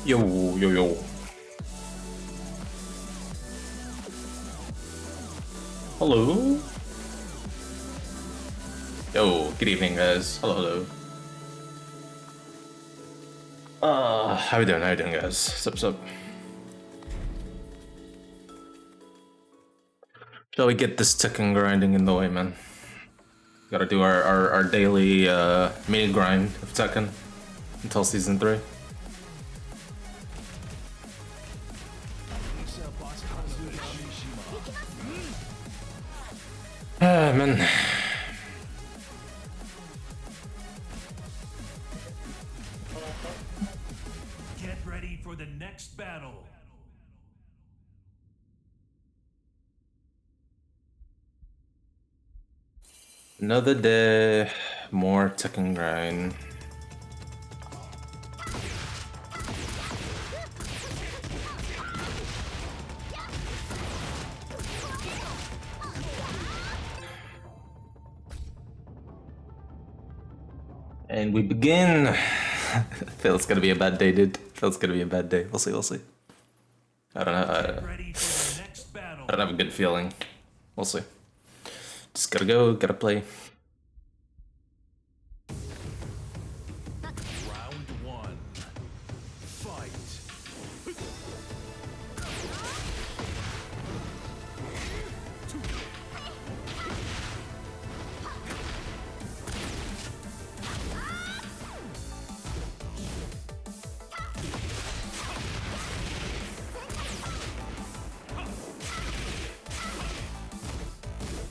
Yo, yo, yo. Hello? Yo, good evening, guys. Hello, hello. How you doing? How you doing, guys? What's up? Shall we get this tekken grinding in the way, man? Gotta do our daily mini grind of Tekken until season 3. Ah, man. Get ready for the next battle. Another day, more Tekken grind. And we begin. I feel it's gonna be a bad day, dude. I feel it's gonna be a bad day. We'll see, we'll see. I don't know. I don't have a good feeling. We'll see. Just gotta go, gotta play. Round 1. Fight.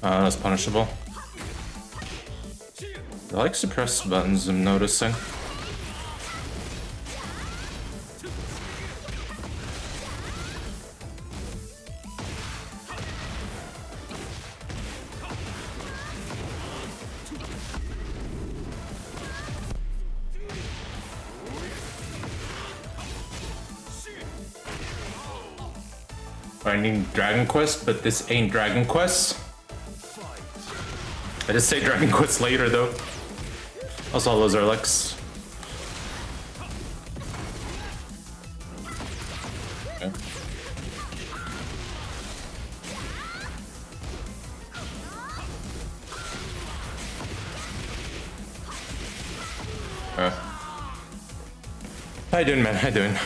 That's punishable. I like suppress buttons, I'm noticing. I need Dragon Quest, but this ain't Dragon Quest. I just say Dragon Quest later though. Also, those are Lex. Okay. How you doing, man? How you doing?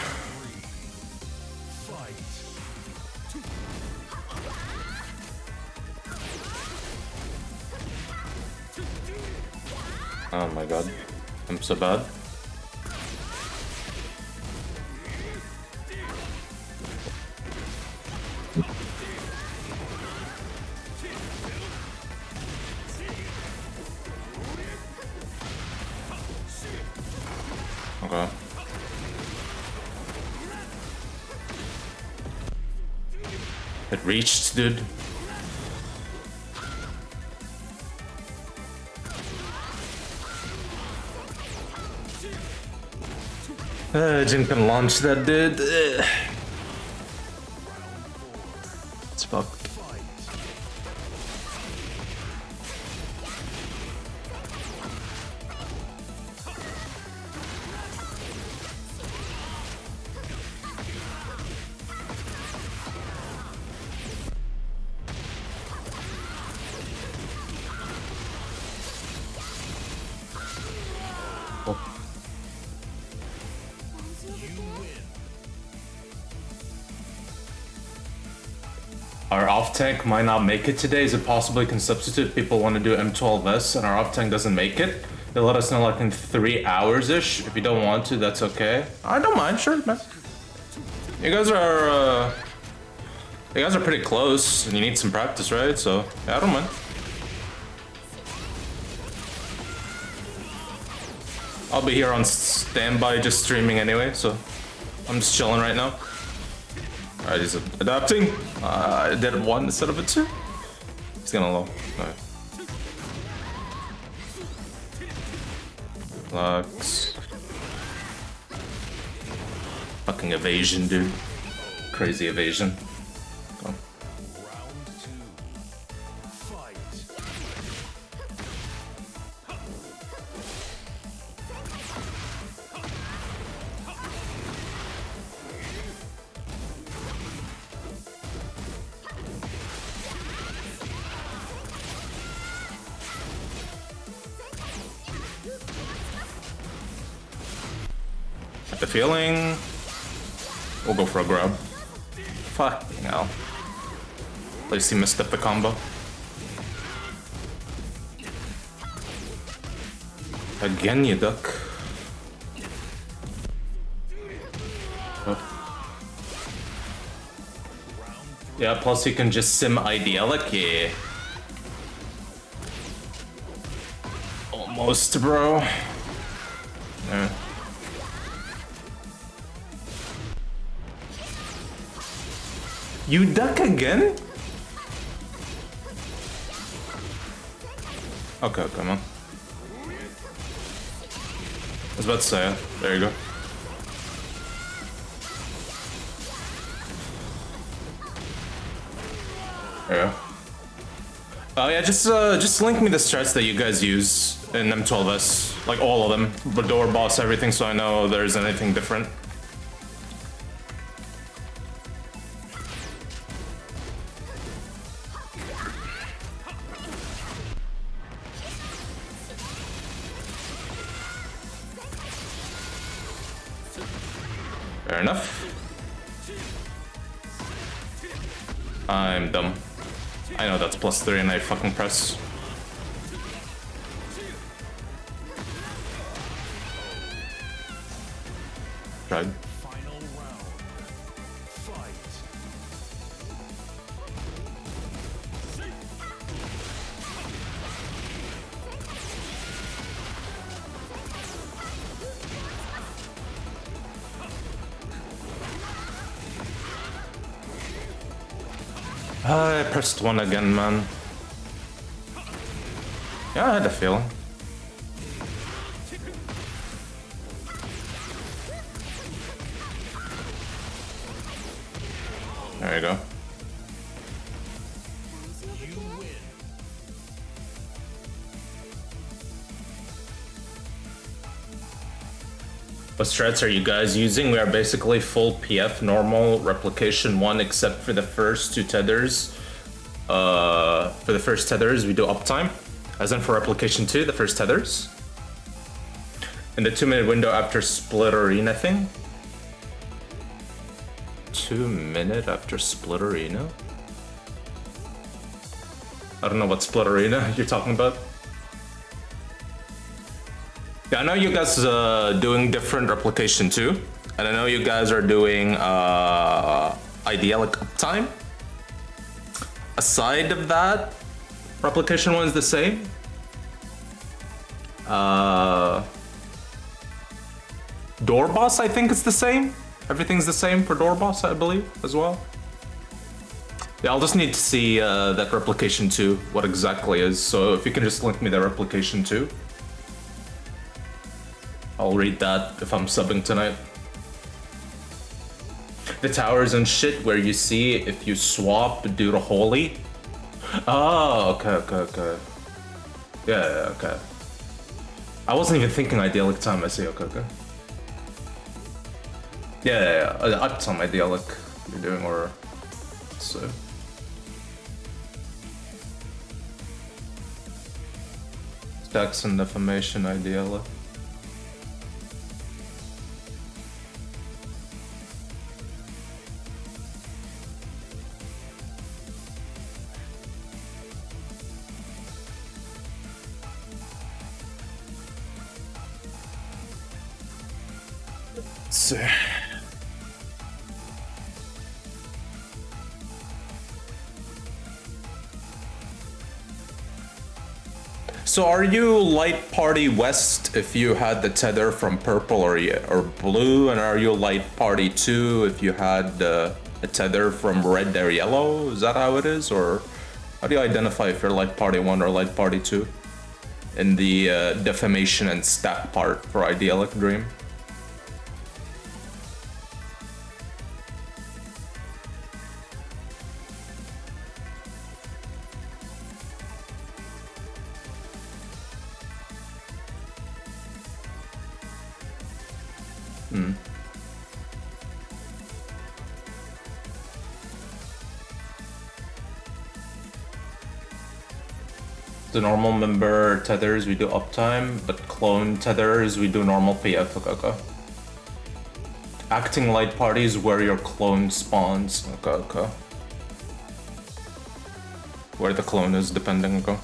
Oh my god, I'm so bad. Okay. It reached, dude. Jin can launch that, dude. It's fucked. Our off tank might not make it today. Is it possible we can substitute? People want to do M12S and our off tank doesn't make it. They'll let us know like in 3 hours ish. If you don't want to, that's okay. I don't mind, sure, man. You guys are pretty close and you need some practice, right? So yeah, I don't mind. I'll be here on standby just streaming anyway, so I'm just chilling right now. Alright, he's adapting. I did 1 instead of a 2. He's gonna low. Alright. Lux. Fucking evasion, dude. Crazy evasion. Go. Get the feeling. We'll go for a grab. Fucking hell. At least he missed up the combo. Again, you duck. Oh. Yeah, plus you can just sim idyllic, yeah. Almost, bro. Yeah. You duck again? Okay, come on. I was about to say it. There you go. There you go. Oh yeah, just link me the strats that you guys use in M12S. Like all of them. The door boss, everything, so I know there's anything different. Fair enough. I'm dumb. I know that's +3 and I fucking press. Tried. Final round. Fight. I pressed 1 again, man. Yeah, I had a feeling. There you go. What strats are you guys using? We are basically full PF, normal, replication 1, except for the first 2 tethers. For the first tethers, we do uptime. As in for replication 2, the first tethers. In the 2-minute window after split arena thing. 2 minute after split arena? I don't know what split arena you're talking about. Yeah, I know you guys doing different replication too, and I know you guys are doing idyllic uptime. Aside of that, replication 1 is the same. Door boss, I think it's the same. Everything's the same for door boss, I believe, as well. Yeah, I'll just need to see that replication 2, what exactly is. So if you can just link me the replication 2. I'll read that if I'm subbing tonight. The towers and shit where you see if you swap due to holy. Oh, okay. Yeah, okay. I wasn't even thinking idyllic time, I see, okay. Yeah, uptime idyllic you're doing, or so. Stacks and defamation idyllic. So are you light party west if you had the tether from purple or blue, and are you light party 2 if you had a tether from red or yellow? Is that how it is, or how do you identify if you're light party 1 or light party 2 in the defamation and stack part for idyllic dream? The normal member tethers we do uptime, but clone tethers we do normal PF. Okay. Acting light parties where your clone spawns. Okay. Where the clone is depending. Okay.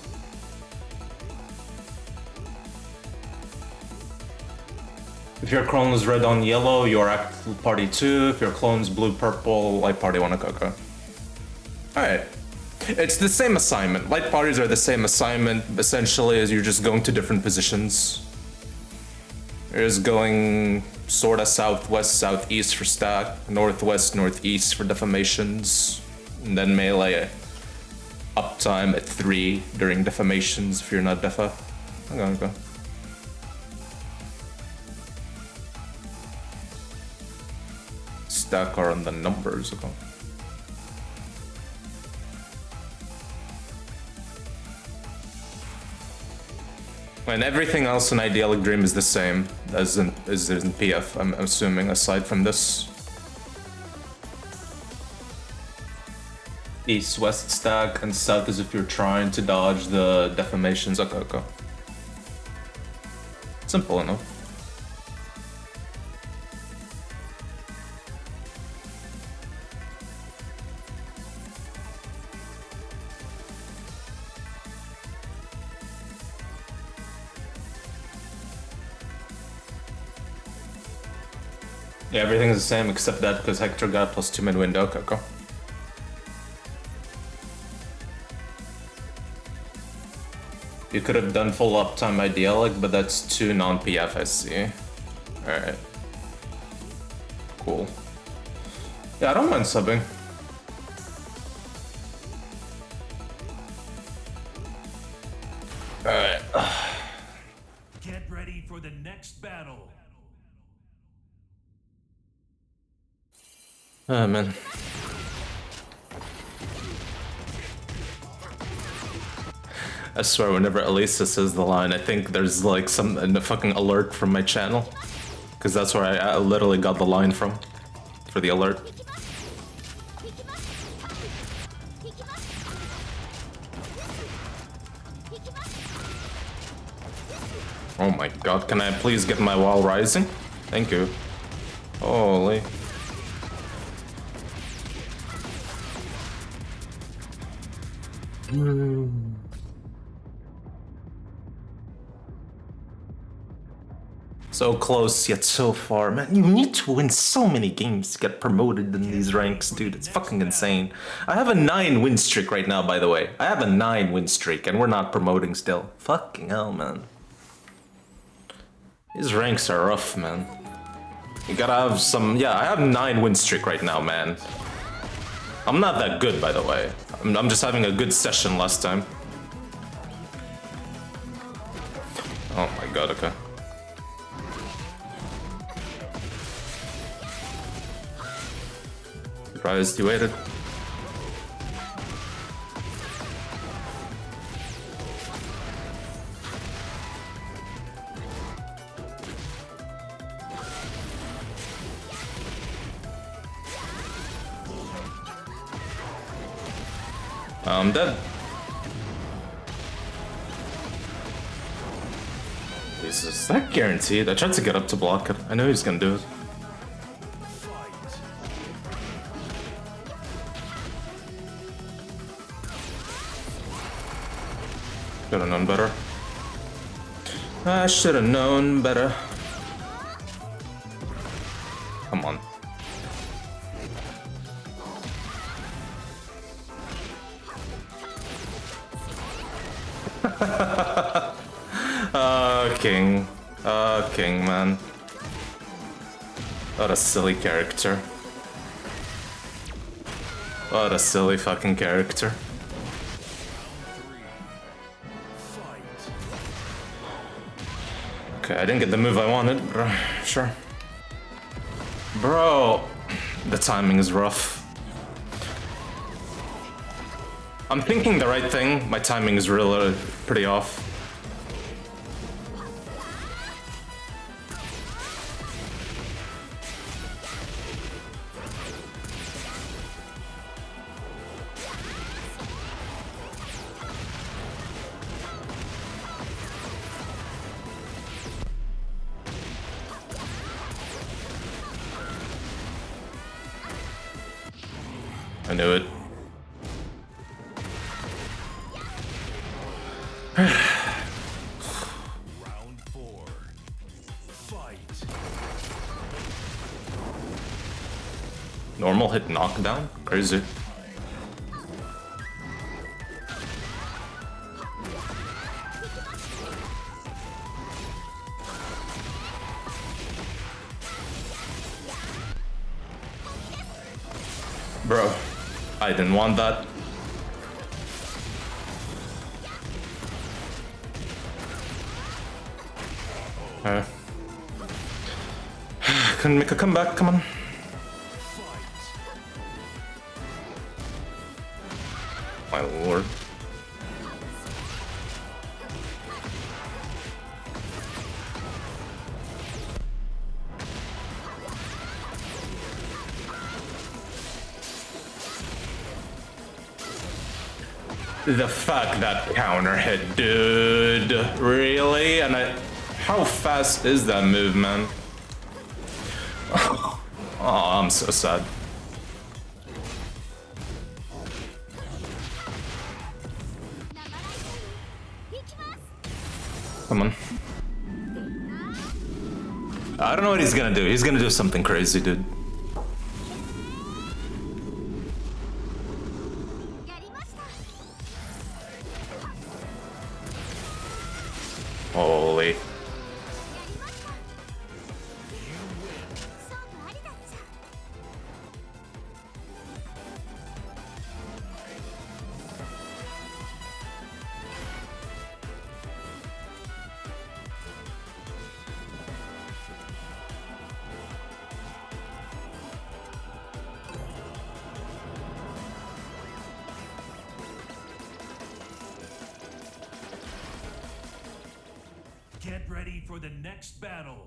If your clone is red on yellow, you're act party 2. If your clone's blue purple, light party 1. Okay. Alright. It's the same assignment. Light parties are the same assignment, essentially, as you're just going to different positions. You're just going sorta southwest, southeast for stack, northwest, northeast for defamations, and then melee uptime at 3 during defamations if you're not defa. Okay. Stack are on the numbers. Okay. And everything else in Idyllic Dream is the same as in PF, I'm assuming, aside from this. East, west stack, and south is if you're trying to dodge the defamations. Okay. Simple enough. Yeah, everything's the same except that because Hector got +2 mid window. Okay. You could have done full uptime Idyllic, but that's 2 non-PF, I see. Alright. Cool. Yeah, I don't mind subbing. Alright. Get ready for the next battle. Oh, man. I swear, whenever Elisa says the line, I think there's like a fucking alert from my channel. Because that's where I literally got the line from. For the alert. Oh my god, can I please get my wall rising? Thank you. Holy. So close yet so far, man. You need to win so many games to get promoted in these ranks, dude. It's fucking insane. I have a 9 win streak right now, by the way. I have a 9 win streak and we're not promoting still. Fucking hell, man. These ranks are rough, man. You gotta have some... Yeah, I have 9 win streak right now, man. I'm not that good, by the way. I'm just having a good session last time. Oh my god, okay. Surprised you waited. I'm dead. Is that guaranteed? I tried to get up to block it. I know he's gonna do it. Should've known better. I should've known better. Come on. King. King, man. What a silly character. What a silly fucking character. Okay, I didn't get the move I wanted, but sure. Bro, the timing is rough. I'm thinking the right thing, my timing is really pretty off. I knew it. Round 4. Fight. Normal hit knockdown? Crazy. Bro, I didn't want that. Couldn't make a comeback, come on. My lord. The fuck that counter hit, dude. Really? And how fast is that move, man? Oh, I'm so sad. Come on. I don't know what he's gonna do. He's gonna do something crazy, dude. Holy. Get ready for the next battle.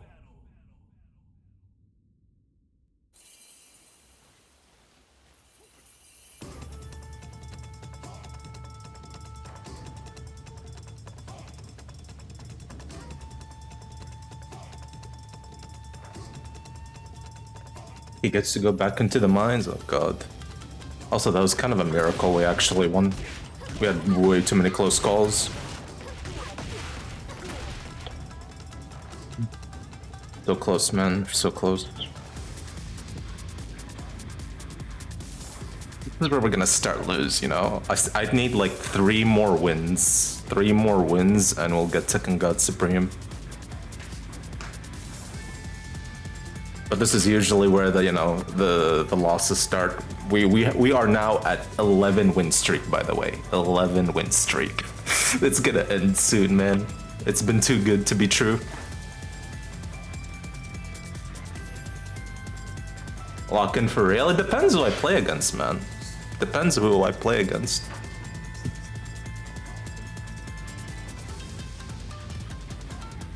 He gets to go back into the mines, oh god. Also, that was kind of a miracle we actually won. We had way too many close calls. So close, man. So close. This is where we're gonna start lose, you know? I need like 3 more wins. 3 more wins and we'll get Tekken God Supreme. But this is usually where the, you know, the losses start. We are now at 11 win streak, by the way. 11 win streak. It's gonna end soon, man. It's been too good to be true. Lock in for real? It depends who I play against, man. Depends who I play against.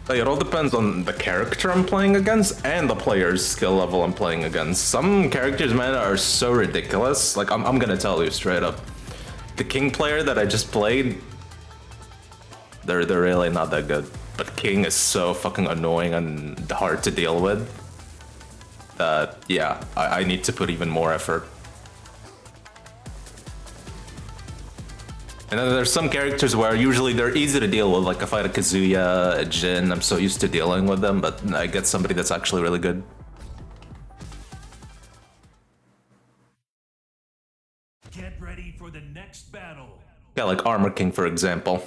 Like, it all depends on the character I'm playing against and the player's skill level I'm playing against. Some characters, man, are so ridiculous. Like, I'm gonna tell you straight up. The King player that I just played, they're really not that good. But King is so fucking annoying and hard to deal with that, yeah, I need to put even more effort. And then there's some characters where usually they're easy to deal with, like if I had a Kazuya, a Jin, I'm so used to dealing with them, but I get somebody that's actually really good. Get ready for the next battle. Yeah, like Armor King, for example.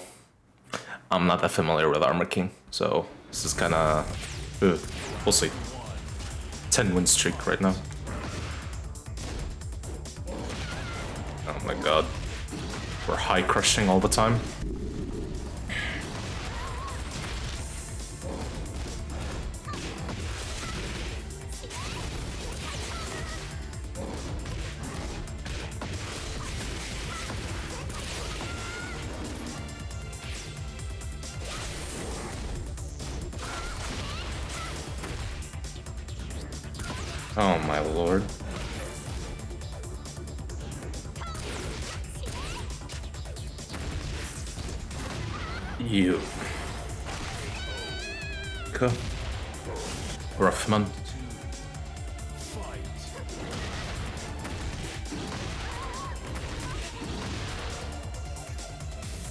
I'm not that familiar with Armor King, so this is kind of... we'll see. 10 win streak right now. Oh my god. We're high crushing all the time. Oh my lord. You. Okay. Rough, man.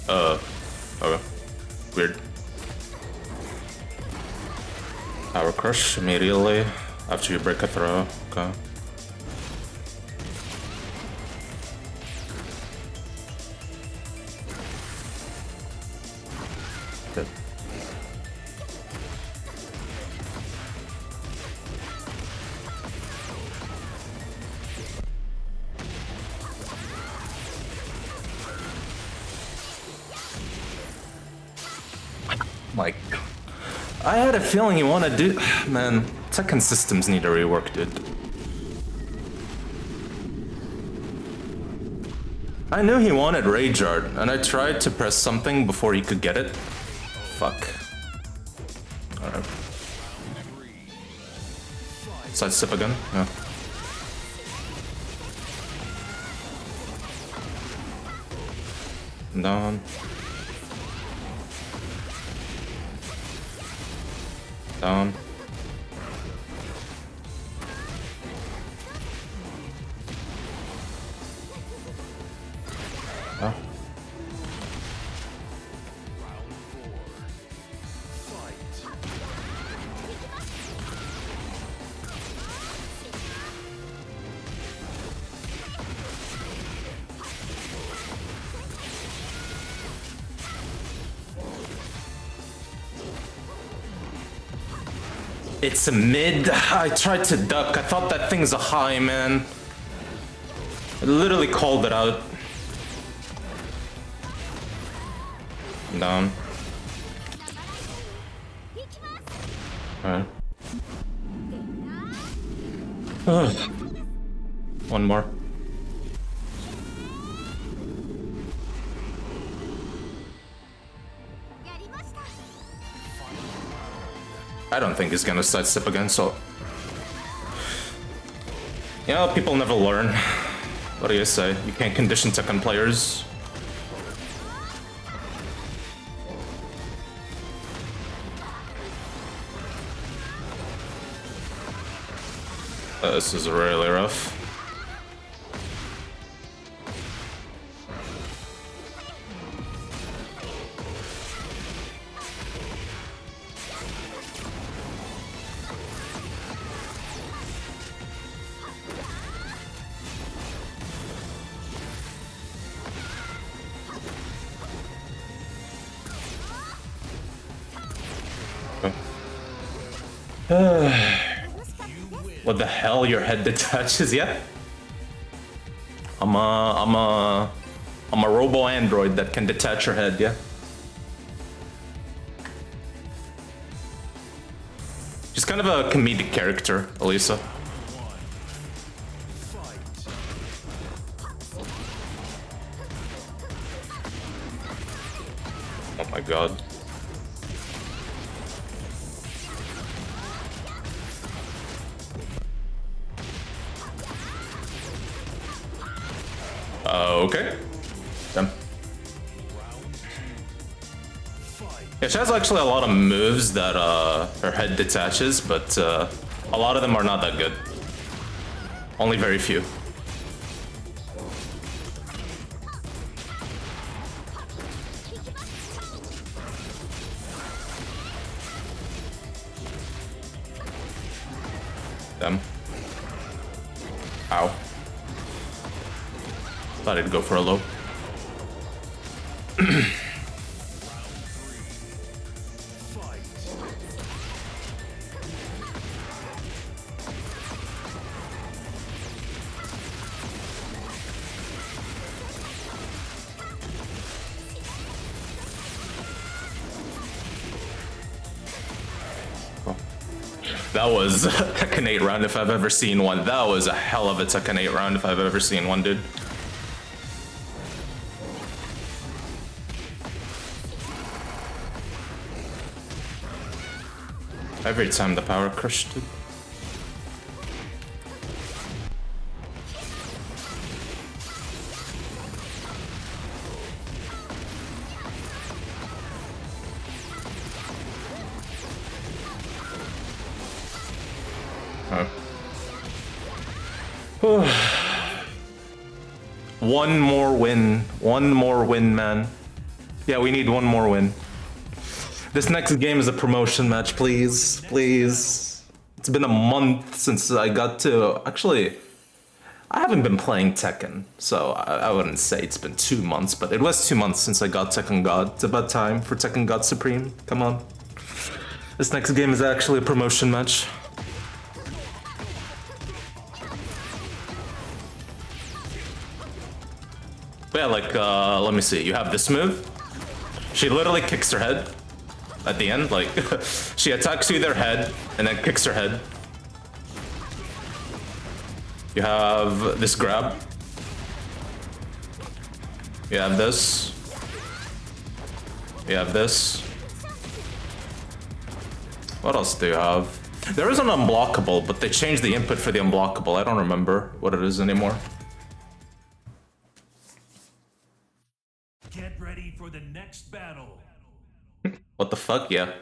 Okay. Weird. Power crush immediately after you break a throw. Okay. Good. Like, I had a feeling you want to do... Man, tekken systems need a rework, dude. I knew he wanted Rage Art, and I tried to press something before he could get it. Fuck. Alright. Side step again? Yeah. Down. Down. Oh. It's a mid. I tried to duck. I thought that thing's a high, man. I literally called it out. Down. Alright. One more. I don't think he's gonna sidestep again, so... You know, people never learn. What do you say? You can't condition Tekken players. This is really rough. What the hell? Your head detaches? Yeah. I'm a robo android that can detach your head. Yeah. She's kind of a comedic character, Elisa. Oh my god. Okay. Damn. Yeah, she has actually a lot of moves that her head detaches, but a lot of them are not that good. Only very few. Damn. Ow. Thought I'd go for a low. That was a Tekken 8 round if I've ever seen one. That was a hell of a Tekken 8 round if I've ever seen one, dude. Every time the power crushed it. One more win. One more win, man. Yeah, we need one more win. This next game is a promotion match, please. Please. It's been a month since I got to... Actually, I haven't been playing Tekken, so I wouldn't say it's been 2 months, but it was 2 months since I got Tekken God. It's about time for Tekken God Supreme. Come on. This next game is actually a promotion match. But yeah, like, let me see. You have this move. She literally kicks her head at the end. Like, she attacks you with her head and then kicks her head. You have this grab. You have this. You have this. What else do you have? There is an unblockable, but they changed the input for the unblockable. I don't remember what it is anymore. Get ready for the next battle. What the fuck? Yeah.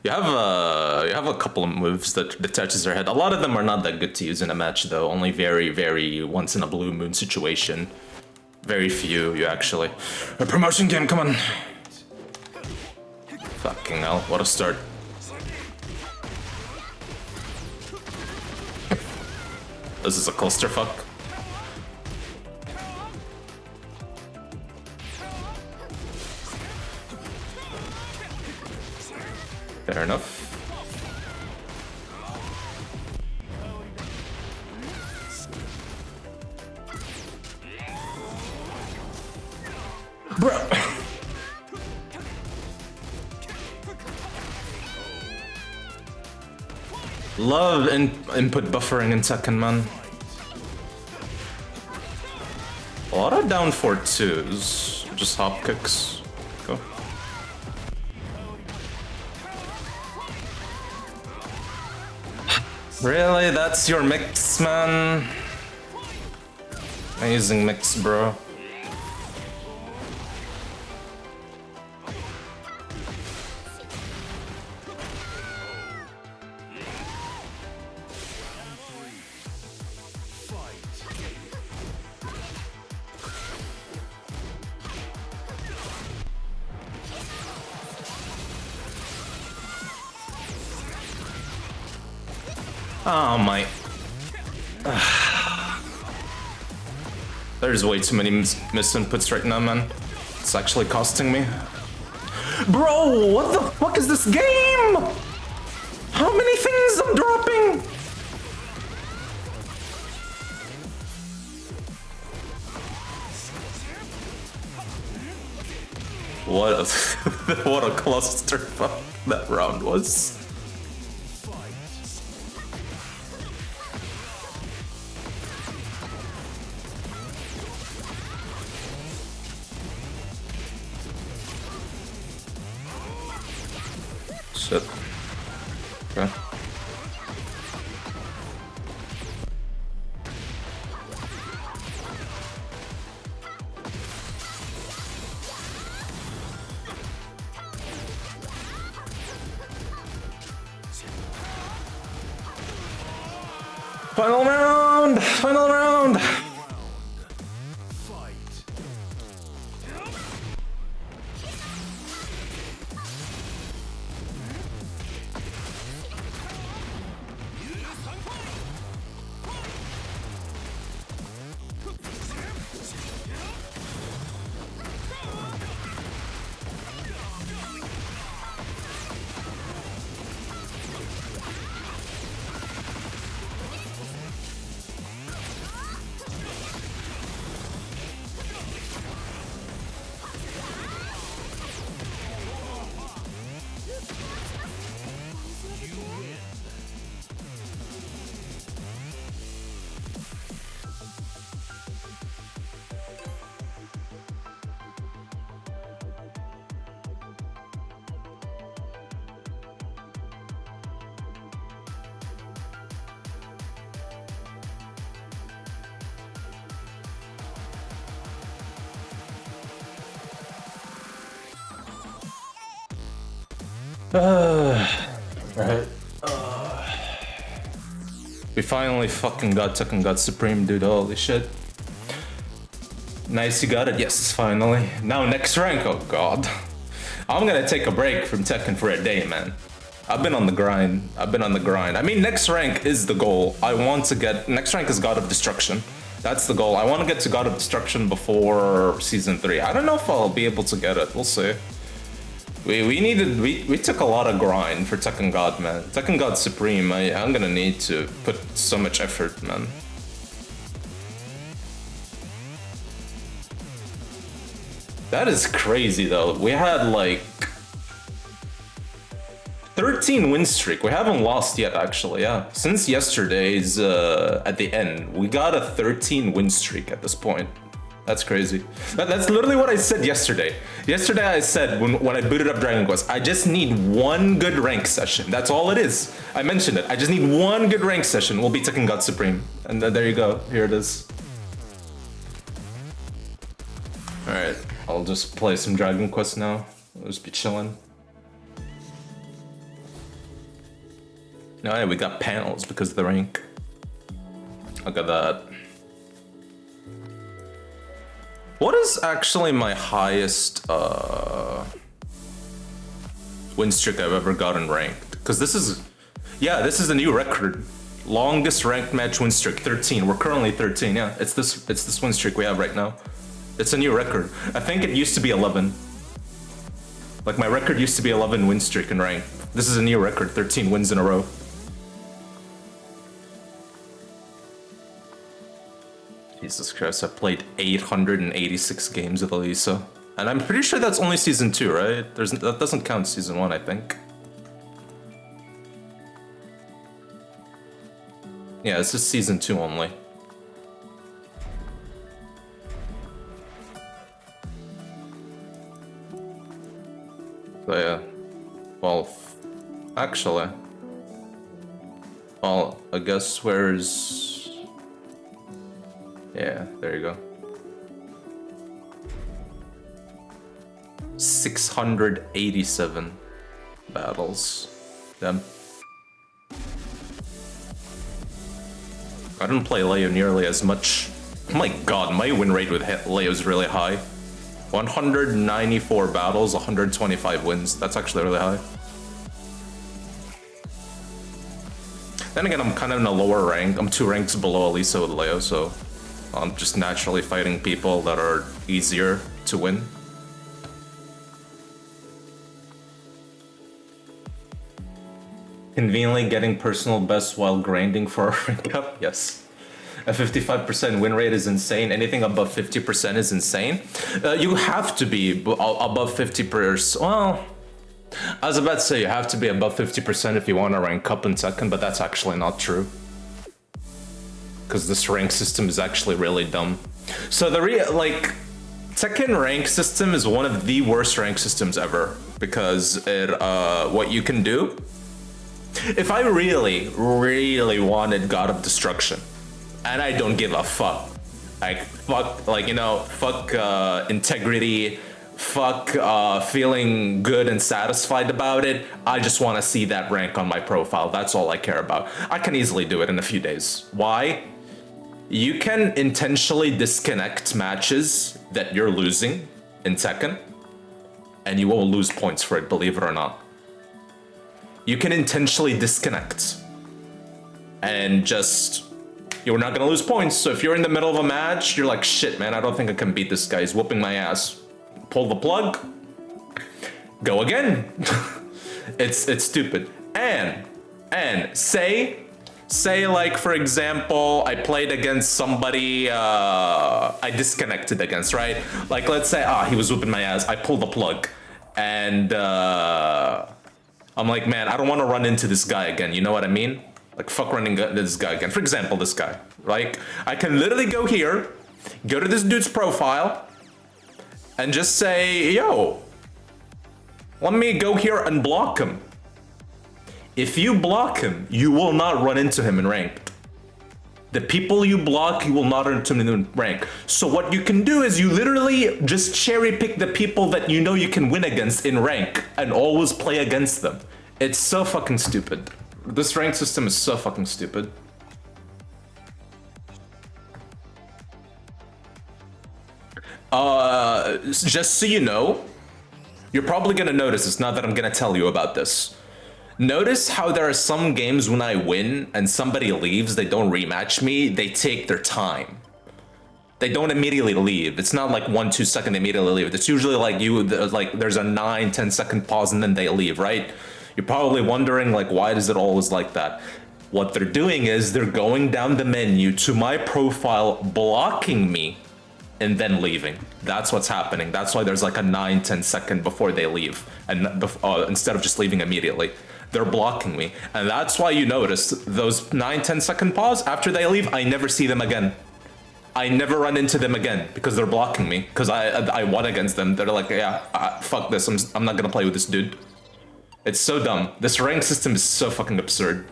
You have a couple of moves that detaches their head. A lot of them are not that good to use in a match though. Only very, very once in a blue moon situation. Very few, you actually. A promotion game, come on. Fucking hell, what a start. This is a clusterfuck. Fair enough. Bro. Love input buffering in Tekken, man. A lot of down 4-2s. Just hop kicks. Go. Really? That's your mix, man? Amazing mix, bro. Oh my... There's way too many misinputs right now, man. It's actually costing me. Bro, what the fuck is this game? How many things I'm dropping? What a what a clusterfuck that round was. Shit. Okay. Final round! Final round! Right. We finally fucking got Tekken God Supreme, dude. Holy shit. Nice, you got it. Yes, finally. Now next rank. Oh god. I'm gonna take a break from Tekken for a day, man. I've been on the grind. I mean, next rank is the goal. I want to get... Next rank is God of Destruction. That's the goal. I want to get to God of Destruction before Season 3. I don't know if I'll be able to get it. We'll see. We took a lot of grind for Tekken God, man. Tekken God Supreme, I'm gonna need to put so much effort, man. That is crazy, though. We had, like... 13 win streak. We haven't lost yet, actually, yeah. Since yesterday's, at the end, we got a 13 win streak at this point. That's crazy. That's literally what I said yesterday. Yesterday I said, when I booted up Dragon Quest, I just need one good rank session. That's all it is. I mentioned it. I just need one good rank session. We'll be Tekken God Supreme. And there you go. Here it is. Alright, I'll just play some Dragon Quest now. I'll just be chilling. Oh yeah, we got panels because of the rank. Look at that. What is actually my highest win streak I've ever gotten ranked? Because this is, yeah, this is a new record. Longest ranked match win streak, 13. We're currently 13. Yeah, it's this win streak we have right now. It's a new record. I think it used to be 11. Like my record used to be 11 win streak in rank. This is a new record, 13 wins in a row. Jesus Christ, I've played 886 games with Elisa. And I'm pretty sure that's only Season 2, right? That doesn't count Season 1, I think. Yeah, it's just Season 2 only. So yeah. Well, actually... Well, I guess where's... Yeah, there you go. 687 battles. Damn. I didn't play Leo nearly as much. Oh my god, my win rate with Leo is really high. 194 battles, 125 wins. That's actually really high. Then again, I'm kind of in a lower rank. I'm 2 ranks below Elisa with Leo, so... I'm just naturally fighting people that are easier to win. Conveniently getting personal best while grinding for a rank up? Yes. A 55% win rate is insane. Anything above 50% is insane. You have to be above 50%. Well, I was about to say you have to be above 50% if you want to rank up in Tekken, but that's actually not true. Because this rank system is actually really dumb. So the Tekken rank system is one of the worst rank systems ever, because what you can do, if I really wanted God of Destruction, and I don't give a fuck, fuck integrity, fuck feeling good and satisfied about it, I just want to see that rank on my profile. That's all I care about. I can easily do it in a few days. Why? You can intentionally disconnect matches that you're losing in Tekken, and you won't lose points for it, believe it or not. You can intentionally disconnect, and you're not gonna lose points. So if you're in the middle of a match, you're like, shit, man, I don't think I can beat this guy. He's whooping my ass. Pull the plug, go again. It's stupid. And say like, for example, I played against somebody I disconnected against, right? Like, let's say, he was whooping my ass. I pulled the plug, and I'm like, man, I don't want to run into this guy again. You know what I mean? Like, fuck running into this guy again. For example, this guy. Like, I can literally go here, go to this dude's profile, and just say, yo, let me go here and block him. If you block him, you will not run into him in ranked. The people you block, you will not run into him in rank. So what you can do is you literally just cherry pick the people that you know you can win against in rank and always play against them. It's so fucking stupid. This rank system is so fucking stupid. Just so you know, you're probably gonna notice this now that I'm gonna tell you about this. Notice how there are some games when I win and somebody leaves, they don't rematch me, they take their time. They don't immediately leave. It's not like 1-2 second they immediately leave. It's usually like there's a 9-10 second pause and then they leave, right? You're probably wondering, like, why is it always like that? What they're doing is they're going down the menu to my profile, blocking me, and then leaving. That's what's happening. That's why there's like a 9-10 second before they leave, and instead of just leaving immediately. They're blocking me, and that's why you notice those 9-10 second pause. After they leave, I never see them again. I never run into them again because they're blocking me, because I won against them. They're like, yeah, fuck this, I'm not gonna play with this dude. It's so dumb. This rank system is so fucking absurd.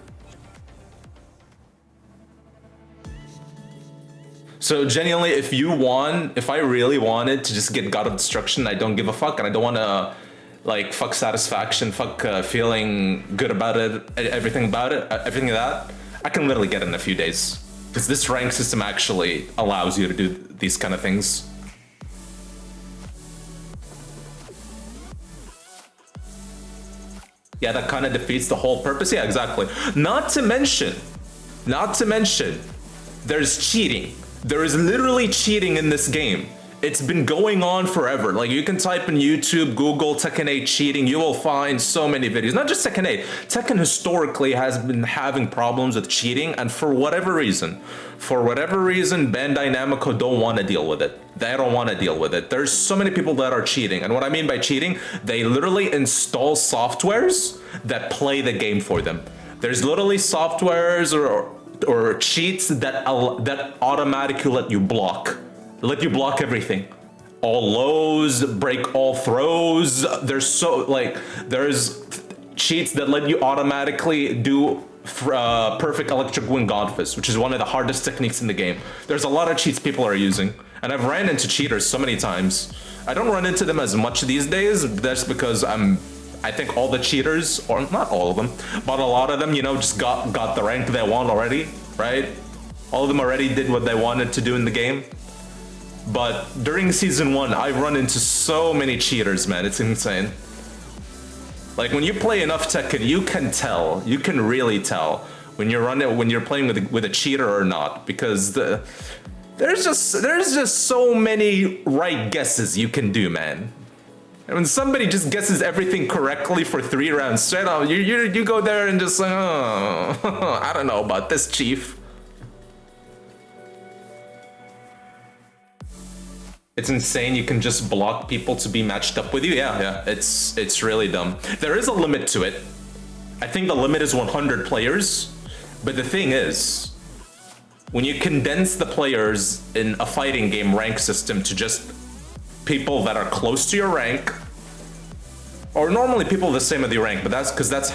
So genuinely, if I really wanted to just get God of Destruction, I don't give a fuck, and I don't want to, like, fuck satisfaction, fuck feeling good about it, everything about it, everything of that, I can literally get it in a few days. Because this rank system actually allows you to do these kind of things. Yeah, that kind of defeats the whole purpose. Yeah, exactly. Not to mention, there's cheating. There is literally cheating in this game. It's been going on forever. Like, you can type in YouTube, Google Tekken 8 cheating, you will find so many videos. Not just Tekken 8. Tekken historically has been having problems with cheating, and for whatever reason, Bandai Namco don't want to deal with it. They don't want to deal with it. There's so many people that are cheating, and what I mean by cheating, they literally install softwares that play the game for them. There's literally softwares or cheats that automatically let you block everything. All lows, break all throws. There's cheats that let you automatically do perfect electric wing god fist, which is one of the hardest techniques in the game. There's a lot of cheats people are using, and I've ran into cheaters so many times. I don't run into them as much these days. That's because I think all the cheaters, or not all of them, but a lot of them, just got the rank they want already, right? All of them already did what they wanted to do in the game. But during season 1, I've run into so many cheaters, man. It's insane. Like, when you play enough Tekken, you can really tell when you're playing with a cheater or not, because there's just so many right guesses you can do, man. And when somebody just guesses everything correctly for 3 rounds straight up, you go there and just like, oh, I don't know about this, chief. It's insane you can just block people to be matched up with you. Yeah, it's really dumb. There is a limit to it. I think the limit is 100 players, but the thing is, when you condense the players in a fighting game rank system to just people that are close to your rank, or normally people the same as your rank, but that's because that's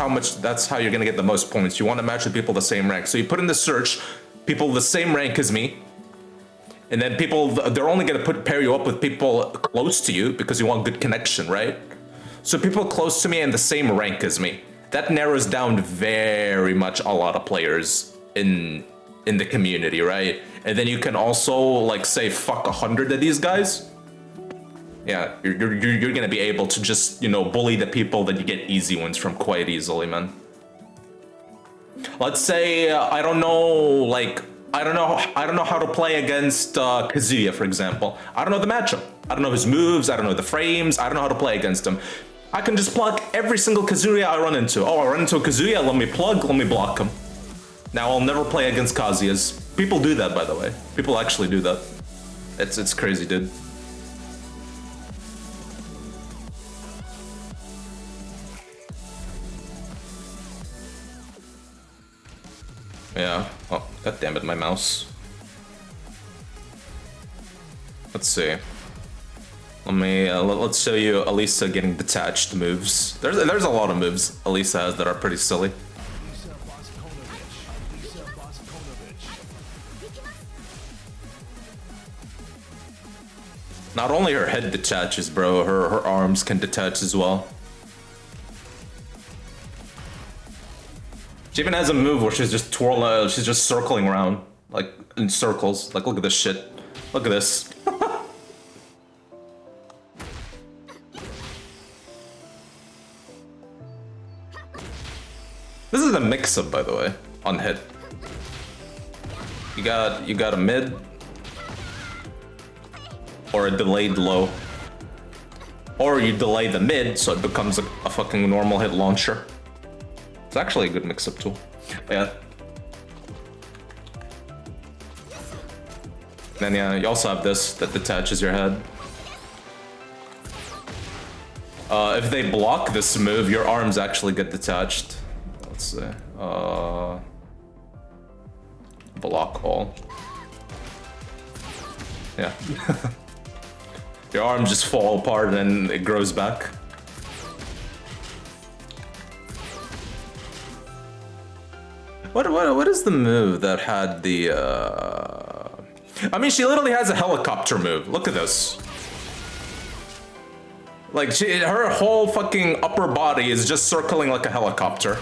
how you're gonna get the most points. You want to match with people the same rank. So you put in the search, people the same rank as me, and then people, they're only gonna pair you up with people close to you because you want good connection, right? So people close to me and the same rank as me. That narrows down very much a lot of players in the community, right? And then you can also like say fuck 100 of these guys. Yeah, you're gonna be able to just, you know, bully the people that you get easy wins from quite easily, man. Let's say I don't know how to play against Kazuya, for example. I don't know the matchup. I don't know his moves. I don't know the frames. I don't know how to play against him. I can just plug every single Kazuya I run into. Oh, I run into a Kazuya. Let me block him. Now I'll never play against Kazuyas. People do that, by the way. People actually do that. It's crazy, dude. Yeah. Oh, god damn it, my mouse. Let's see. Let's show you Elisa getting detached moves. There's a lot of moves Elisa has that are pretty silly. Not only her head detaches, bro, her arms can detach as well. She even has a move where she's just she's just circling around, like in circles. Like, look at this shit. Look at this. This is a mix-up, by the way, on hit. You got a mid or a delayed low, or you delay the mid so it becomes a fucking normal hit launcher. It's actually a good mix-up tool. Yeah. Then yeah, you also have this that detaches your head. If they block this move, your arms actually get detached. Let's see. Block all. Yeah. Your arms just fall apart and then it grows back. What is the move that had the I mean, she literally has a helicopter move. Look at this. Like, her whole fucking upper body is just circling like a helicopter.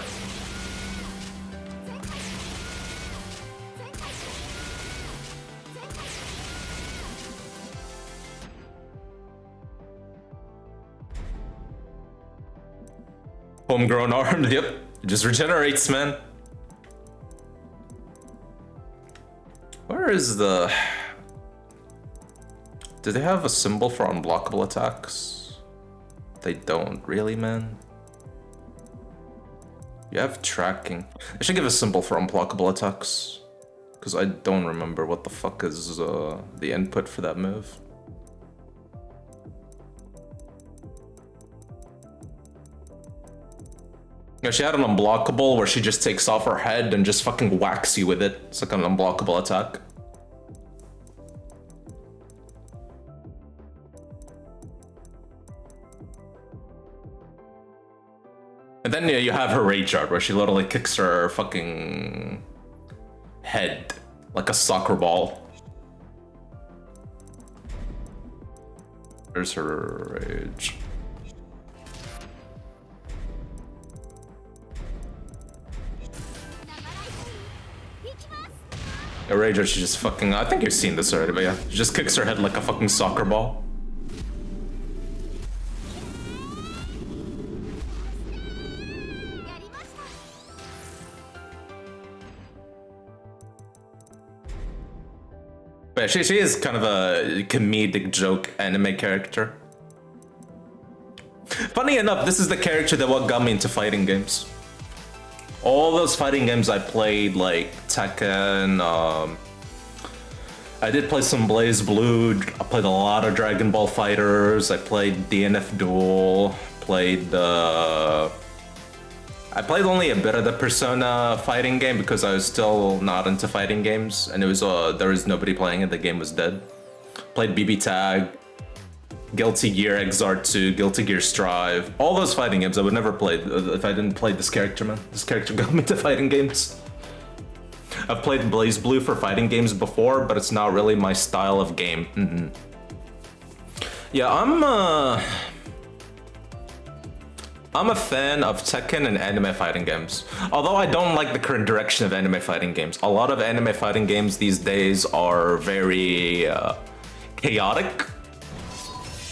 Homegrown arm, yep. It just regenerates, man. Where is the... Do they have a symbol for unblockable attacks? They don't, really, man? You have tracking. I should give a symbol for unblockable attacks. Because I don't remember what the fuck is the input for that move. Yeah, she had an unblockable where she just takes off her head and just fucking whacks you with it. It's like an unblockable attack. And then yeah, you have her rage art where she literally kicks her fucking head like a soccer ball. There's her rage. A Rager, she just fucking... I think you've seen this already, but yeah. She just kicks her head like a fucking soccer ball. But yeah, she is kind of a comedic joke anime character. Funny enough, this is the character that what got me into fighting games. All those fighting games I played, like Tekken, I did play some Blaze Blue. I played a lot of Dragon Ball Fighters. I played DNF Duel. Played I played only a bit of the Persona fighting game because I was still not into fighting games, and it was there was nobody playing it. The game was dead. Played BB Tag, Guilty Gear XR2, Guilty Gear Strive. All those fighting games I would never play if I didn't play this character, man. This character got me to fighting games. I've played Blaze Blue for fighting games before, but it's not really my style of game. Yeah, I'm a fan of Tekken and anime fighting games. Although I don't like the current direction of anime fighting games. A lot of anime fighting games these days are very chaotic.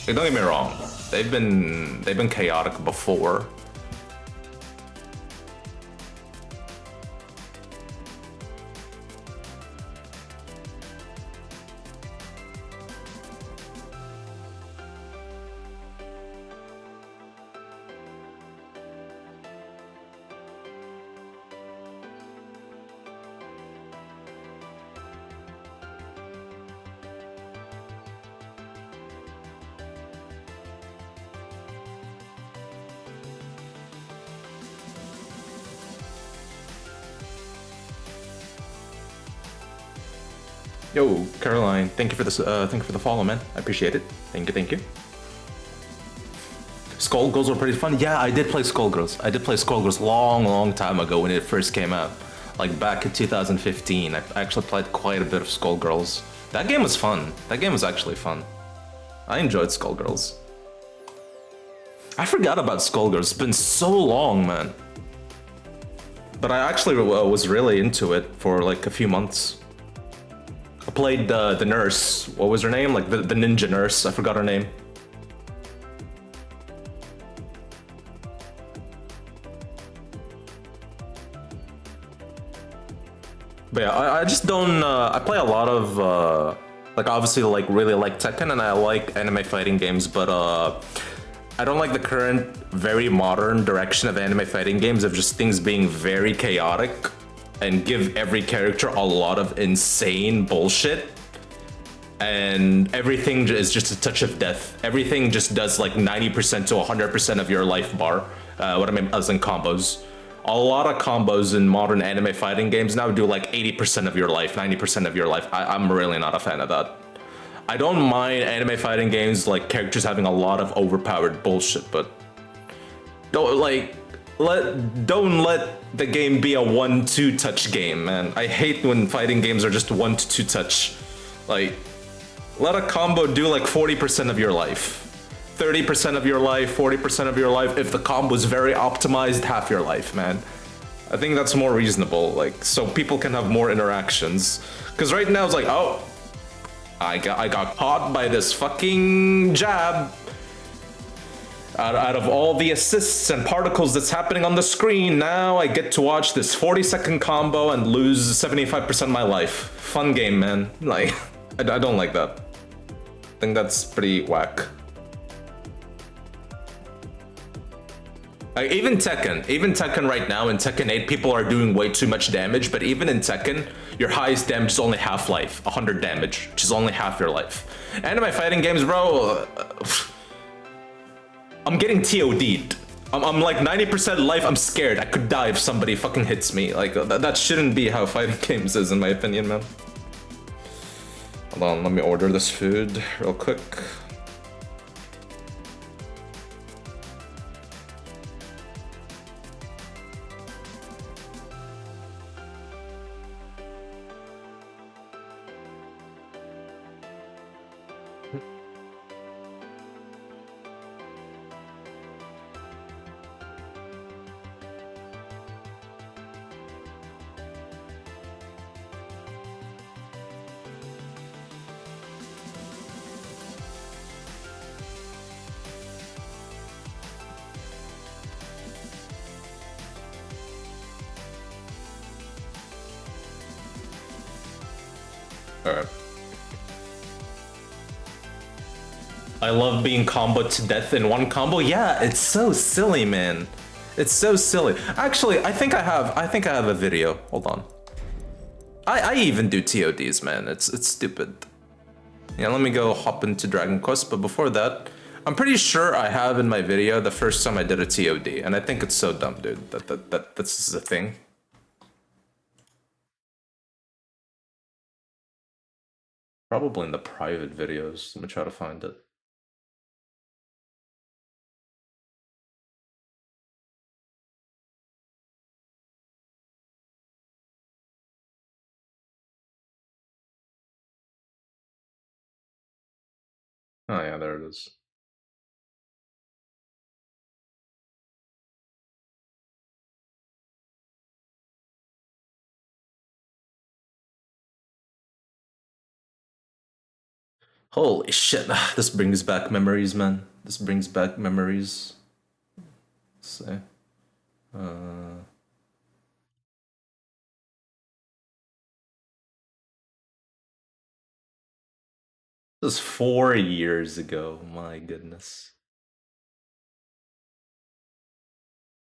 Don't get me wrong, they've been chaotic before. Yo, Caroline, thank you for this. Thank you for the follow, man. I appreciate it. Thank you, thank you. Skullgirls were pretty fun. Yeah, I did play Skullgirls. I did play Skullgirls long time ago when it first came out, like back in 2015. I actually played quite a bit of Skullgirls. That game was fun. That game was actually fun. I enjoyed Skullgirls. I forgot about Skullgirls. It's been so long, man. But I actually was really into it for like a few months. I played the nurse. What was her name? Like the ninja nurse. I forgot her name. But yeah, I just don't. I play a lot of like obviously like really like Tekken, and I like anime fighting games, but I don't like the current very modern direction of anime fighting games of just things being very chaotic and give every character a lot of insane bullshit, and everything is just a touch of death. Everything just does like 90% to 100% of your life bar. What I mean as in combos. A lot of combos in modern anime fighting games now do like 80% of your life, 90% of your life. I'm really not a fan of that. I don't mind anime fighting games like characters having a lot of overpowered bullshit, but don't let the game be a 1-2 touch game, man. I hate when fighting games are just 1-2 touch. Like, let a combo do like 40% of your life, 30% of your life, 40% of your life. If the combo is very optimized, half your life, man. I think that's more reasonable, like, so people can have more interactions. Because right now it's like, oh, I got caught by this fucking jab. Out of all the assists and particles that's happening on the screen, now I get to watch this 40-second combo and lose 75% of my life. Fun game, man. Like, I don't like that. I think that's pretty whack. Like, even Tekken right now, in Tekken 8, people are doing way too much damage, but even in Tekken, your highest damage is only half life, 100 damage, which is only half your life. Anime fighting games, bro, I'm getting TOD'd. I'm like 90% life, I'm scared. I could die if somebody fucking hits me. Like, that shouldn't be how fighting games is, in my opinion, man. Hold on, let me order this food real quick. Alright. I love being comboed to death in one combo. Yeah, it's so silly, man. It's so silly. Actually, I think I have a video. Hold on. I even do TODs, man. It's stupid. Yeah, let me go hop into Dragon Quest, but before that, I'm pretty sure I have in my video the first time I did a TOD, and I think it's so dumb, dude, that this is a thing. Probably in the private videos. Let me try to find it. Oh yeah, there it is. Holy shit, this brings back memories, man. This brings back memories. Let's see. This was 4 years ago, my goodness.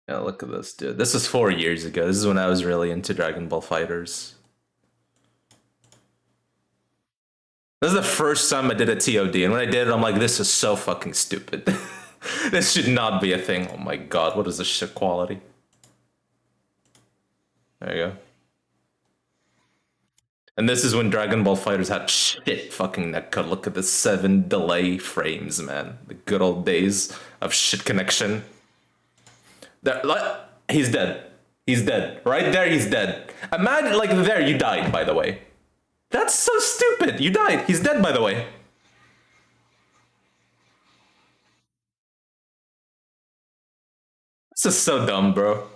Yeah, look at this, dude. This was 4 years ago. This is when I was really into Dragon Ball Fighters. This is the first time I did a TOD, and when I did it, I'm like, this is so fucking stupid. This should not be a thing. Oh my god, what is this shit quality? There you go. And this is when Dragon Ball Fighters had shit fucking netcode. Look at the 7 delay frames, man. The good old days of shit connection. There, he's dead. He's dead. Right there, he's dead. Imagine, like, there, you died, by the way. That's so stupid. You died. He's dead, by the way. This is so dumb, bro.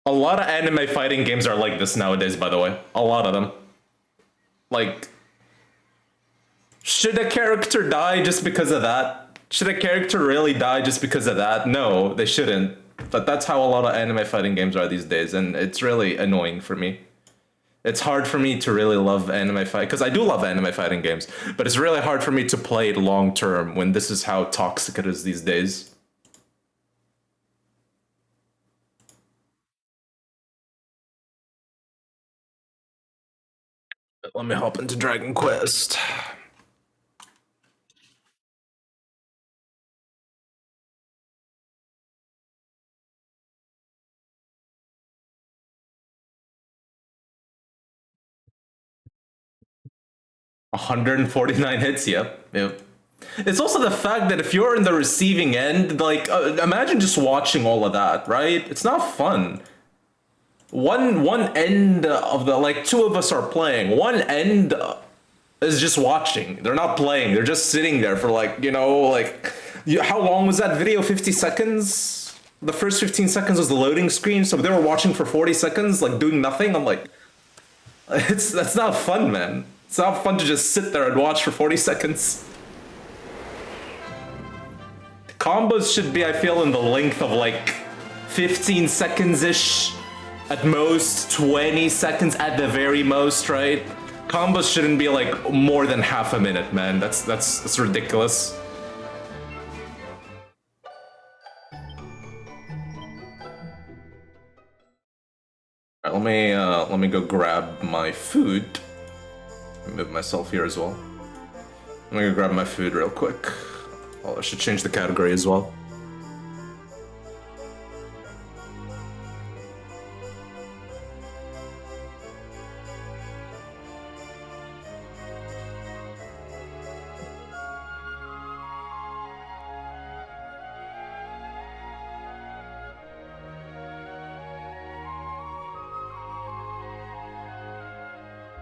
A lot of anime fighting games are like this nowadays, by the way. A lot of them. Like, should a character die just because of that? Should a character really die just because of that? No, they shouldn't. But that's how a lot of anime fighting games are these days, and it's really annoying for me. It's hard for me to really love anime fight, because I do love anime fighting games, but it's really hard for me to play it long term when this is how toxic it is these days. Let me hop into Dragon Quest. $149 hits, yep. It's also the fact that if you're in the receiving end, like, imagine just watching all of that, right? It's not fun. One end of the, like, two of us are playing. One end is just watching. They're not playing. They're just sitting there for, like, you know, like, how long was that video? 50 seconds? The first 15 seconds was the loading screen, so they were watching for 40 seconds, like, doing nothing. I'm like, that's not fun, man. It's not fun to just sit there and watch for 40 seconds. Combos should be, I feel, in the length of like 15 seconds-ish. At most, 20 seconds at the very most, right? Combos shouldn't be like more than half a minute, man. That's ridiculous. Alright, let me go grab my food. Move myself here as well. I'm gonna grab my food real quick. Oh, I should change the category as well.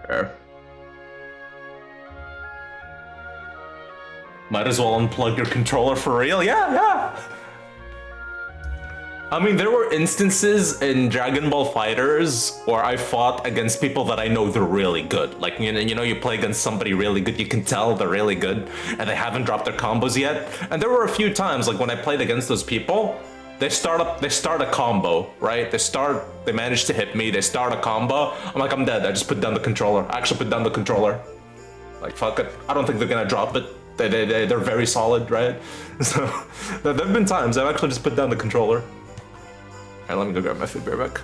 There. Might as well unplug your controller for real. Yeah. I mean, there were instances in Dragon Ball Fighters where I fought against people that I know they're really good. Like, you know, you play against somebody really good, you can tell they're really good, and they haven't dropped their combos yet. And there were a few times, like when I played against those people, they start a combo, right? They manage to hit me, they start a combo. I'm like, I'm dead. I just put down the controller. I actually put down the controller. Like, fuck it. I don't think they're gonna drop it. They're very solid, right? So there have been times I've actually just put down the controller. Alright, let me go grab my food bear back.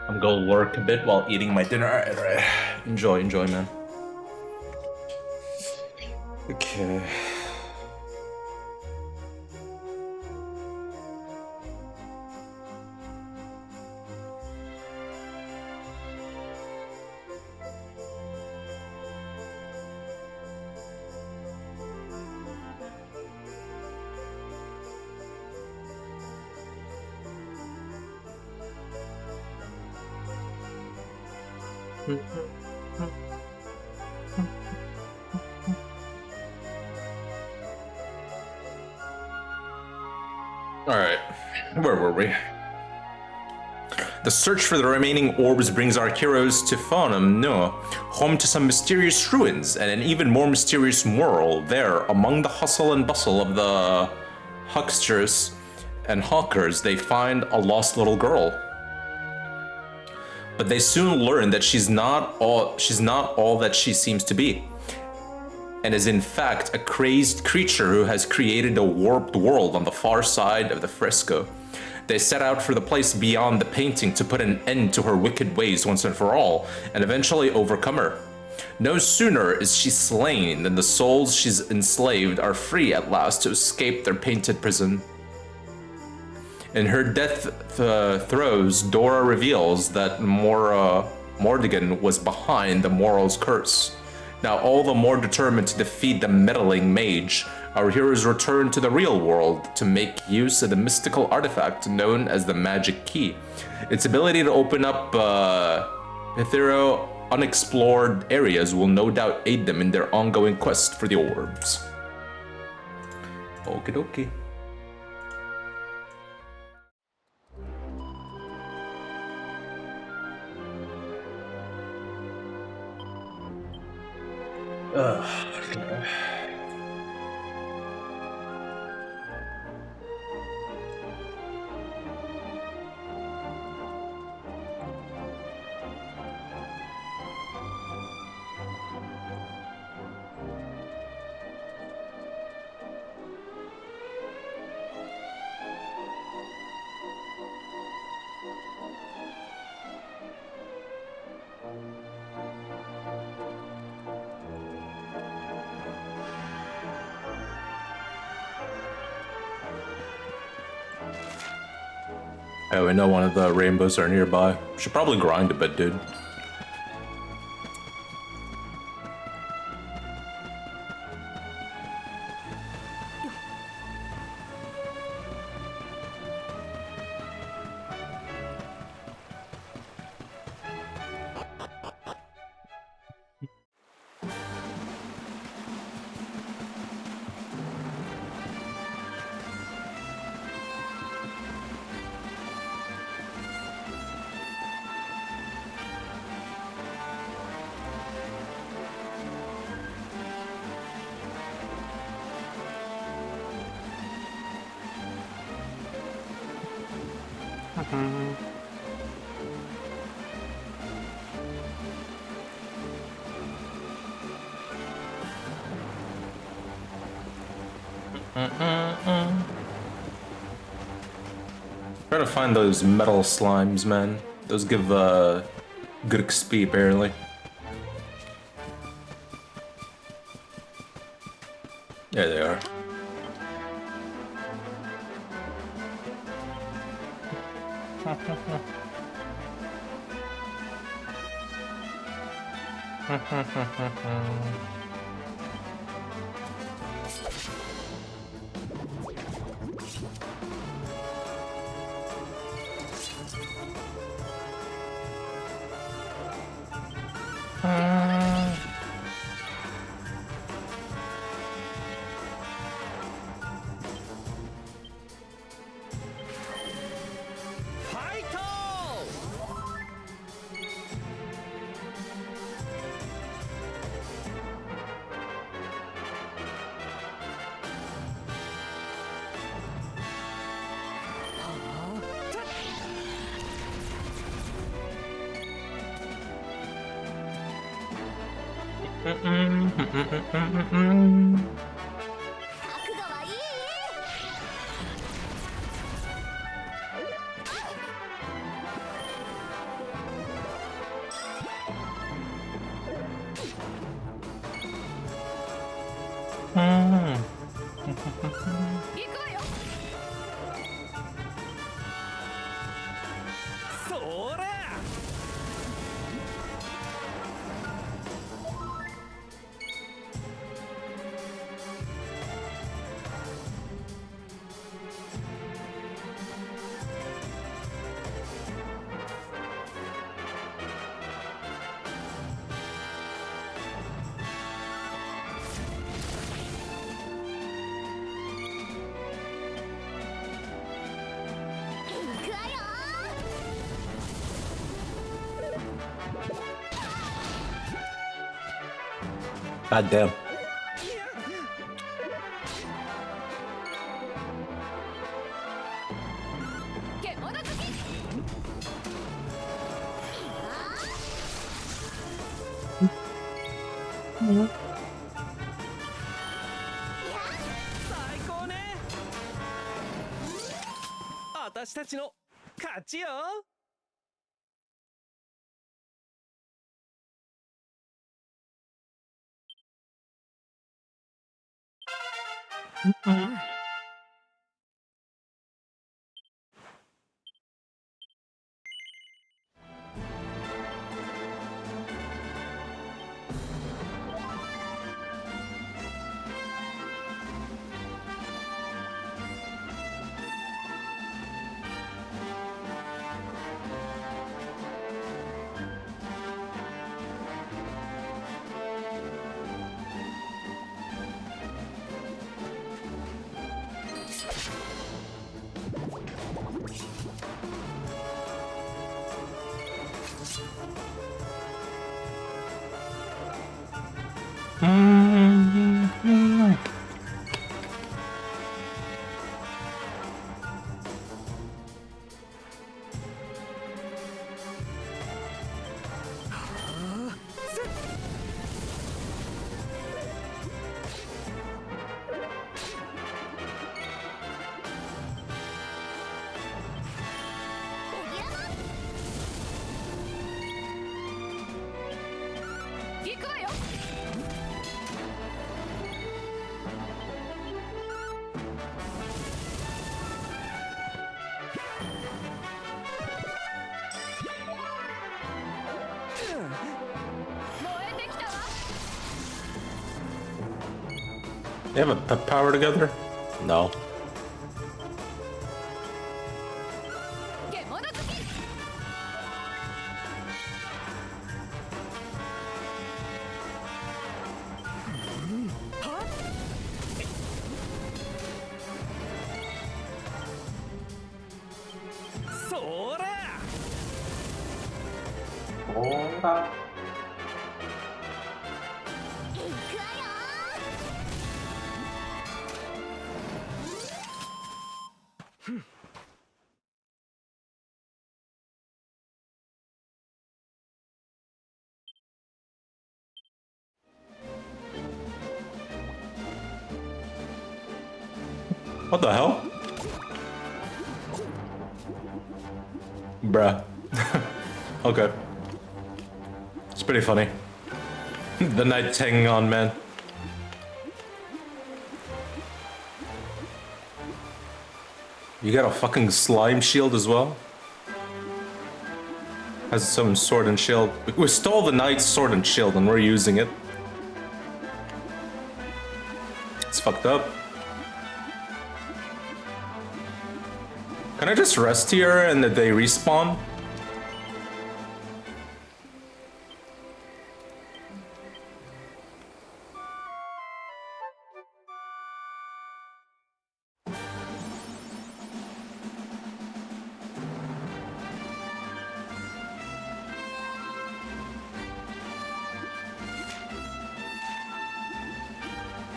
I'm gonna work a bit while eating my dinner. Alright. Enjoy, man. Okay. Alright, where were we? The search for the remaining orbs brings our heroes to Farnham, no, home to some mysterious ruins and an even more mysterious world. There, among the hustle and bustle of the hucksters and hawkers, they find a lost little girl. But they soon learn that she's not all that she seems to be, and is in fact a crazed creature who has created a warped world on the far side of the fresco. They set out for the place beyond the painting to put an end to her wicked ways once and for all, and eventually overcome her. No sooner is she slain than the souls she's enslaved are free at last to escape their painted prison. In her death throes, Dora reveals that Mordigan was behind the Moral's curse. Now all the more determined to defeat the meddling mage, our heroes return to the real world to make use of the mystical artifact known as the Magic Key. Its ability to open up ethereal, unexplored areas will no doubt aid them in their ongoing quest for the orbs. Okie dokie. Okay. Oh, we know one of the rainbows are nearby. Should probably grind a bit, dude. Try to find those metal slimes, man. Those give good XP apparently. There they are. God damn. They have a pep power together? No. What the hell? Bruh. Okay. It's pretty funny. The night hanging on, man. You got a fucking slime shield as well? Has its own sword and shield. We stole the knight's sword and shield and we're using it. It's fucked up. Can I just rest here and that they respawn?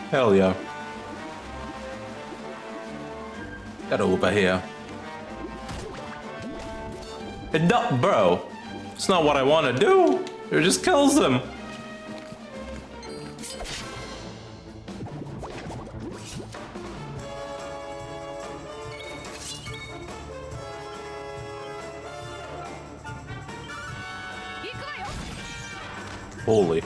Hell yeah. Get over here. No, bro. It's not what I want to do. It just kills them. Holy.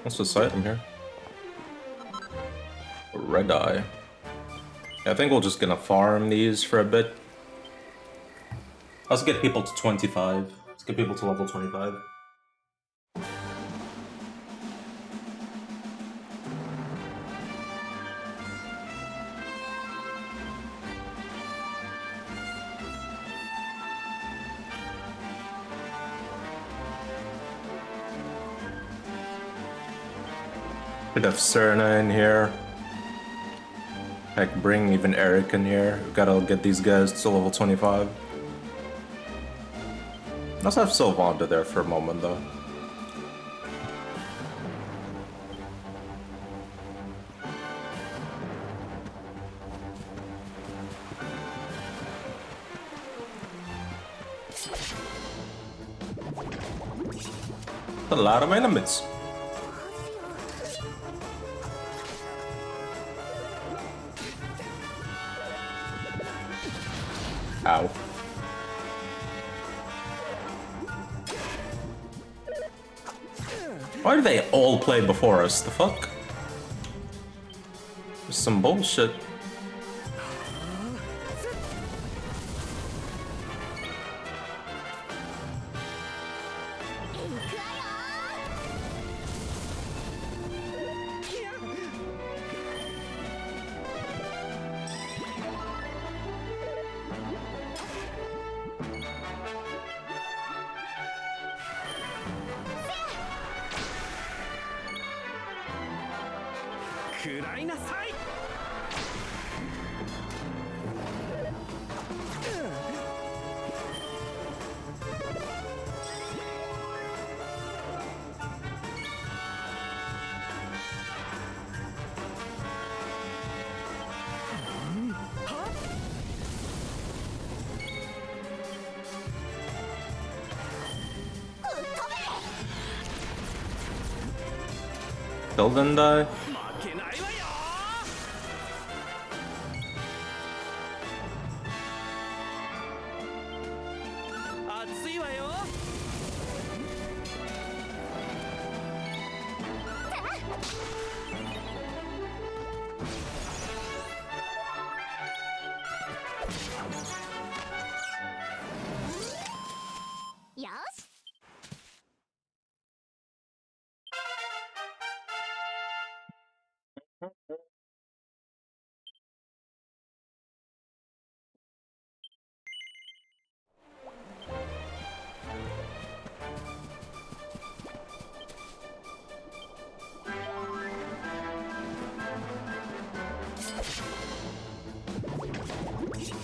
What's this item here? Red eye. Yeah, I think we're just gonna farm these for a bit. Let's get people to 25. Let's get people to level 25. Could have Serena in here. Heck, bring even Eric in here. We gotta get these guys to level 25. Let's have Sylvanda there for a moment, though. A lot of enemies. Ow. Why do they all play before us? The fuck? There's some bullshit. 食らいなさい。Kill then die. 負けないわよ。熱いわよ。よし。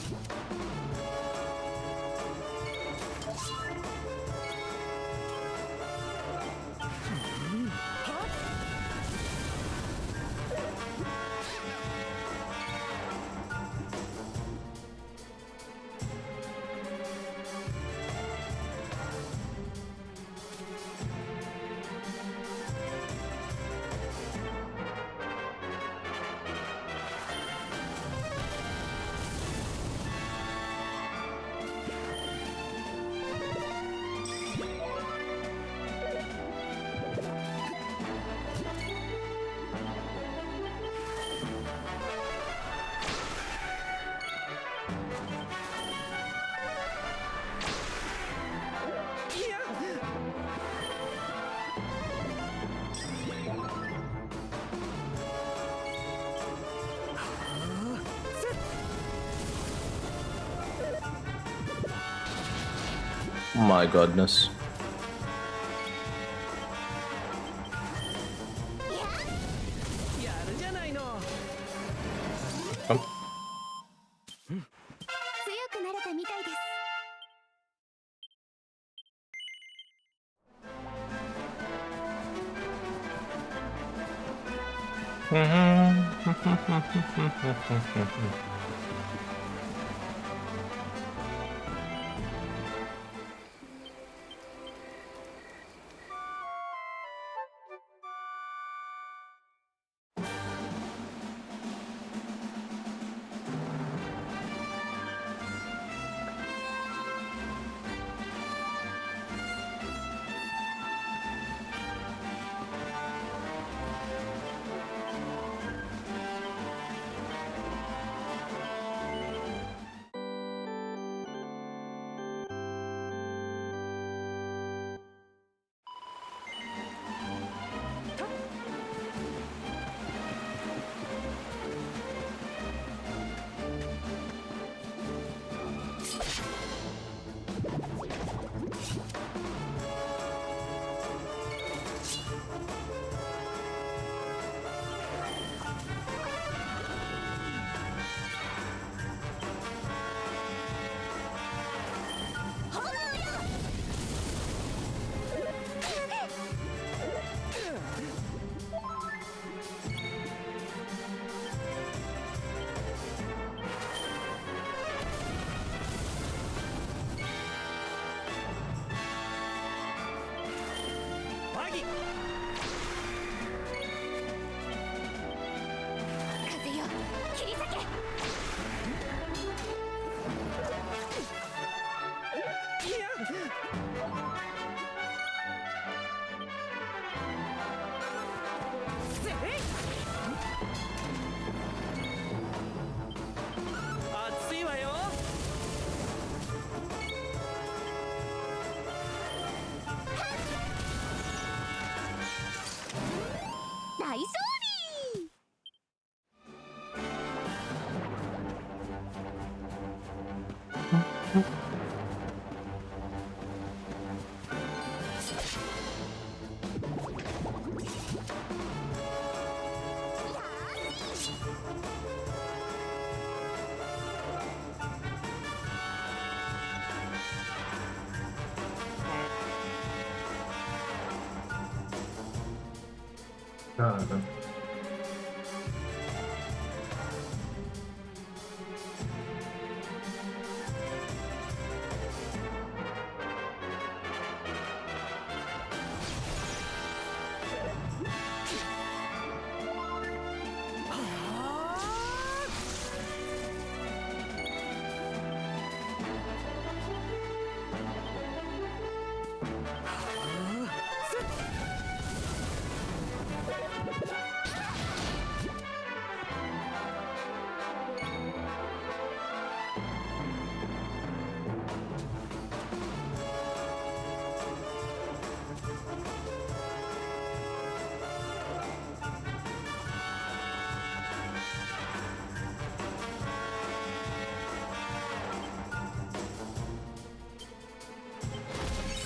My goodness. やるじゃないの。Come. 強くなれたみたいです。風よ、切り裂け。熱いわよ。God.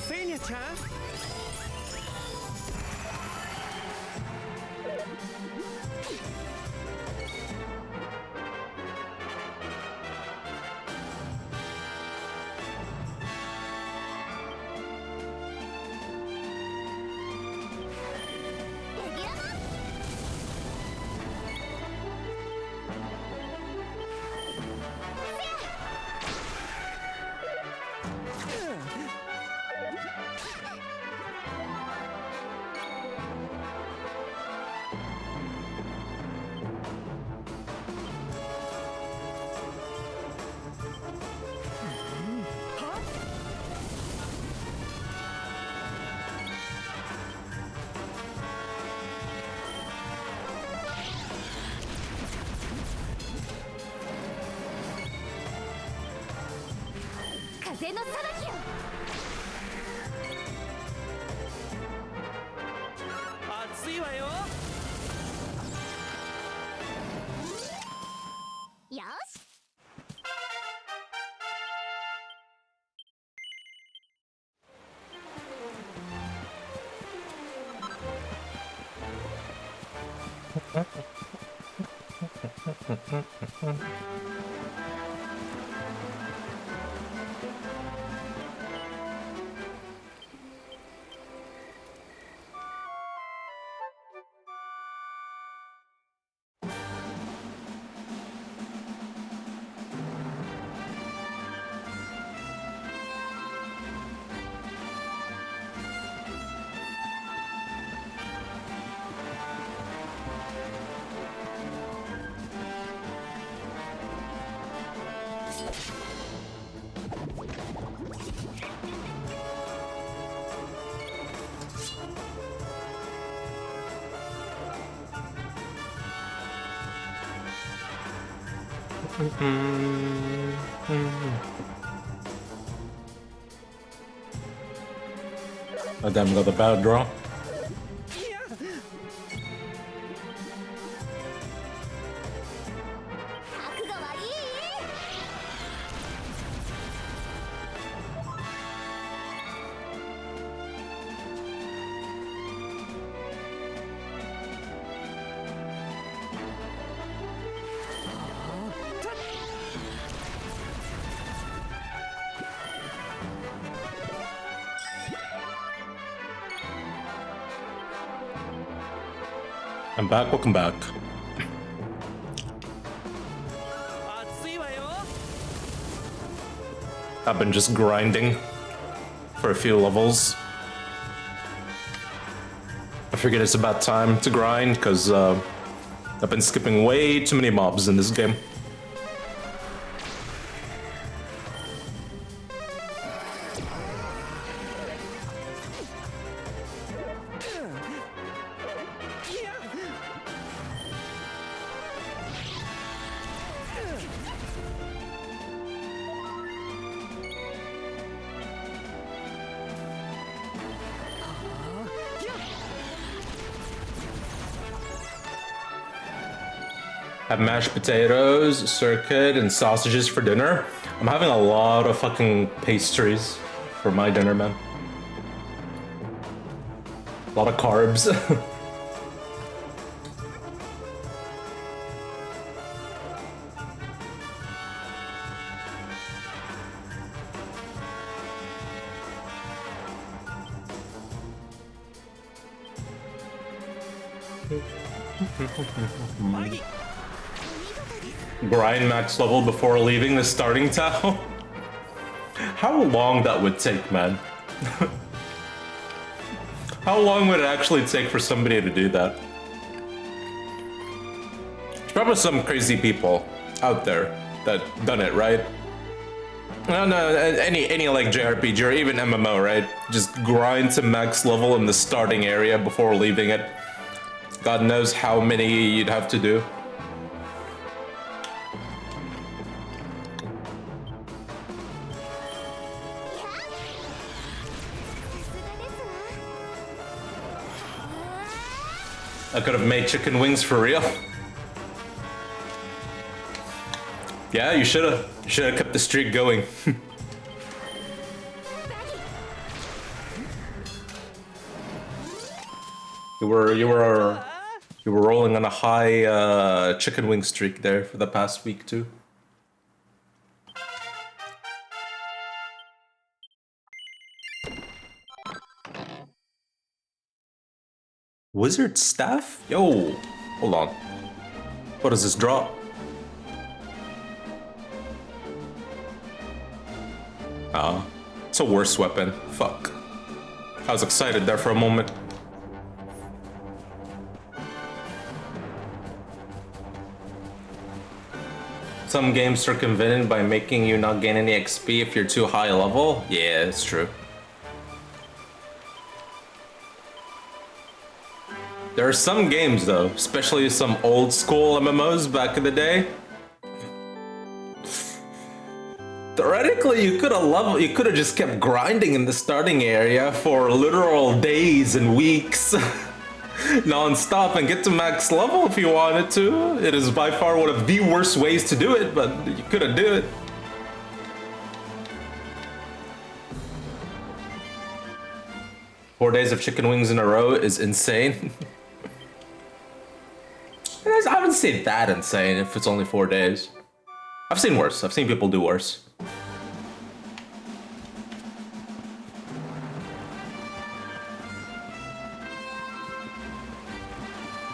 Senior-chan?風の裁きよ。熱いわよ。よし。Oh damn, got the bad draw. 悪が悪い。I'm back, welcome back. 熱いわよ。 I've been just grinding for a few levels. I figured it's about time to grind because I've been skipping way too many mobs in this game. Have mashed potatoes, circuit, and sausages for dinner. I'm having a lot of fucking pastries for my dinner, man. A lot of carbs. Grind max level before leaving the starting town? How long that would take, man? How long would it actually take for somebody to do that? There's probably some crazy people out there that done it, right? No, any like JRPG or even MMO, right? Just grind to max level in the starting area before leaving it. God knows how many you'd have to do. I could have made chicken wings for real. Yeah, you should have. You should have kept the streak going. You were rolling on a high chicken wing streak there for the past week too. Wizard staff? Yo, hold on. What does this drop? Ah, it's a worse weapon. Fuck. I was excited there for a moment. Some games circumvented by making you not gain any XP if you're too high level. Yeah, it's true. There are some games though, especially some old school MMOs back in the day. Theoretically, you could have just kept grinding in the starting area for literal days and weeks, non-stop, and get to max level if you wanted to. It is by far one of the worst ways to do it, but you could have done it. Four days of chicken wings in a row is insane. I wouldn't say that insane if it's only 4 days. I've seen worse. I've seen people do worse.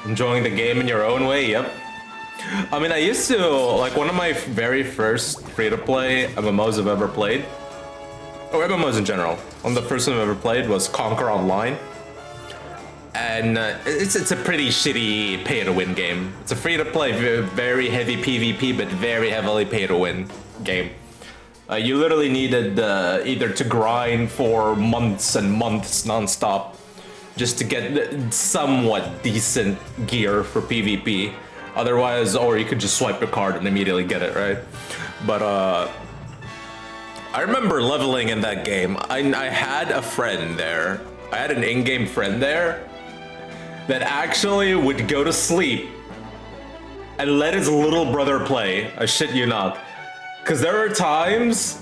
Enjoying the game in your own way, yep. I mean, I used to, like, one of my very first free-to-play MMOs I've ever played, or MMOs in general, one of the first ones I've ever played was Conquer Online. And it's a pretty shitty pay-to-win game. It's a free-to-play, very heavy PvP, but very heavily pay-to-win game. You literally needed either to grind for months and months non-stop just to get somewhat decent gear for PvP. Otherwise, or you could just swipe your card and immediately get it, right? But I remember leveling in that game. I had a friend there. I had an in-game friend there that actually would go to sleep and let his little brother play. I shit you not. Because there are times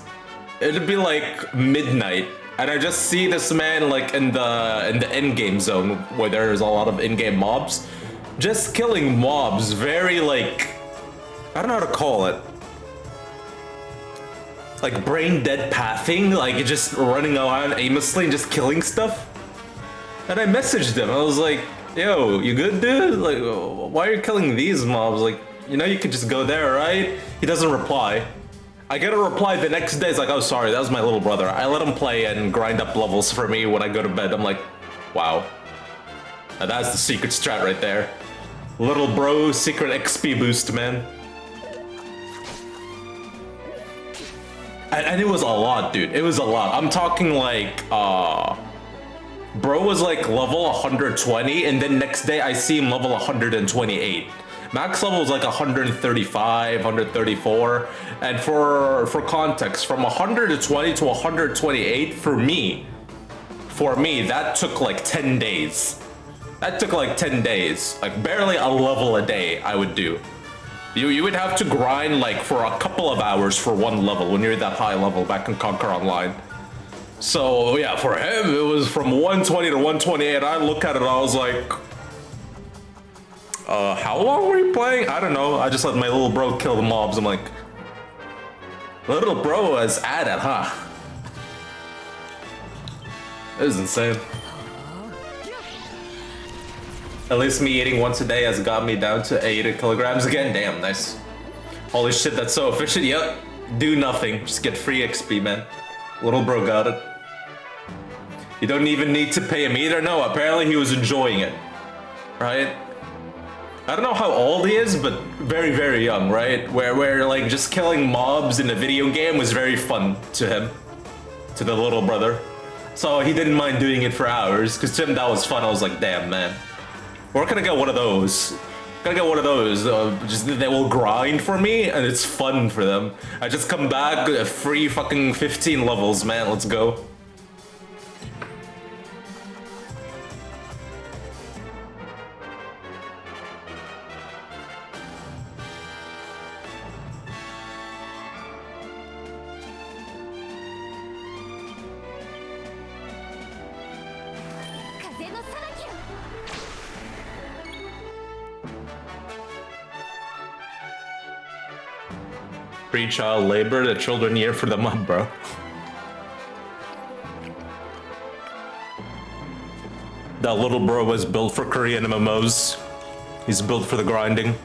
it'd be like midnight and I just see this man like in the end game zone where there's a lot of in-game mobs, just killing mobs very like, I don't know how to call it, like brain dead pathing, like just running around aimlessly and just killing stuff. And I messaged him. I was like, yo, you good, dude? Like, why are you killing these mobs? Like, you know, you could just go there, right? He doesn't reply. I get a reply the next day. It's like, oh, sorry, that was my little brother. I let him play and grind up levels for me when I go to bed. I'm like, wow. Now that's the secret strat right there. Little bro, secret XP boost, man. And it was a lot, dude. It was a lot. I'm talking like, bro was like level 120, and then next day I see him level 128. Max level was like 135, 134. And for context, from 120 to 128, for me, that took like 10 days. That took like 10 days. Like barely a level a day I would do. You would have to grind like for a couple of hours for one level when you're that high level back in Conquer Online. So yeah, for him, it was from 120 to 128. I look at it, I was like, how long were you playing? I don't know. I just let my little bro kill the mobs. I'm like, little bro is at it, huh? It was insane. At least me eating once a day has got me down to 80 kilograms again. Damn, nice. Holy shit, that's so efficient. Yep. Do nothing. Just get free XP, man. Little bro got it. You don't even need to pay him either. No, apparently he was enjoying it. Right? I don't know how old he is, but very, very young, right? Where like just killing mobs in a video game was very fun to him. To the little brother. So he didn't mind doing it for hours, because to him that was fun. I was like, damn, man. We're gonna get one of those. Gotta get one of those. Just they will grind for me, and it's fun for them. I just come back, free fucking 15 levels, man. Let's go. Pre-child labor, the children year for the month, bro. That little bro was built for Korean MMOs. He's built for the grinding.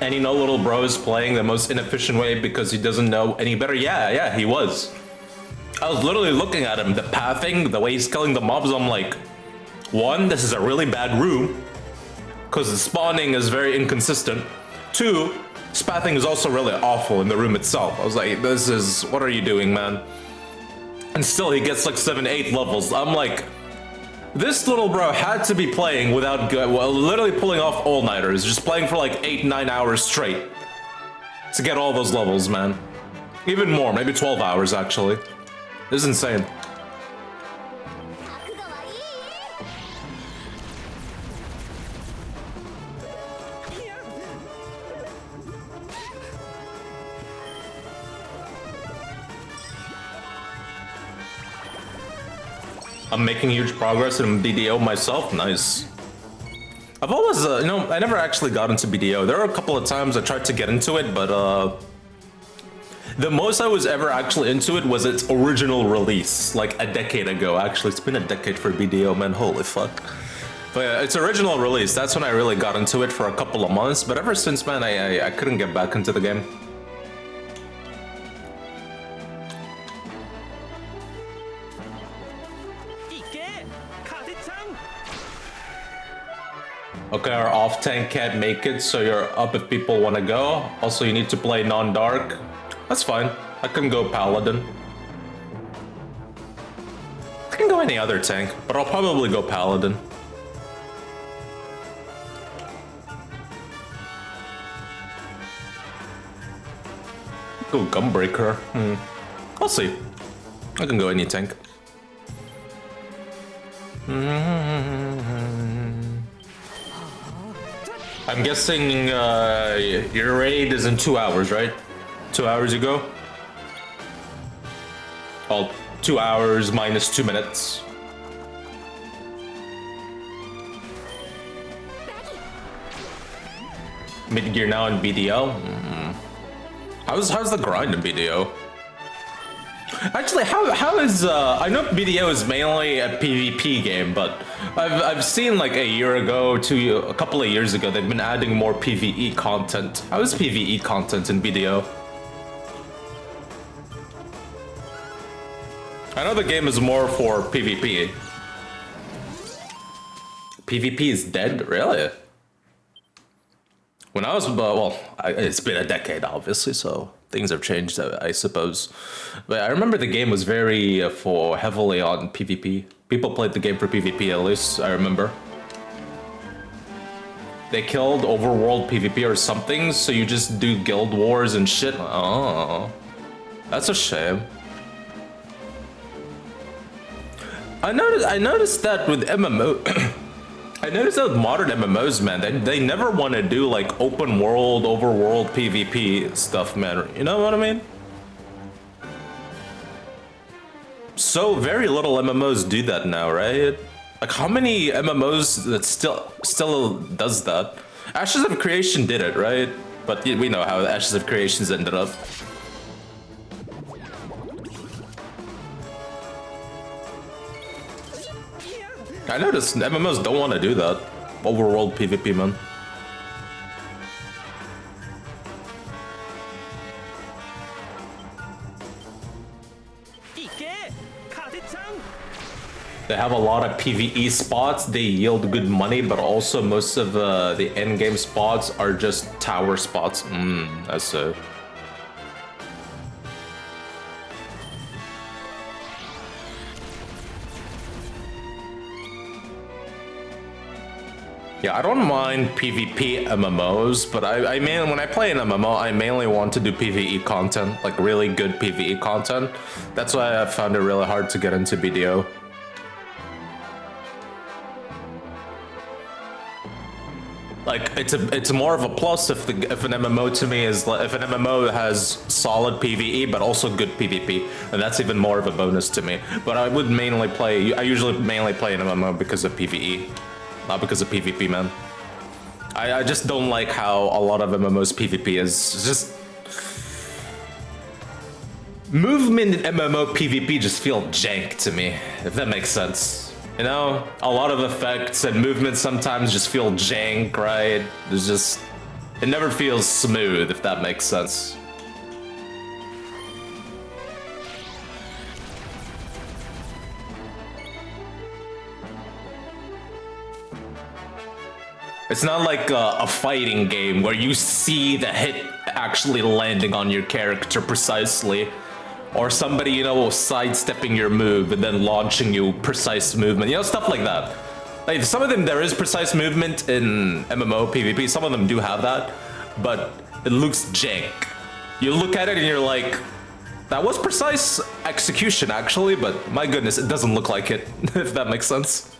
And you know little bro is playing the most inefficient way because he doesn't know any better. Yeah, he was. I was literally looking at him, the pathing, the way he's killing the mobs. I'm like, one, this is a really bad room, because the spawning is very inconsistent. Two, his pathing is also really awful in the room itself. I was like, this is, what are you doing, man? And still he gets like 7, 8 levels. I'm like, this little bro had to be playing without, well, literally pulling off all-nighters, just playing for like 8, 9 hours straight to get all those levels, man. Even more, maybe 12 hours actually. This is insane. I'm making huge progress in BDO myself. Nice. I've always, you know, I never actually got into BDO. There are a couple of times I tried to get into it, but the most I was ever actually into it was its original release, like a decade ago. Actually, it's been a decade for BDO, man. Holy fuck. But yeah, its original release, that's when I really got into it for a couple of months. But ever since, man, I couldn't get back into the game. Okay, our off tank can't make it, so you're up if people want to go. Also, you need to play non-dark. That's fine. I can go Paladin. I can go any other tank, but I'll probably go Paladin. Go Gunbreaker. I'll see. I can go any tank. I'm guessing your raid is in 2 hours, right? 2 hours ago? Well, 2 hours minus 2 minutes. Mid-gear now in BDO? How's the grind in BDO? Actually, how is I know BDO is mainly a PvP game, but I've seen like a year ago to a couple of years ago they've been adding more PvE content. How is PvE content in BDO? I know the game is more for PvP. PvP is dead, really? When I was, well, it's been a decade, obviously, so things have changed, I suppose. But I remember the game was very heavily on PvP. People played the game for PvP, at least I remember. They killed overworld PvP or something, so you just do guild wars and shit. Oh, that's a shame. I noticed that with MMO. I noticed that with modern MMOs, man, they never want to do like open world, overworld PvP stuff, man. You know what I mean? So very little MMOs do that now, right? Like how many MMOs that still does that? Ashes of Creation did it, right? But we know how Ashes of Creations ended up. I noticed MMOs don't want to do that. Overworld PvP, man. They have a lot of PvE spots, they yield good money, but also most of the endgame spots are just tower spots. That's so. Yeah, I don't mind PvP MMOs, but I mean, when I play an MMO, I mainly want to do PvE content, like really good PvE content. That's why I found it really hard to get into BDO. Like it's more of a plus if an MMO to me is if an MMO has solid PvE but also good PvP, and that's even more of a bonus to me. But I usually mainly play an MMO because of PvE, not because of PvP, man. I just don't like how a lot of MMOs PvP is just movement in MMO PvP just feel jank to me, if that makes sense. You know, a lot of effects and movements sometimes just feel jank, right? There's just, it never feels smooth, if that makes sense. It's not like a fighting game where you see the hit actually landing on your character precisely. Or somebody, you know, sidestepping your move and then launching you precise movement. You know, stuff like that. Like, some of them, there is precise movement in MMO PvP. Some of them do have that. But it looks jank. You look at it and you're like, that was precise execution, actually. But my goodness, it doesn't look like it, if that makes sense.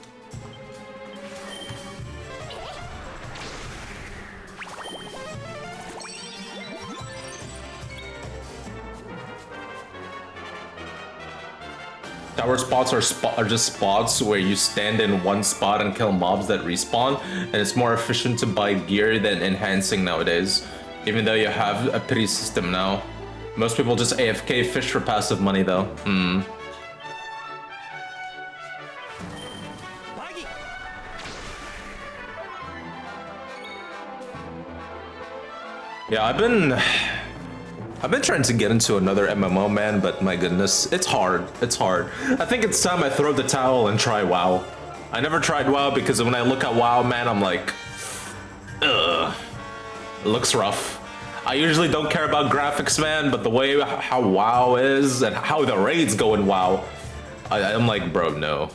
Tower spots are just spots where you stand in one spot and kill mobs that respawn, and it's more efficient to buy gear than enhancing nowadays, even though you have a pretty system now. Most people just AFK fish for passive money though. Yeah, I've been trying to get into another MMO, man, but my goodness, it's hard. It's hard. I think it's time I throw the towel and try WoW. I never tried WoW because when I look at WoW, man, I'm like, ugh, it looks rough. I usually don't care about graphics, man, but the way how WoW is and how the raids go in WoW, I'm like, bro, no.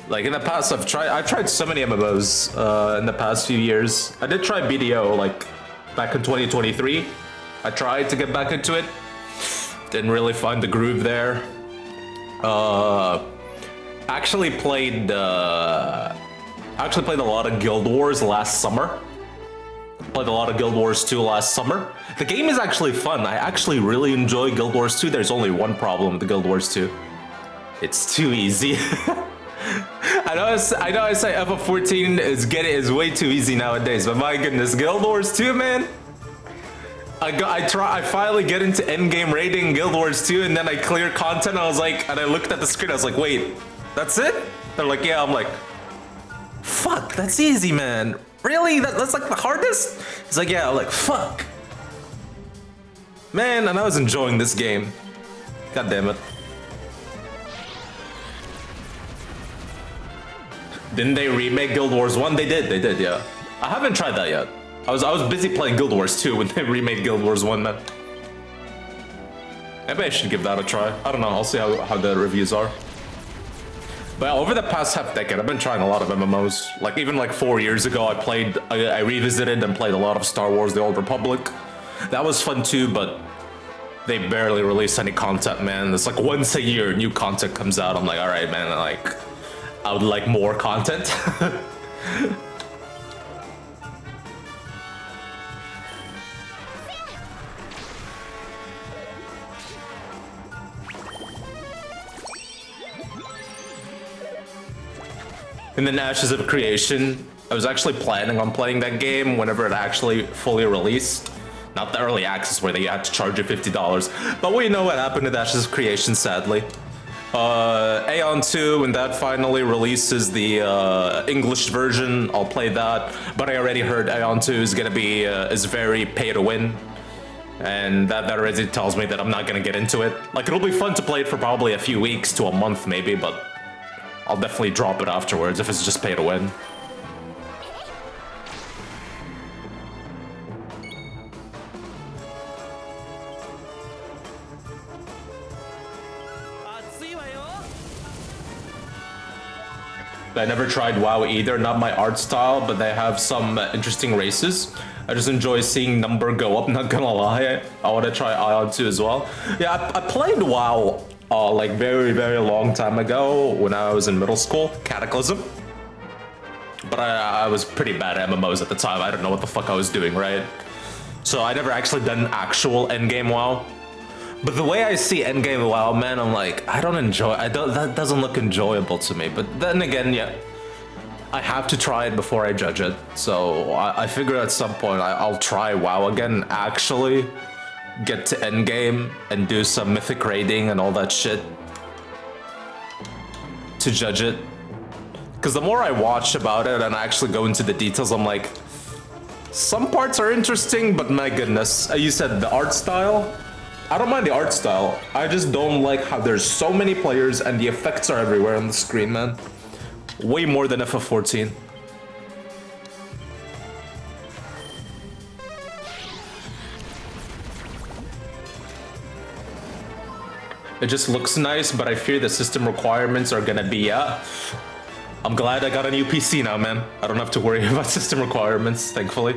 Like in the past, I've tried so many MMOs in the past few years. I did try BDO like back in 2023. I tried to get back into it, didn't really find the groove there. Actually played a lot of Guild Wars last summer. Played a lot of Guild Wars 2 last summer. The game is actually fun. I actually really enjoy Guild Wars 2. There's only one problem with the Guild Wars 2. It's too easy. I know I say ff14 is way too easy nowadays, but my goodness, Guild Wars 2, man. I finally get into endgame raiding Guild Wars 2, and then I clear content. I was like, and I looked at the screen. I was like, wait, that's it? They're like, yeah. I'm like, fuck, that's easy, man. Really? That's like the hardest? He's like, yeah. I'm like, fuck, man. And I was enjoying this game. God damn it. Didn't they remake Guild Wars 1? They did, yeah. I haven't tried that yet. I was busy playing Guild Wars 2 when they remade Guild Wars 1, man. Maybe I should give that a try. I don't know, I'll see how the reviews are. But over the past half decade, I've been trying a lot of MMOs. Like even like 4 years ago, I revisited and played a lot of Star Wars: The Old Republic. That was fun too, but they barely release any content, man. It's like once a year, new content comes out. I'm like, all right, man, like, I would like more content. And then Ashes of Creation, I was actually planning on playing that game whenever it actually fully released. Not the early access where they had to charge you $50. But we know what happened with Ashes of Creation, sadly. Aeon 2, when that finally releases the English version, I'll play that. But I already heard Aeon 2 is gonna be is very pay to win, and that already tells me that I'm not gonna get into it. Like, it'll be fun to play it for probably a few weeks to a month maybe, but I'll definitely drop it afterwards if it's just pay to win. I never tried WoW either, not my art style, but they have some interesting races. I just enjoy seeing number go up, not gonna lie. I want to try Ion 2 as well. Yeah, I played WoW like very long time ago when I was in middle school, Cataclysm. But I was pretty bad at MMOs at the time. I don't know what the fuck I was doing, right? So I never actually done actual endgame WoW. But the way I see endgame WoW, man, I'm like, I don't enjoy. That doesn't look enjoyable to me. But then again, yeah, I have to try it before I judge it. So I figure at some point I'll try WoW again, actually get to endgame and do some mythic raiding and all that shit to judge it. Because the more I watch about it and I actually go into the details, I'm like, some parts are interesting, but my goodness, you said the art style. I don't mind the art style. I just don't like how there's so many players and the effects are everywhere on the screen, man. Way more than ff14. It just looks nice, but I fear the system requirements are gonna be, I'm glad I got a new PC now, man. I don't have to worry about system requirements, thankfully.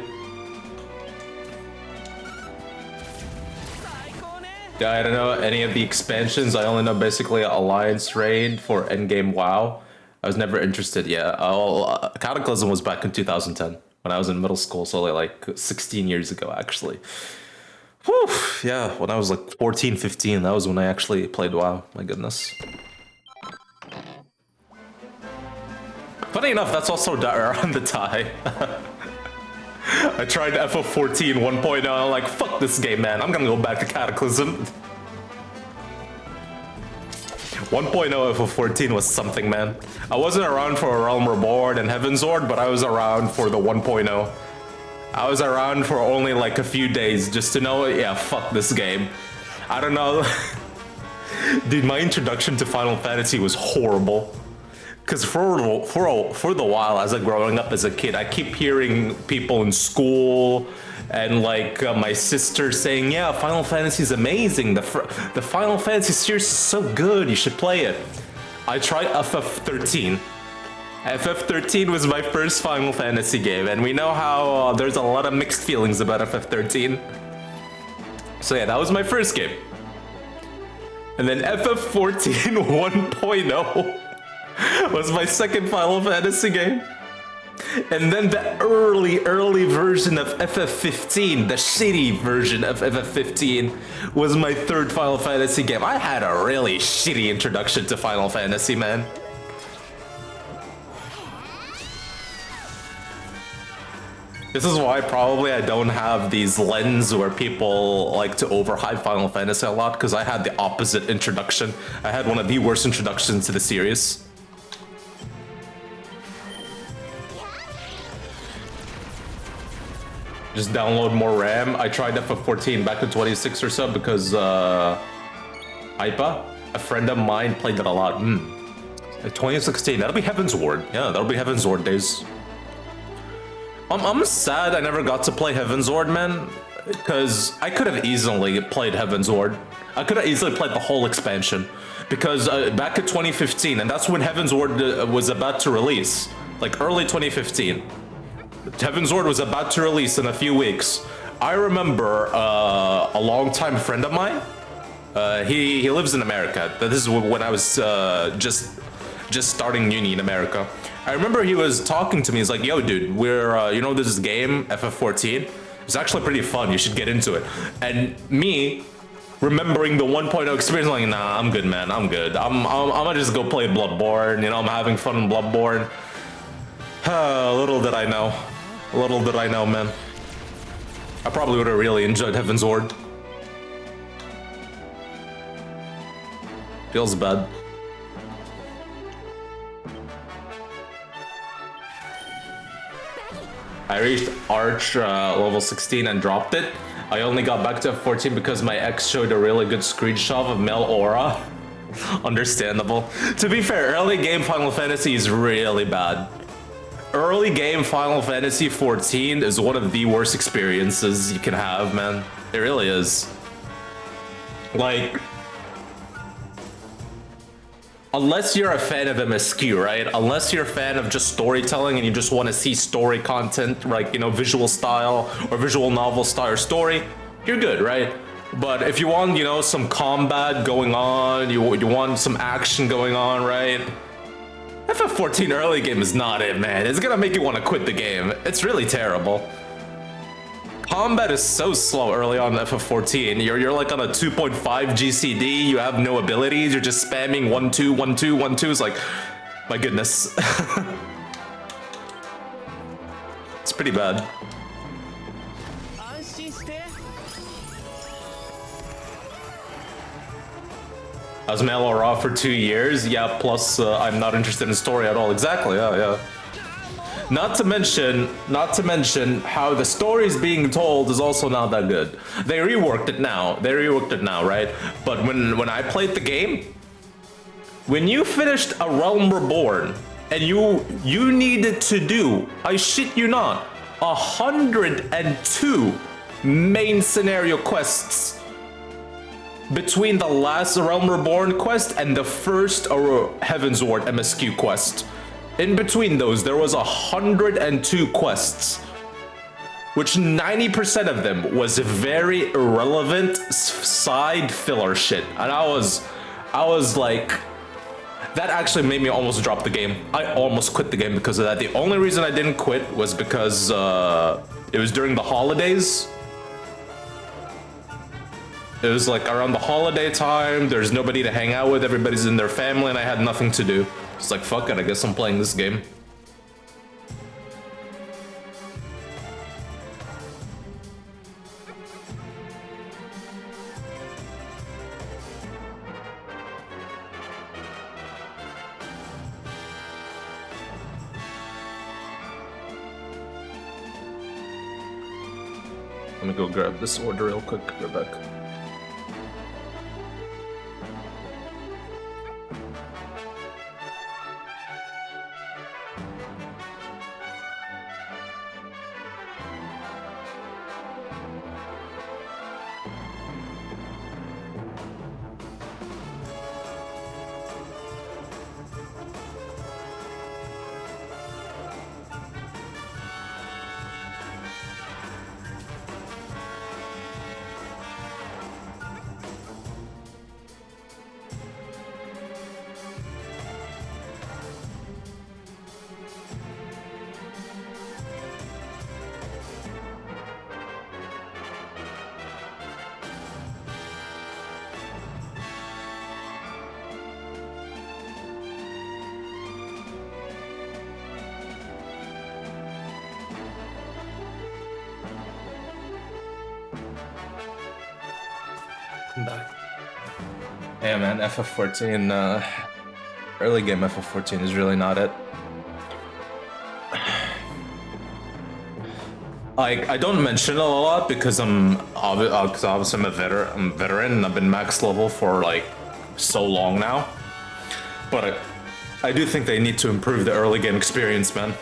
Yeah, I don't know any of the expansions. I only know basically Alliance Raid for endgame WoW. I was never interested yet. Cataclysm was back in 2010 when I was in middle school, so like 16 years ago, actually. Whew, yeah, when I was like 14, 15, that was when I actually played WoW. My goodness. Funny enough, that's also around the tie. I tried ff14 1.0 and I'm like, fuck this game, man. I'm gonna go back to Cataclysm. 1.0 ff14 was something, man. I wasn't around for Realm Reborn and Heavensward, but I was around for the 1.0. I was around for only like a few days just to know, yeah, fuck this game. I don't know. Dude, my introduction to Final Fantasy was horrible. Because for the while, as I growing up as a kid, I keep hearing people in school and like my sister saying, yeah, Final Fantasy is amazing. The Final Fantasy series is so good. You should play it. I tried ff13. ff13 was my first Final Fantasy game, and we know how there's a lot of mixed feelings about ff13. So yeah, that was my first game. And then ff14 1.0 was my second Final Fantasy game. And then the early version of ff15, the shitty version of ff15, was my third Final Fantasy game. I had a really shitty introduction to Final Fantasy, man. This is why probably I don't have these lens where people like to overhype Final Fantasy a lot, because I had the opposite introduction. I had one of the worst introductions to the series. Just download more RAM. I tried ff14 back in 26 or so because Ipa, a friend of mine, played it a lot. 2016, that'll be Heavensward. Yeah, that'll be Heavensward days. I'm sad I never got to play Heavensward, man, because I could have easily played Heavensward. I could have easily played the whole expansion, because back in 2015, and that's when Heavensward was about to release, like early 2015. Heavensward was about to release in a few weeks. I remember a long-time friend of mine. He lives in America. This is when I was just starting uni in America. I remember he was talking to me. He's like, "Yo, dude, we're you know this game ff14. It's actually pretty fun. You should get into it." And me, remembering the 1.0 experience, like, nah, I'm good, man. I'm good. I'm gonna just go play Bloodborne. You know, I'm having fun in Bloodborne. Little did I know. Little did I know, man. I probably would have really enjoyed Heavensward. Feels bad. I reached Arch level 16 and dropped it. I only got back to F14 because my ex showed a really good screenshot of Mel Aura. Understandable. To be fair, early game Final Fantasy is really bad. Early game Final Fantasy 14 is one of the worst experiences you can have, man. It really is. Like, unless you're a fan of MSQ, right? Unless you're a fan of just storytelling and you just want to see story content, like, you know, visual style or visual novel style or story, you're good, right? But if you want, you know, some combat going on, you want some action going on, right? FF14 early game is not it, man. It's gonna make you want to quit the game. It's really terrible. Combat is so slow early on in FF14. You're like on a 2.5 GCD, you have no abilities, you're just spamming 1-2, 1-2, 1-2. It's like, my goodness. It's pretty bad. 安心して I was Mel Aura for 2 years, yeah, plus I'm not interested in story at all. Exactly, yeah. Not to mention how the story is being told is also not that good. They reworked it now, right? But when I played the game, when you finished A Realm Reborn, and you needed to do, I shit you not, 102 main scenario quests between the last Realm Reborn quest and the first Heaven's Ward MSQ quest. In between those, there was 102 quests, which 90% of them was very irrelevant side filler shit. And I was like, that actually made me almost drop the game. I almost quit the game because of that. The only reason I didn't quit was because it was during the holidays. It was like around the holiday time, there's nobody to hang out with, everybody's in their family, and I had nothing to do. It's like, fuck it, I guess I'm playing this game. Let me go grab this order real quick, go back. Back. Yeah, man, FF14, early game FF14 is really not it. I don't mention it a lot because obviously I'm a veteran and I've been max level for like so long now. But I do think they need to improve the early game experience, man.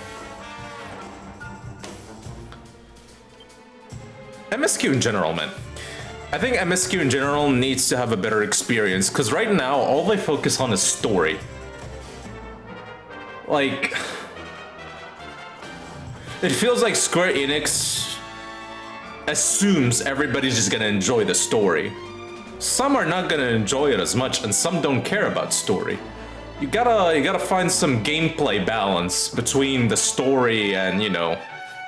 MSQ in general, man. I think MSQ in general needs to have a better experience, because right now, all they focus on is story. Like, it feels like Square Enix assumes everybody's just gonna enjoy the story. Some are not gonna enjoy it as much, and some don't care about story. You gotta find some gameplay balance between the story and, you know,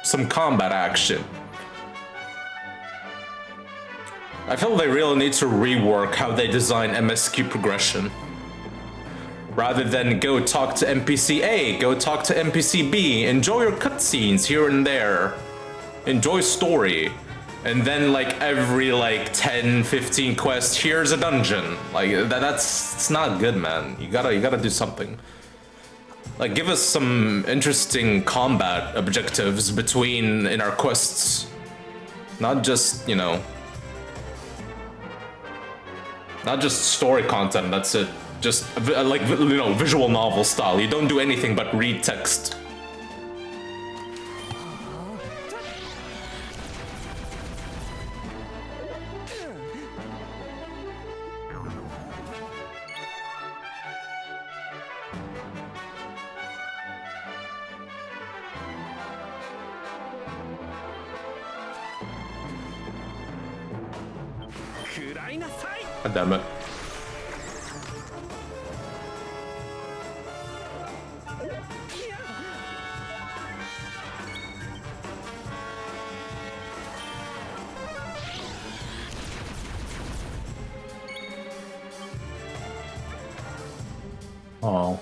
some combat action. I feel they really need to rework how they design MSQ progression. Rather than go talk to NPC A, go talk to NPC B, enjoy your cutscenes here and there, enjoy story, and then like every like 10, 15 quests, here's a dungeon. Like that's it's not good, man. You gotta do something. Like, give us some interesting combat objectives in our quests. Not just, you know... Not just story content, that's it. Just, like, you know, visual novel style. You don't do anything but read text. God damn it. Oh.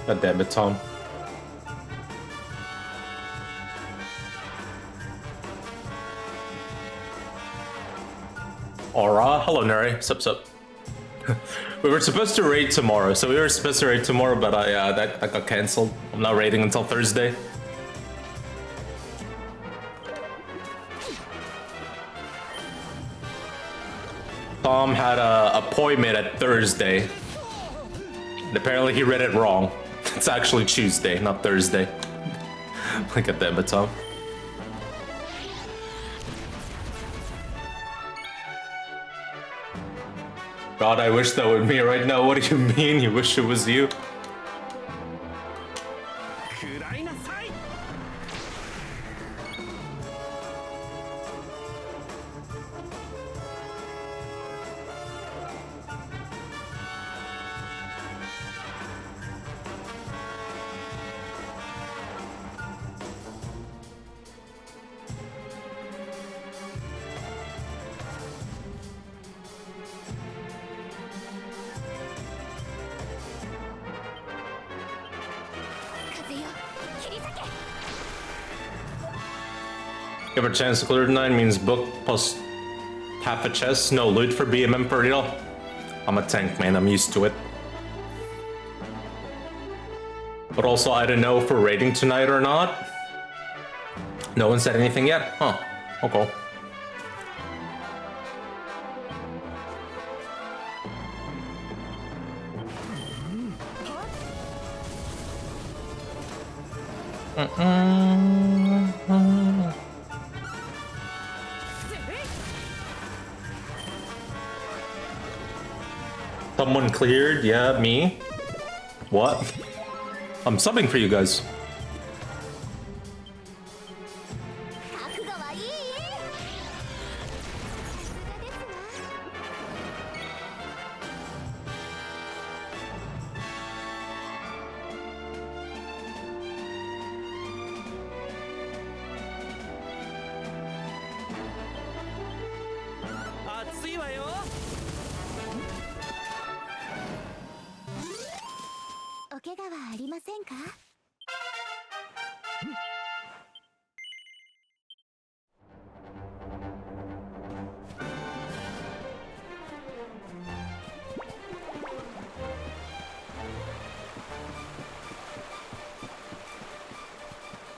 God damn it, Tom. Aura, hello Neri, sup. We were supposed to raid tomorrow, but that got cancelled. I'm not raiding until Thursday. Tom had a appointment at Thursday, and apparently he read it wrong. It's actually Tuesday, not Thursday. Look at that, Tom. God, I wish that was me right now. What do you mean? You wish it was you? Give a chance to clear 9 means book plus half a chest. No loot for BMM per real. I'm a tank, man. I'm used to it. But also, I don't know if we're raiding tonight or not. No one said anything yet? Huh. Okay. Someone cleared? Yeah, me. What? I'm subbing for you guys. 覚悟はいい？ 熱いわよ。お怪我はありませんか？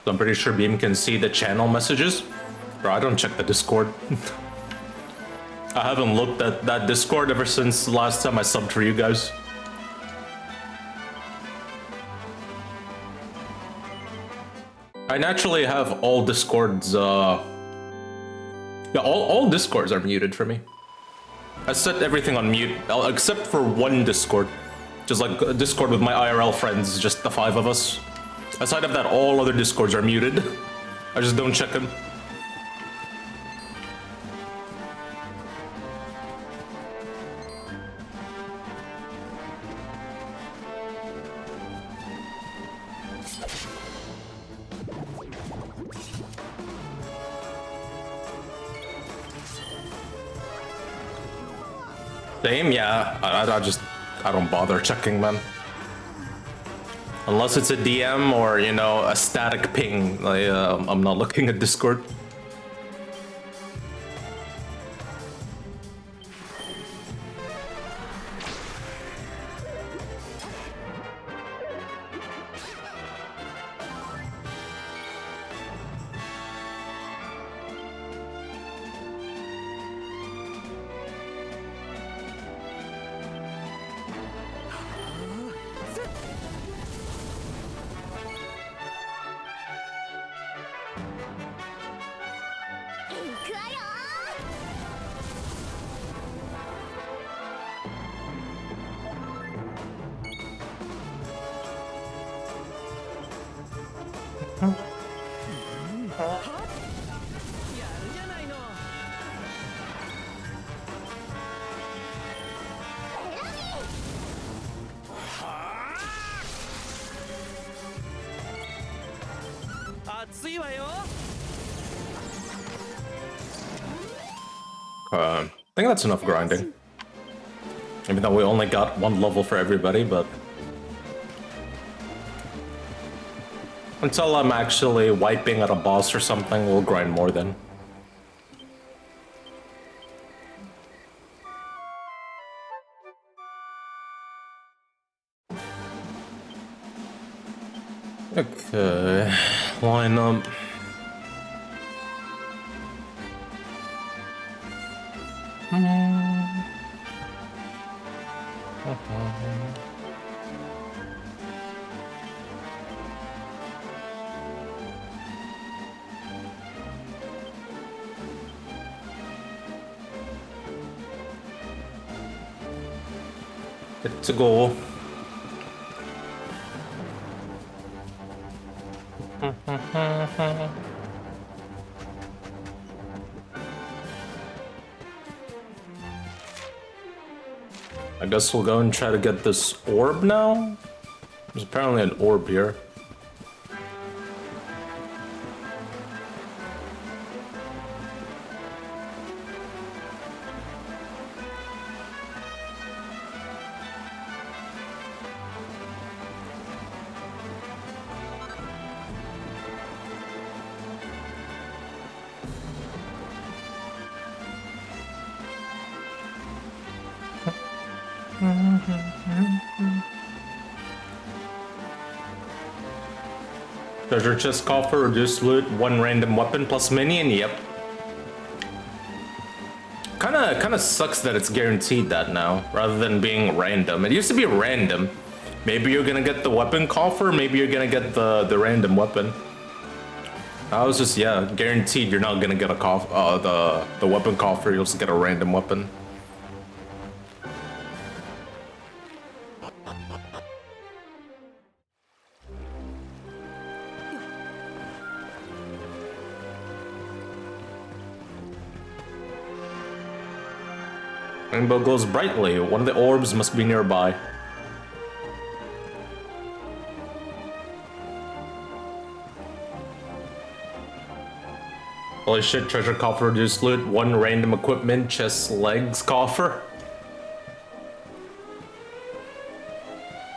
I'm pretty sure Beam can see the channel messages. Bro, I don't check the Discord. I haven't looked at that Discord ever since the last time I subbed for you guys. I naturally have all Discords, yeah, all Discords are muted for me. I set everything on mute, except for one Discord. Just like a Discord with my IRL friends, just the 5 of us. Aside of that, all other Discords are muted. I just don't check them. Same, yeah. I don't bother checking, man. Unless it's a DM or, you know, a static ping. Like, I'm not looking at Discord. I think that's enough grinding. Even though we only got 1 level for everybody, but... Until I'm actually wiping at a boss or something, we'll grind more then. Okay, line up. Good to go. I guess we'll go and try to get this orb now. There's apparently an orb here. Treasure chest coffer, reduced loot, 1 random weapon plus minion, yep. Kinda sucks that it's guaranteed that now, rather than being random. It used to be random. Maybe you're gonna get the weapon coffer, maybe you're gonna get the random weapon. I was just, yeah, guaranteed you're not gonna get a the weapon coffer, you'll just get a random weapon. Rainbow glows brightly. One of the orbs must be nearby. Holy shit, treasure coffer, reduced loot, 1 random equipment, chest, legs, coffer.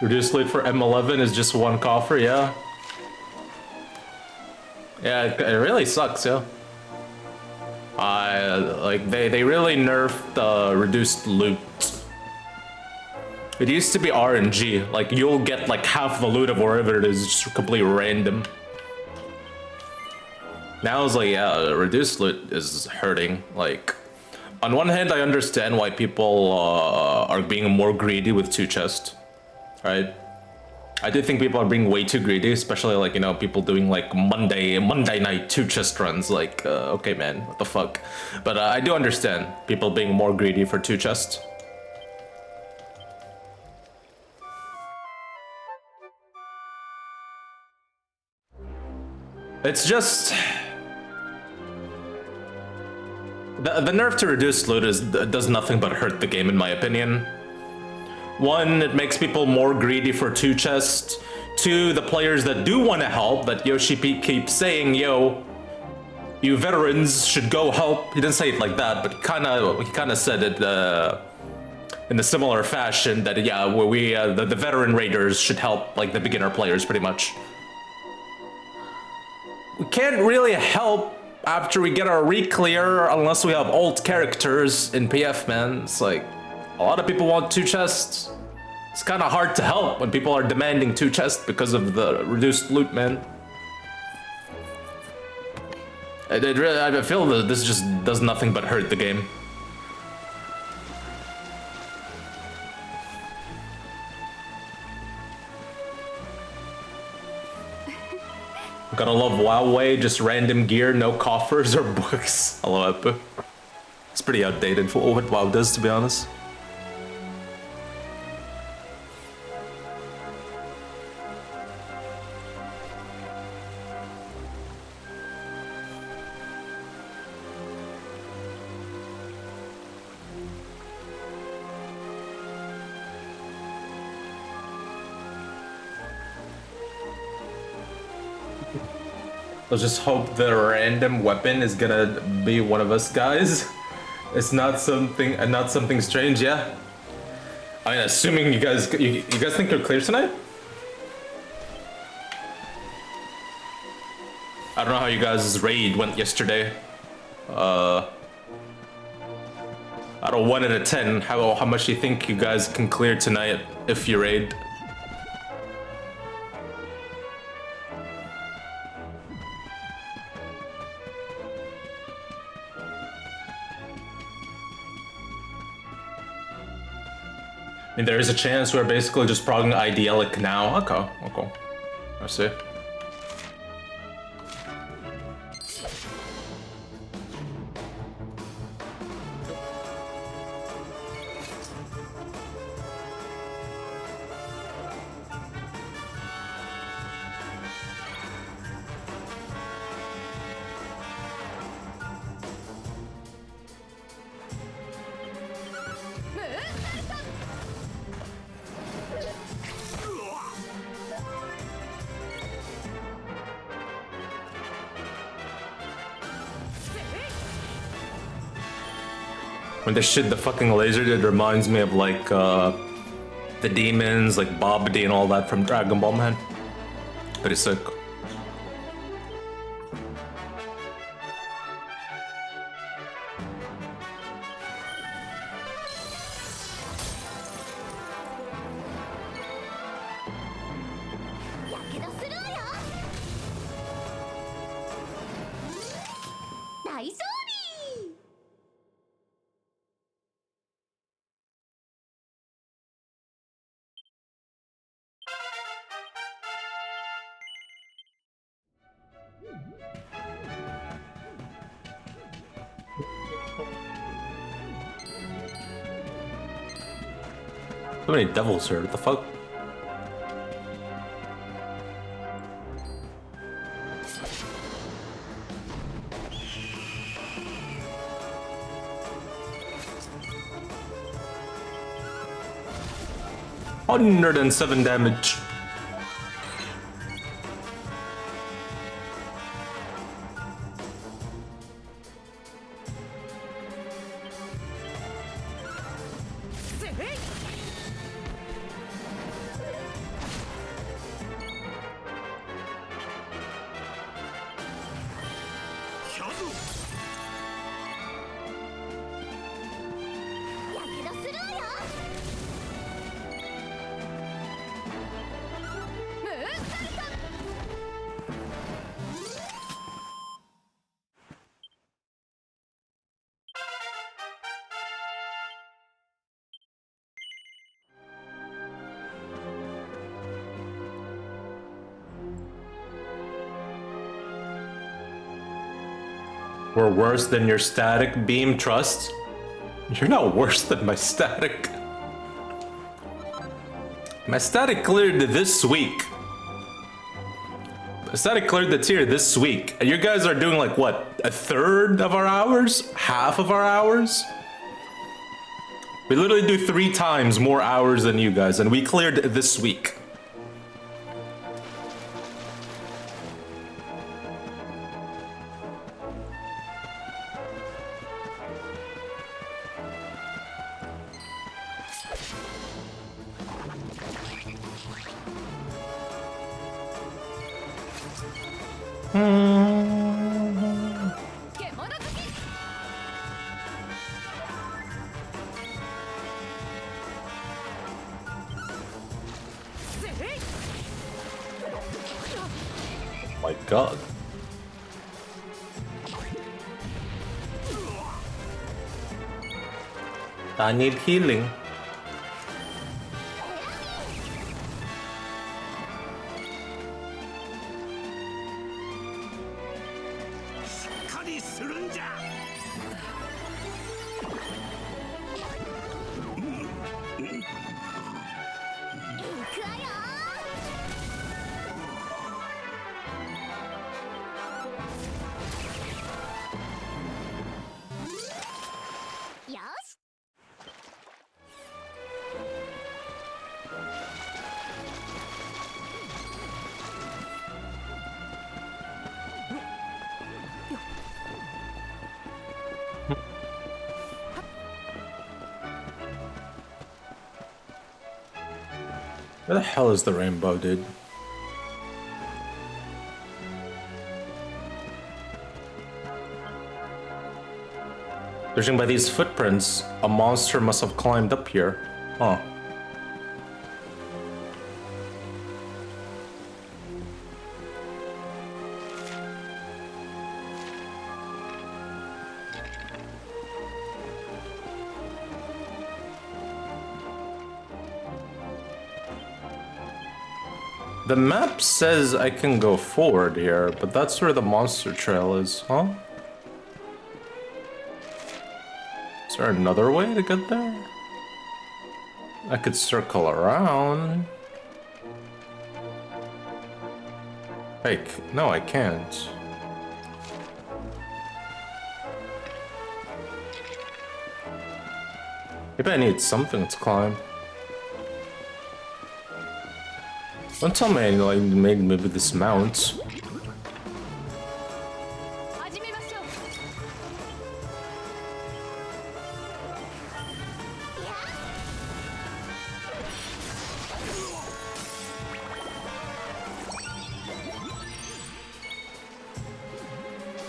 Reduced loot for M11 is just 1 coffer, yeah. Yeah, it really sucks, yeah. Like, they really nerfed reduced loot. It used to be RNG, like, you'll get like half the loot of wherever it is, just completely random. Now it's like, yeah, reduced loot is hurting. Like, on one hand, I understand why people are being more greedy with 2 chests, right? I do think people are being way too greedy, especially like, you know, people doing like Monday night 2 chest runs. Like, okay, man, what the fuck? But I do understand people being more greedy for 2 chests. It's just the nerf to reduce loot does nothing but hurt the game, in my opinion. 1, it makes people more greedy for 2 chests. 2, the players that do want to help, that Yoshi P keeps saying, yo, you veterans should go help. He didn't say it like that, but he kind of said it in a similar fashion that, yeah, the veteran raiders should help, like, the beginner players, pretty much. We can't really help after we get our re-clear unless we have alt characters in PF, man. It's like, a lot of people want 2 chests. It's kind of hard to help when people are demanding 2 chests because of the reduced loot, man. I feel that this just does nothing but hurt the game. Gotta love Huawei, just random gear, no coffers or books. Hello, Epu. It's pretty outdated for what WoW does, to be honest. Let's just hope the random weapon is gonna be one of us guys. It's not something strange, yeah. I mean, assuming you guys think you're clear tonight? I don't know how you guys' raid went yesterday. Out of 1 out of 10, how much do you think you guys can clear tonight if you raid? I mean, there is a chance we're basically just progging Idyllic now. Okay. I see. When they shoot the fucking laser, it reminds me of like the demons, like Babidi and all that from Dragon Ball, man. Pretty sick. 大勝利。 So many devils here, what the fuck? $107 damage. We're worse than your static beam trust? You're not worse than my static. My static cleared this week. My static cleared the tier this week. And you guys are doing like what? A third of our hours? Half of our hours? We literally do 3 times more hours than you guys, and we cleared this week. My god. I need healing. Where the hell is the rainbow, dude? Judging by these footprints, a monster must have climbed up here. Huh. The map says I can go forward here, but that's where the monster trail is, huh? Is there another way to get there? I could circle around. Hey, no, I can't. Maybe I need something to climb. Don't tell me, like, maybe this mount.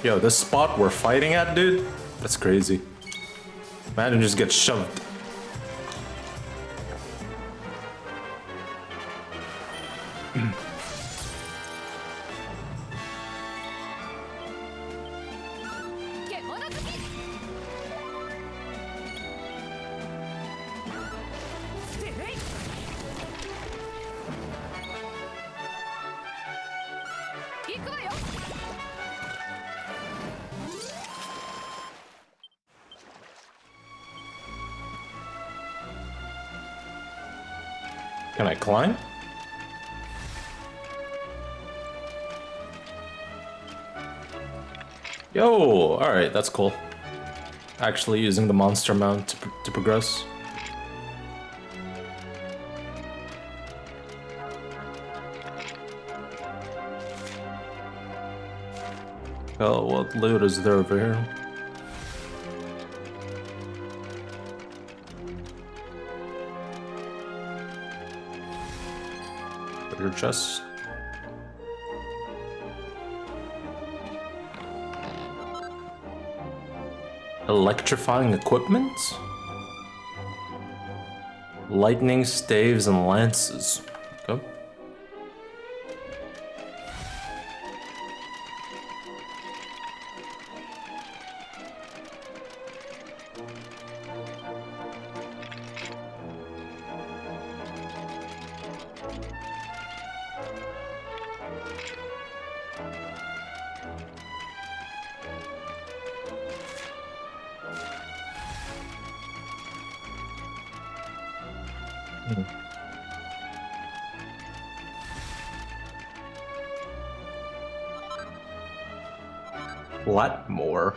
Yo, this spot we're fighting at, dude? That's crazy. Imagine just get shoved. くわよ。 Can I climb? Yo, alright, that's cool. Actually using the monster mount to progress. Oh, what loot is there over here? Your chest. Electrifying equipment? Lightning staves and lances. Okay. What more?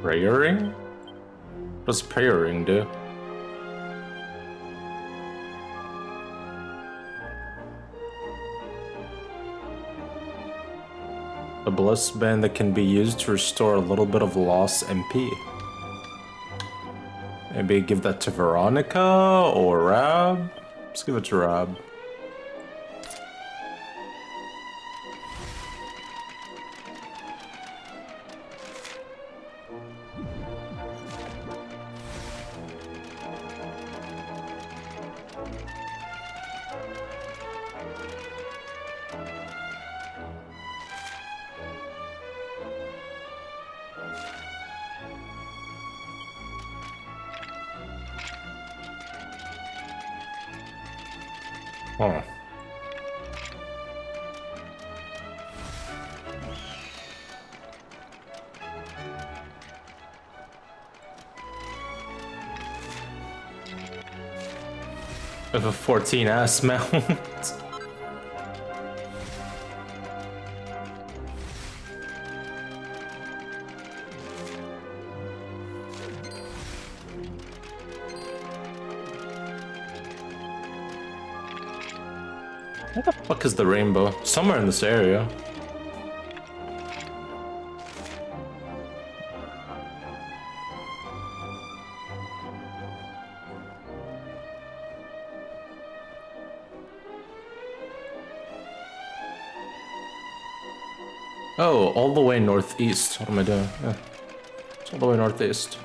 Prayering? What does prayering do? A bliss band that can be used to restore a little bit of lost MP. Maybe give that to Veronica or Rab? Let's give it to Rab. Huh. ff14 ass mount. Where the fuck is the rainbow? Somewhere in this area. Oh, all the way northeast. What am I doing? Yeah. It's all the way northeast.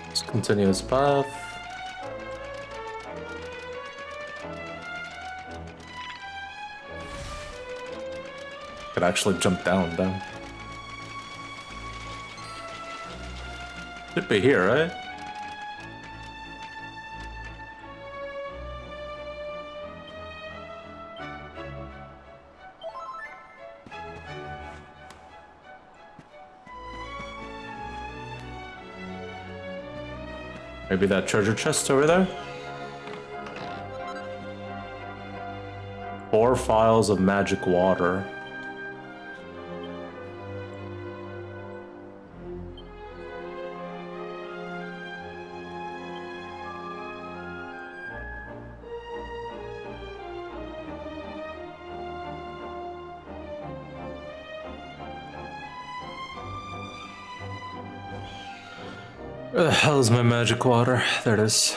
Let's continue this path. Could actually jump down. Should be here, right? Maybe that treasure chest over there? 4 phials of magic water. Where the hell is my magic water? There it is.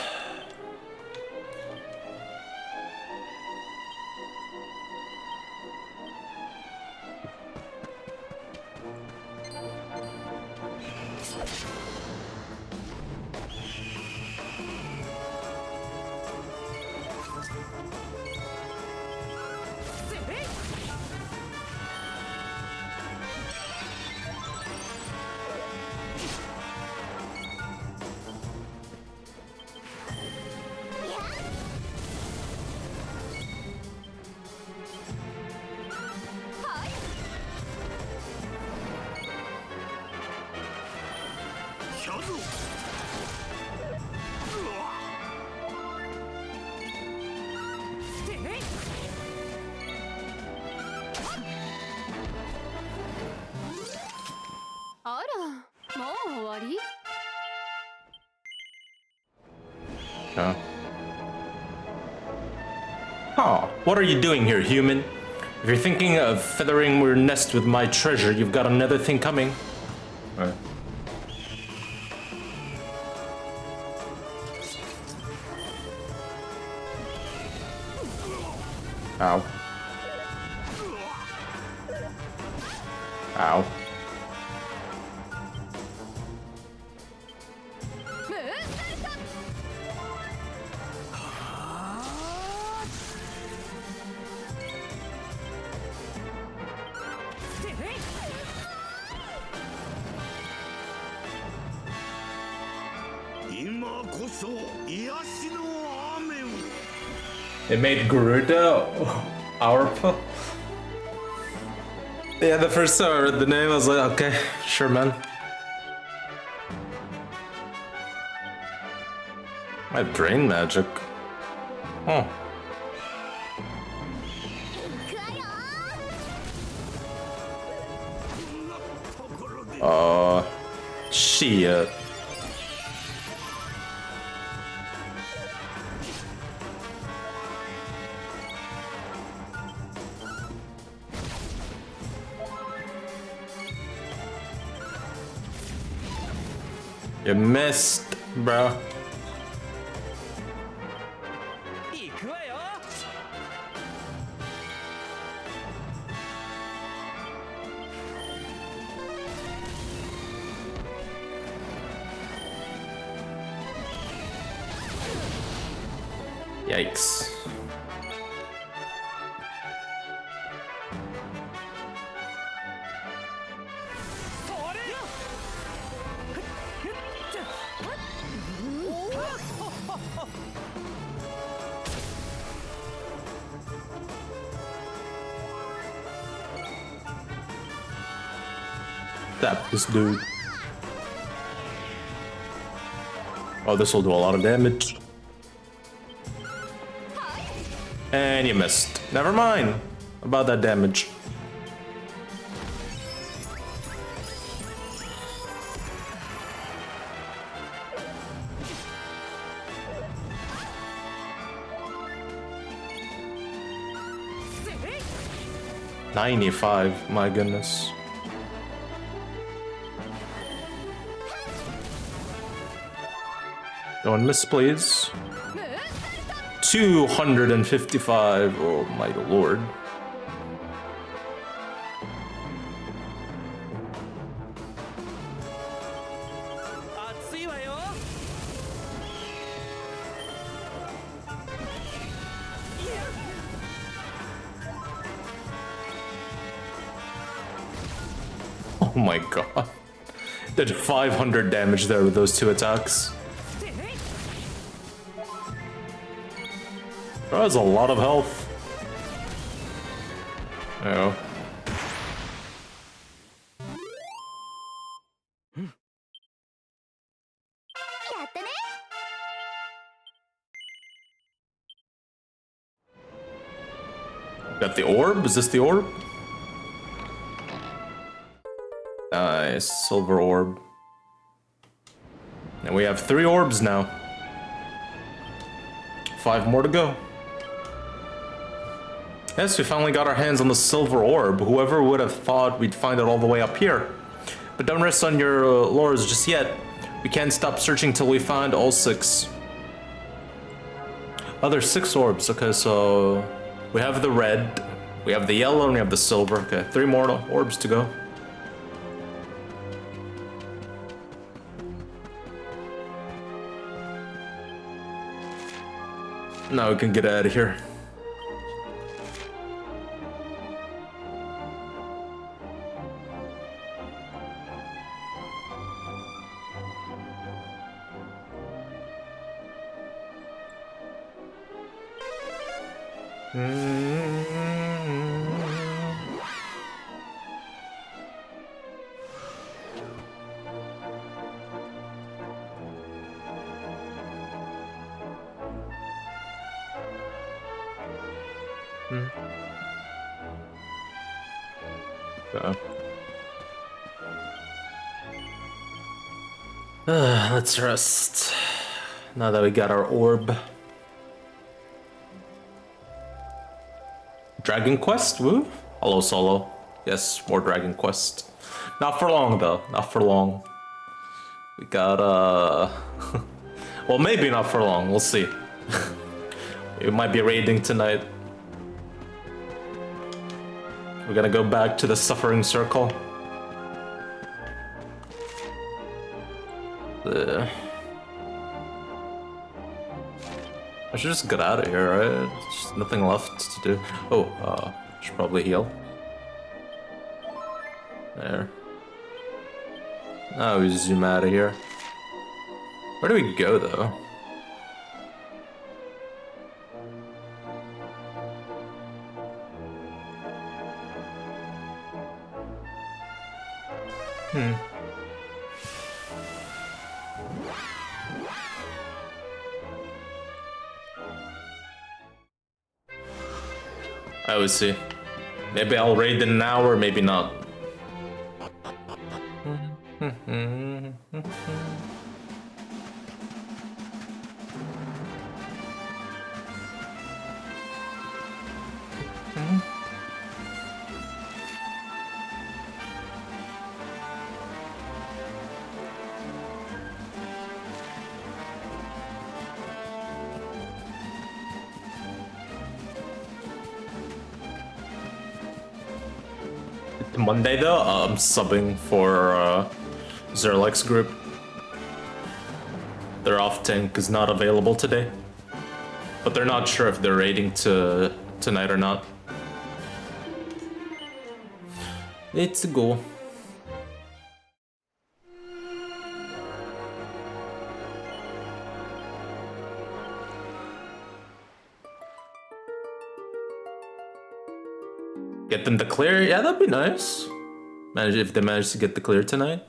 Oh. Oh, what are you doing here, human? If you're thinking of feathering your nest with my treasure, you've got another thing coming. Alright. Ow. Ow. It made Garuda powerful. Yeah, the first time I read the name, I was like, okay, sure, man. My brain magic. Oh. Shit. You missed, bro. Yikes. Tap this dude. Oh, this will do a lot of damage. And you missed. Never mind about that damage. $95, my goodness. Don't miss, please. 255. Oh my lord. Oh my god. Did 500 damage there with those two attacks. That was a lot of health. Oh. Got the orb? Is this the orb? Nice, silver orb. And we have 3 orbs now. 5 more to go. Yes, we finally got our hands on the silver orb. Whoever would have thought we'd find it all the way up here. But don't rest on your laurels just yet. We can't stop searching till we find all 6. Oh, there's 6 orbs. Okay, so we have the red, we have the yellow, and we have the silver. Okay, 3 more orbs to go. Now we can get out of here. Let's rest. Now that we got our orb. Dragon Quest, woo? Hello, Solo. Yes, more Dragon Quest. Not for long, though. Not for long. We got, well, maybe not for long. We'll see. We might be raiding tonight. We're gonna go back to the Suffering Circle. I should just get out of here, right? There's just nothing left to do. Oh, should probably heal. There. Now we zoom out of here. Where do we go, though? I would see. Maybe I'll raid in an hour, maybe not. Monday though, I'm subbing for Zerlex group. Their off tank is not available today, but they're not sure if they're raiding tonight or not. Let's go. Get them to clear? Yeah, that'd be nice. If they manage to get the clear tonight.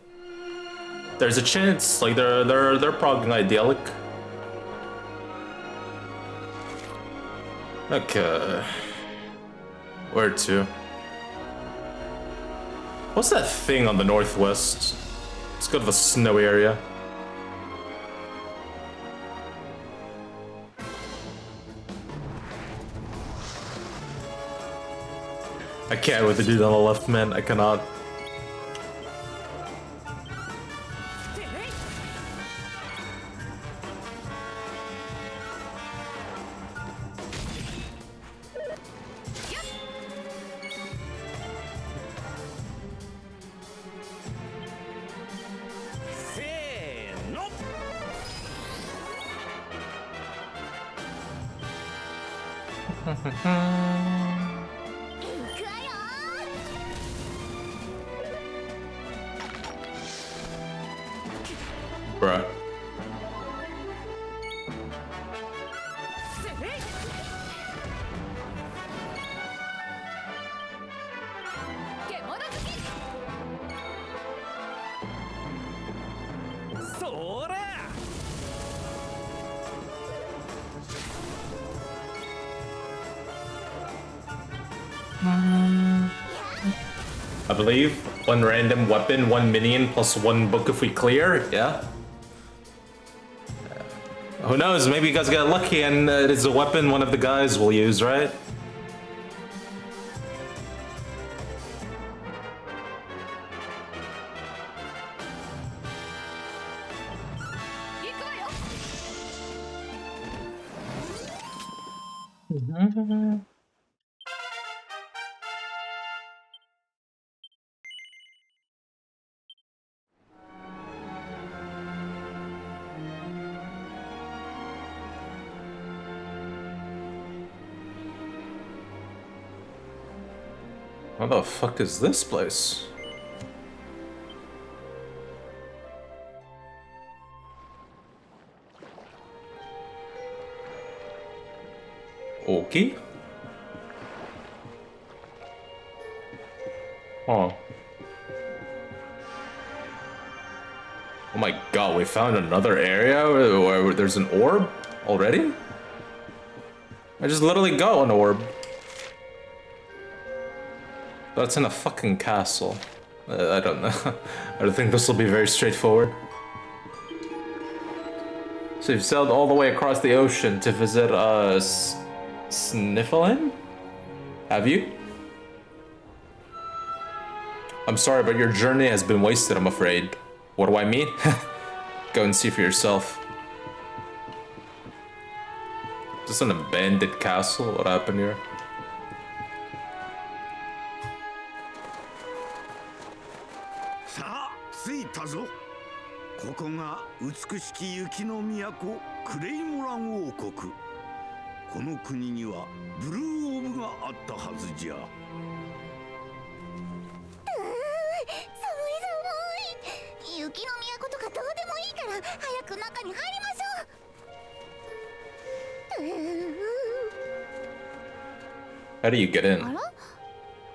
There's a chance, like they're progging idyllic. Okay. Where to? What's that thing on the northwest? Let's go to the snowy area. I can't with the dude on the left, man. I cannot. Bruh. I believe one random weapon, one minion, plus one book if we clear, yeah? Who knows, maybe you guys got lucky and it is a weapon one of the guys will use, right? What the fuck is this place? Okay. Huh. Oh my god, we found another area where there's an orb already? I just literally got an orb. That's in a fucking castle. I don't know. I don't think this will be very straightforward. So you've sailed all the way across the ocean to visit Sniffleham? Have you? I'm sorry, but your journey has been wasted, I'm afraid. What do I mean? Go and see for yourself. Is this an abandoned castle? What happened here? Sa, 着いたぞ。ここが美しき雪の都クレイモラン王国。この国にはブルーオーブがあったはずじゃ。寒い雪の都とかどうでもいいから早く中に入りましょう。How do you get in? あら？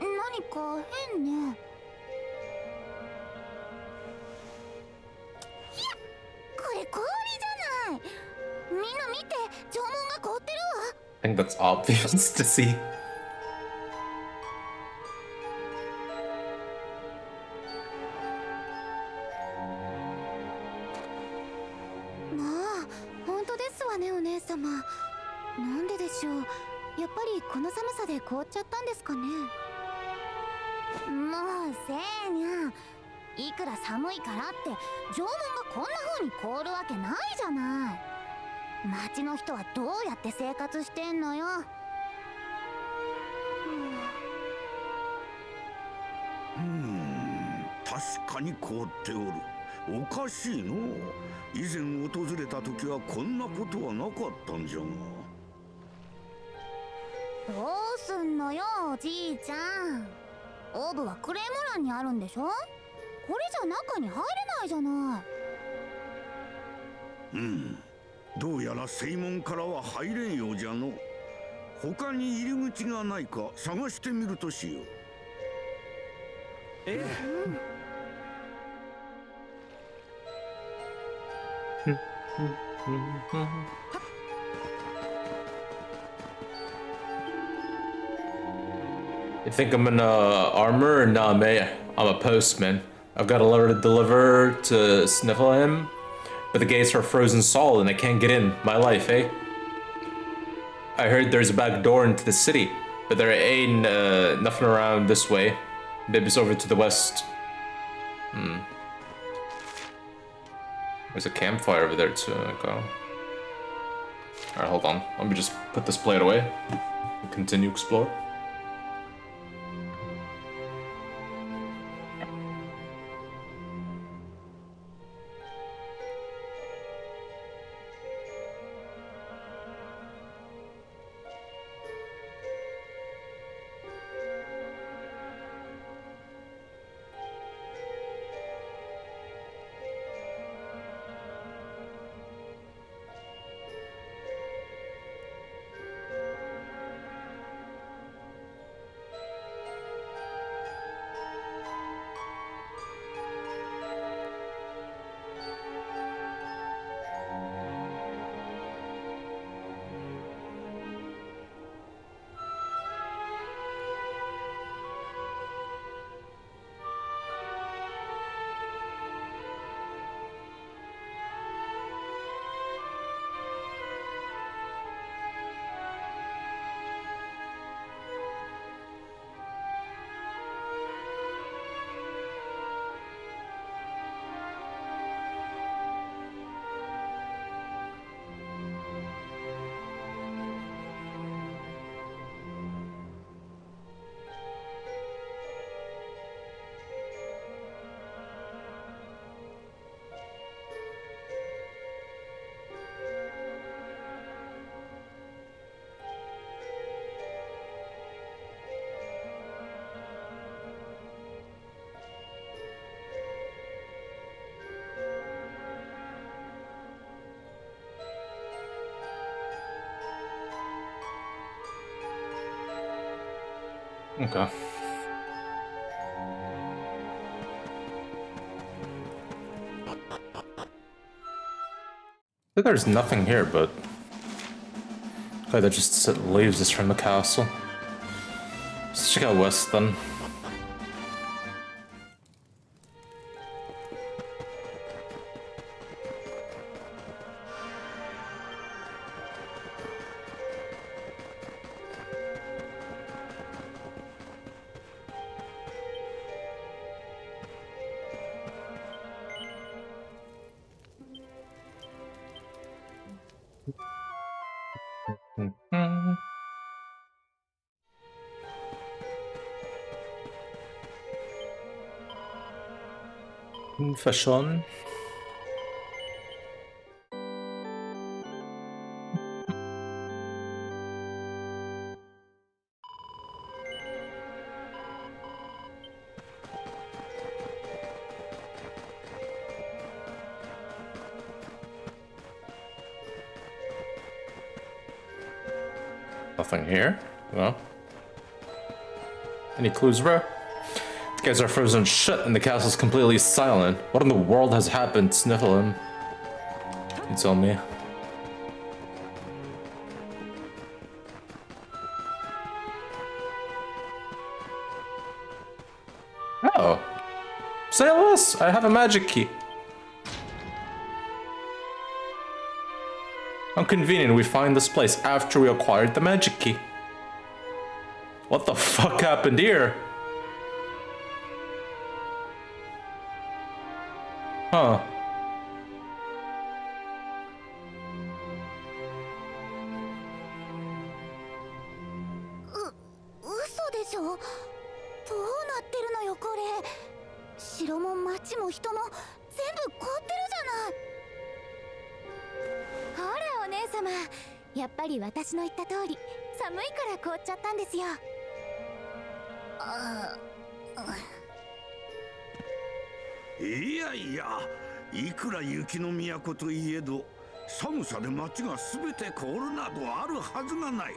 何か変ね。これ氷じゃない。みんな見て、縄文が凍ってるわ。I think that's obvious to see. まあ、本当ですわね、お姉様。なんででしょう。やっぱりこの寒さで凍っちゃったんですかね。もうせいにゃん。いくら寒いからって縄文がこんな風に凍るわけないじゃない。町の人はどうやって生活してんのよ。確かに凍っておる。おかしいの。以前訪れた時はこんなことはなかったんじゃが。どうすんのよ、おじいちゃん。オーブはクレイモランにあるんでしょ。これじゃ中に入れないじゃない。どうやら正門からは入れんようじゃの。他に入り口がないか探してみるとしよう。You think I'm in armor? Nah, mate. I'm a postman. I've got a letter to deliver to Sniffleham, but the gates are frozen solid and I can't get in. My life, eh? I heard there's a back door into the city, but there ain't nothing around this way. Maybe it's over to the west. There's a campfire over there too. Okay. Alright, hold on. Let me just put this plate away and continue explore. Okay. I think there's nothing here, but okay, that just leaves us from the castle. Let's check out west then. Fashion. Nothing here. Well. Any clues, bro? The guys are frozen shut and the castle's completely silent. What in the world has happened? Sniffle him. You tell me. Oh. Say less. I have a magic key. How convenient we find this place after we acquired the magic key. What the fuck happened here? Huh.嘘でしょ。どうなってるのよこれ。城も町も人も全部凍ってるじゃない。ほらお姉様、やっぱり私の言った通り寒いから凍っちゃったんですよ。いやいや、いくら雪の都といえど寒さで町が全て凍るなどあるはずがない。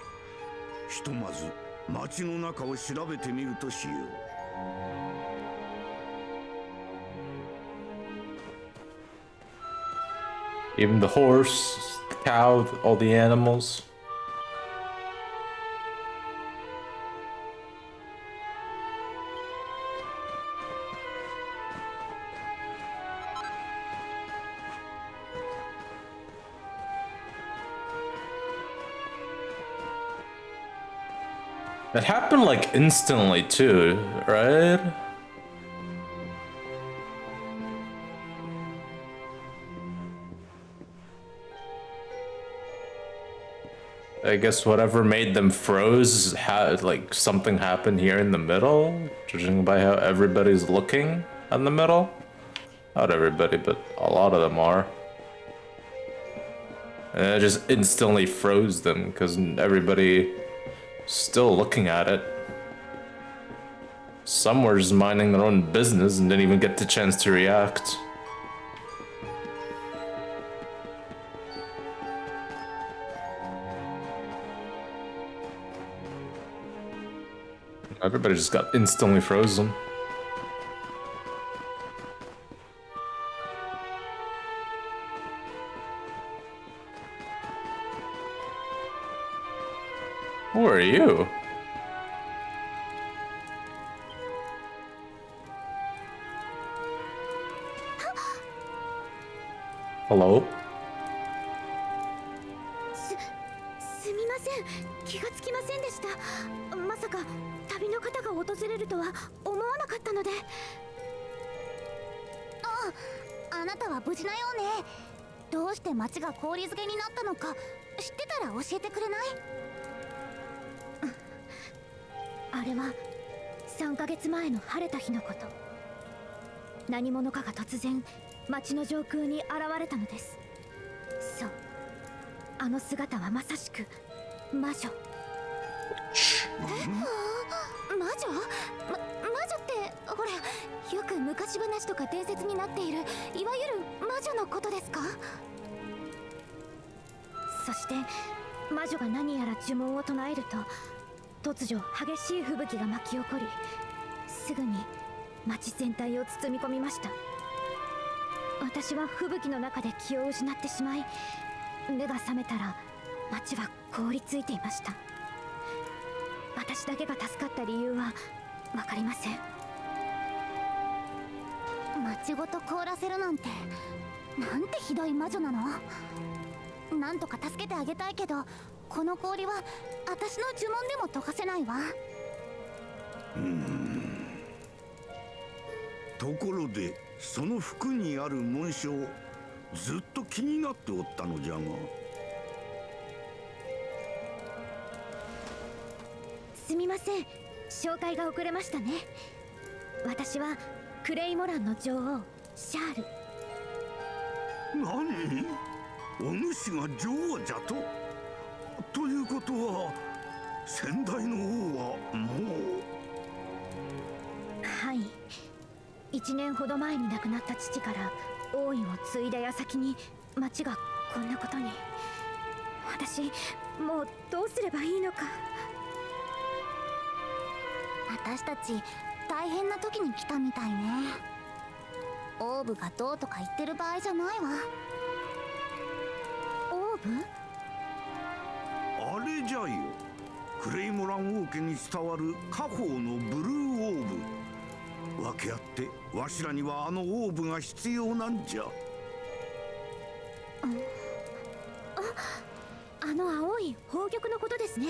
ひとまず町の中を調べてみるとしよう。Even the horse, the cow, all the animals. It happened like instantly too, right? I guess whatever made them froze had like something happened here in the middle, judging by how everybody's looking in the middle. Not everybody, but a lot of them are. And it just instantly froze them because everybody still looking at it. Some were just minding their own business and didn't even get the chance to react. Everybody just got instantly frozen. Who are you? Hello? すみません、気がつきませんでした。まさか旅の方が訪れるとは思わなかったので。あなたは無事なようね。どうして町が氷漬けになったのか知ってたら教えてくれない？あれは3ヶ月前の晴れた日のこと。何者かが突然町の上空に現れたのです。そう、あの姿はまさしく魔女。魔女？魔女ってほら、よく昔話とか伝説になっているいわゆる魔女のことですか？そして魔女が何やら呪文を唱えると突如激しい吹雪が巻き起こり、すぐに町全体を包み込みました。私は吹雪の中で気を失ってしまい、目が覚めたら町は凍りついていました。私だけが助かった理由は分かりません。町ごと凍らせるなんて、なんてひどい魔女なの。なんとか助けてあげたいけど、この氷は私の呪文でも解かせないわ。ところでその服にある紋章、ずっと気になっておったのじゃが。すみません、紹介が遅れましたね。私はクレイモランの女王シャール。何？お主が女王じゃと？ということは先代の王はもう。はい、1年ほど前に亡くなった父から王位を継いだ矢先に町がこんなことに。私もうどうすればいいのか。私たち大変な時に来たみたいね。オーブがどうとか言ってる場合じゃないわ。オーブ？あれじゃよ、クレイモラン王家に伝わる家宝のブルーオーブ。訳あってわしらにはあのオーブが必要なんじゃ。あの青い宝玉のことですね。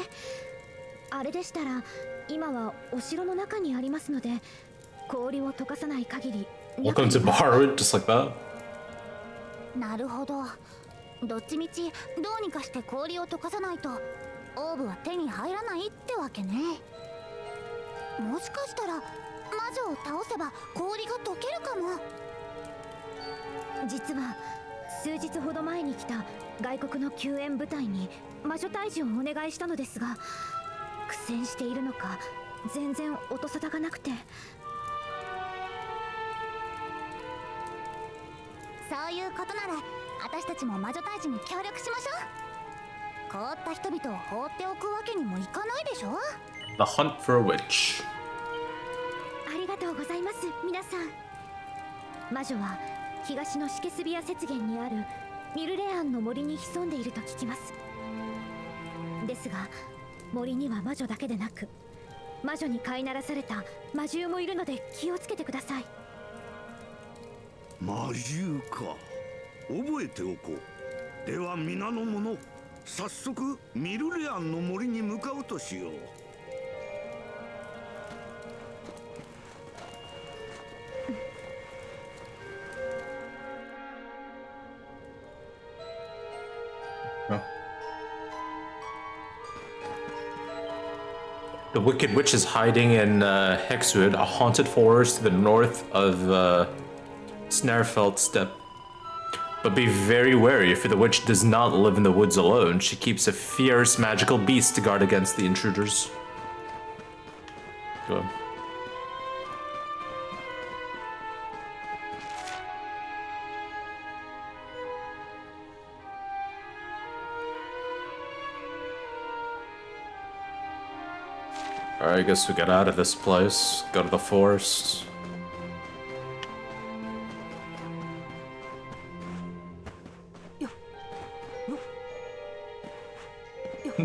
あれでしたら今はお城の中にありますので、氷を溶かさない限り。 Welcome to borrow it just like that. なるほど。どっちみちどうにかして氷を溶かさないとオーブは手に入らないってわけね。もしかしたら魔女を倒せば氷が溶けるかも。実は数日ほど前に来た外国の救援部隊に魔女退治をお願いしたのですが、苦戦しているのか全然音沙汰がなくて。そういうことなら私たちも魔女退治に協力しましょう。凍った人々を放っておくわけにもいかないでしょ。 The hunt for a witch. ありがとうございます皆さん。魔女は東のシケスビア雪原にあるミルレアンの森に潜んでいると聞きます。ですが森には魔女だけでなく魔女に飼いならされた魔獣もいるので気をつけてください。魔獣か、覚えておこう。では皆の者、早速ミルレアンの森に向かうとしよう。The Wicked Witch is hiding in Hexwood, a haunted forest to the north of Snarefelt Steppe. But be very wary, for the witch does not live in the woods alone. She keeps a fierce magical beast to guard against the intruders. Go. Alright, I guess we get out of this place. Go to the forest.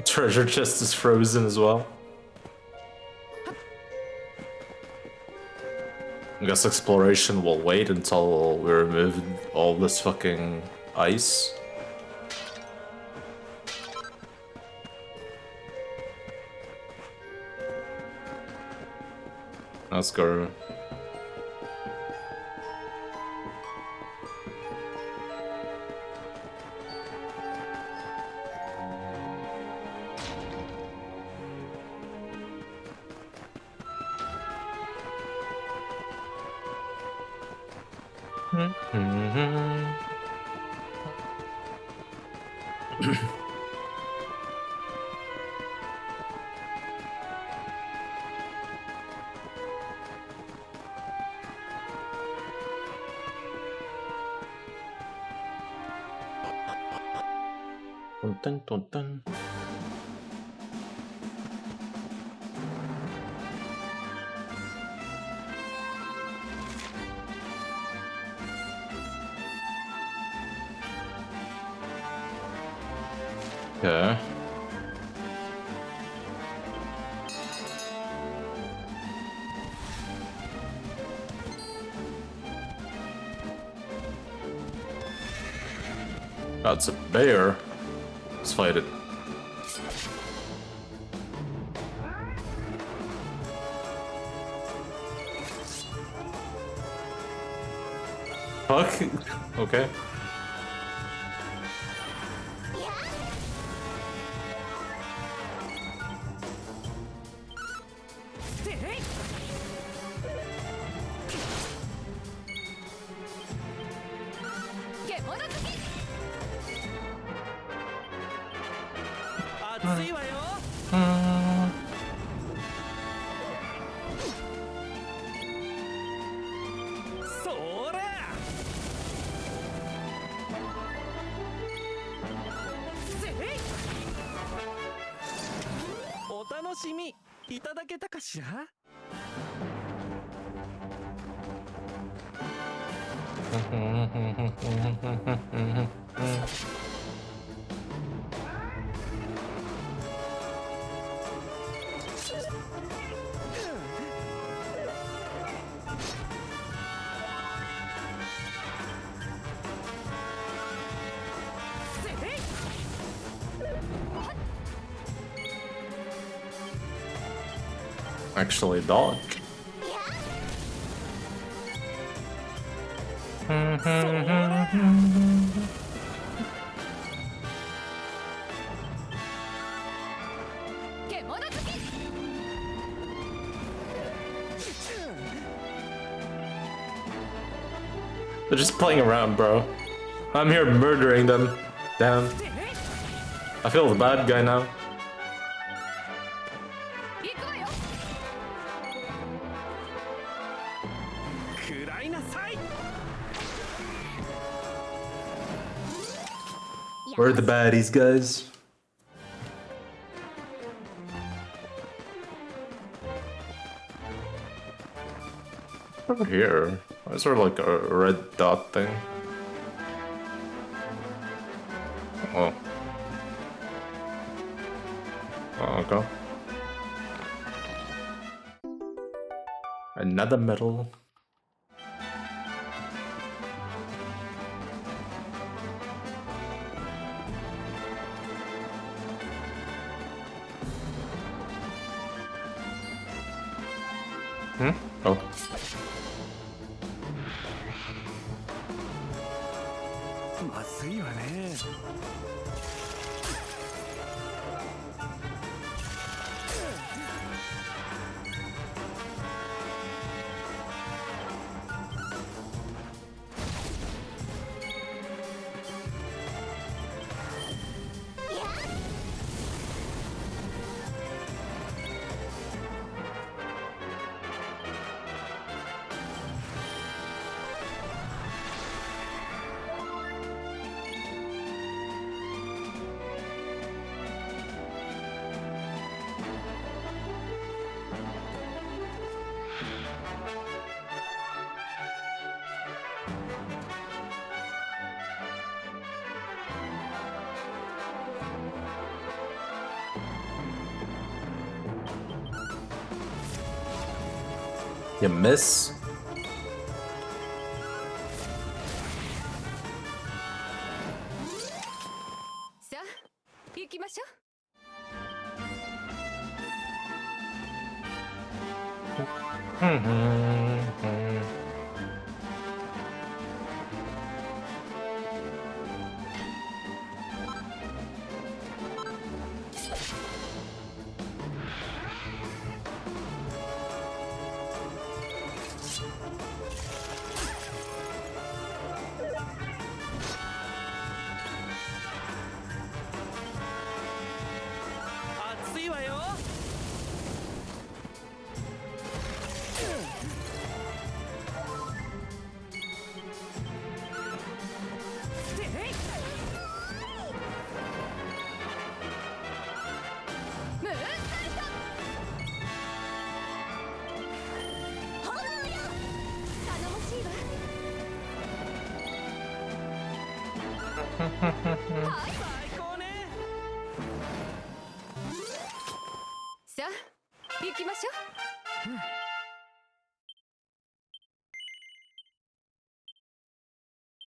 Treasure chest is frozen as well. I guess exploration will wait until we remove all this fucking ice. Let's go. Dun, dun, dun. Okay. That's a bear. Let's fight it. Fuck. Okay. 熱いわよ。そら。せい。お楽しみいただけたかしら。Actually, dodge. They're just playing around, bro. I'm here murdering them. Damn. I feel the bad guy now. Where are the baddies, guys? Over here. Why is there like a red dot thing? Oh. Oh, okay. Another medal. Hmm? Oh. You miss?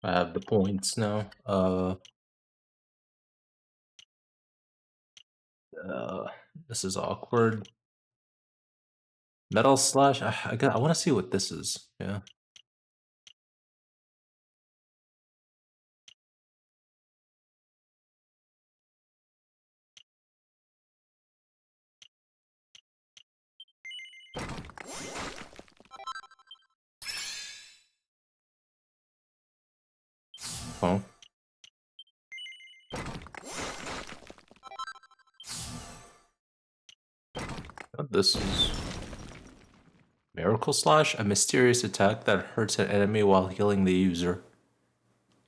I have the points now. This is awkward. Metal slash. I want to see what this is. Yeah. Oh. This is Miracle Slash, a mysterious attack that hurts an enemy while healing the user.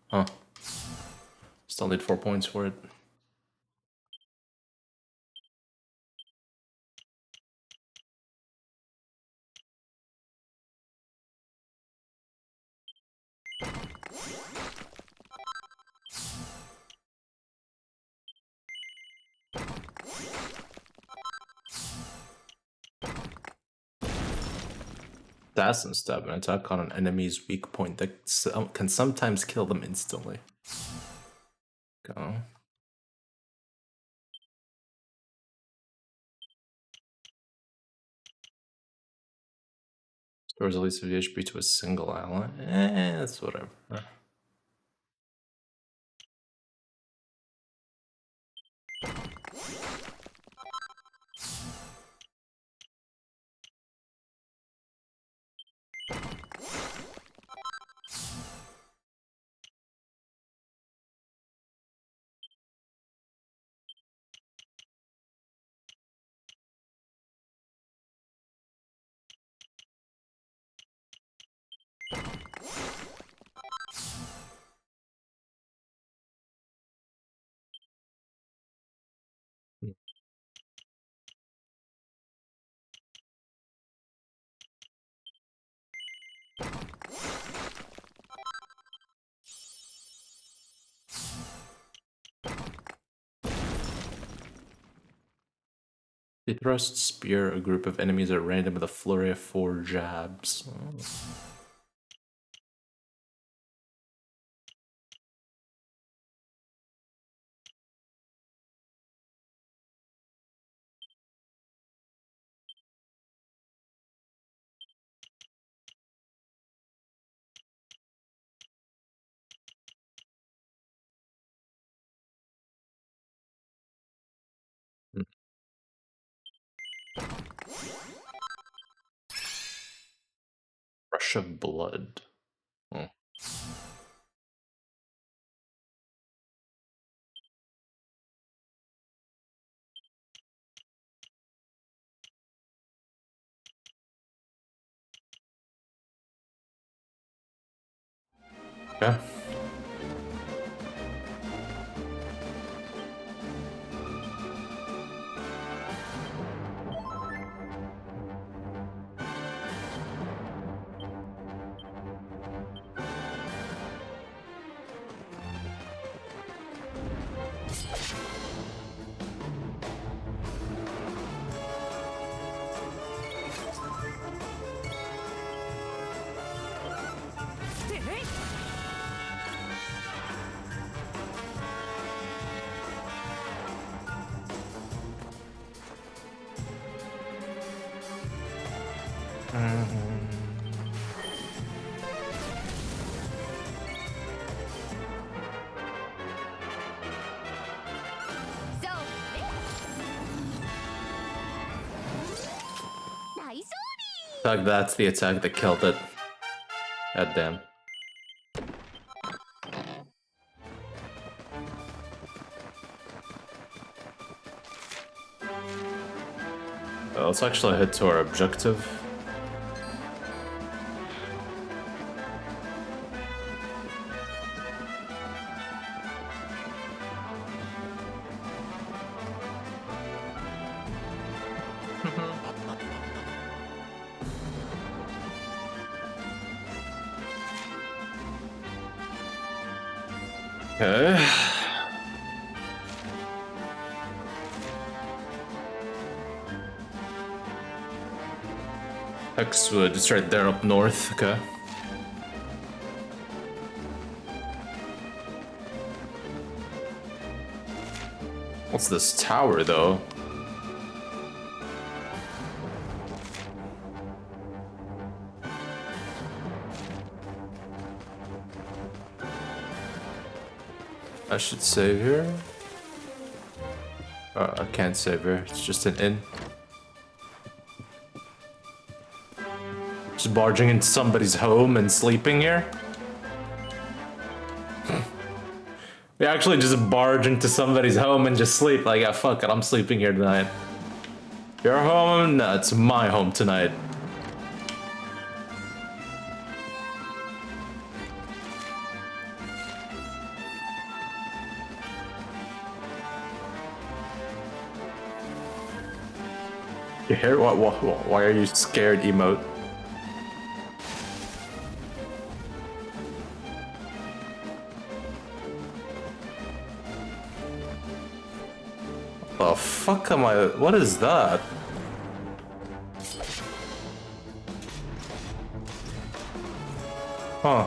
Huh. Still need 4 points for it. Assassin Stab, an attack on an enemy's weak point that can sometimes kill them instantly. Go. Restores at least 50 HP to a single ally. That's whatever. They thrust spear a group of enemies at random with a flurry of 4 jabs. Oh. Rush of blood. Oh. Okay. That's the attack that killed it. God damn. Let's actually head to our objective. Okay. Hexwood, it's right there up north, okay. What's this tower, though? I should save here. I can't save here, it's just an inn. Just barging into somebody's home and sleeping here? We actually just barge into somebody's home and just sleep. Like, yeah, fuck it, I'm sleeping here tonight. Your home? No, it's my home tonight. You hear? Why are you scared, emote? The fuck am I? What is that? Huh.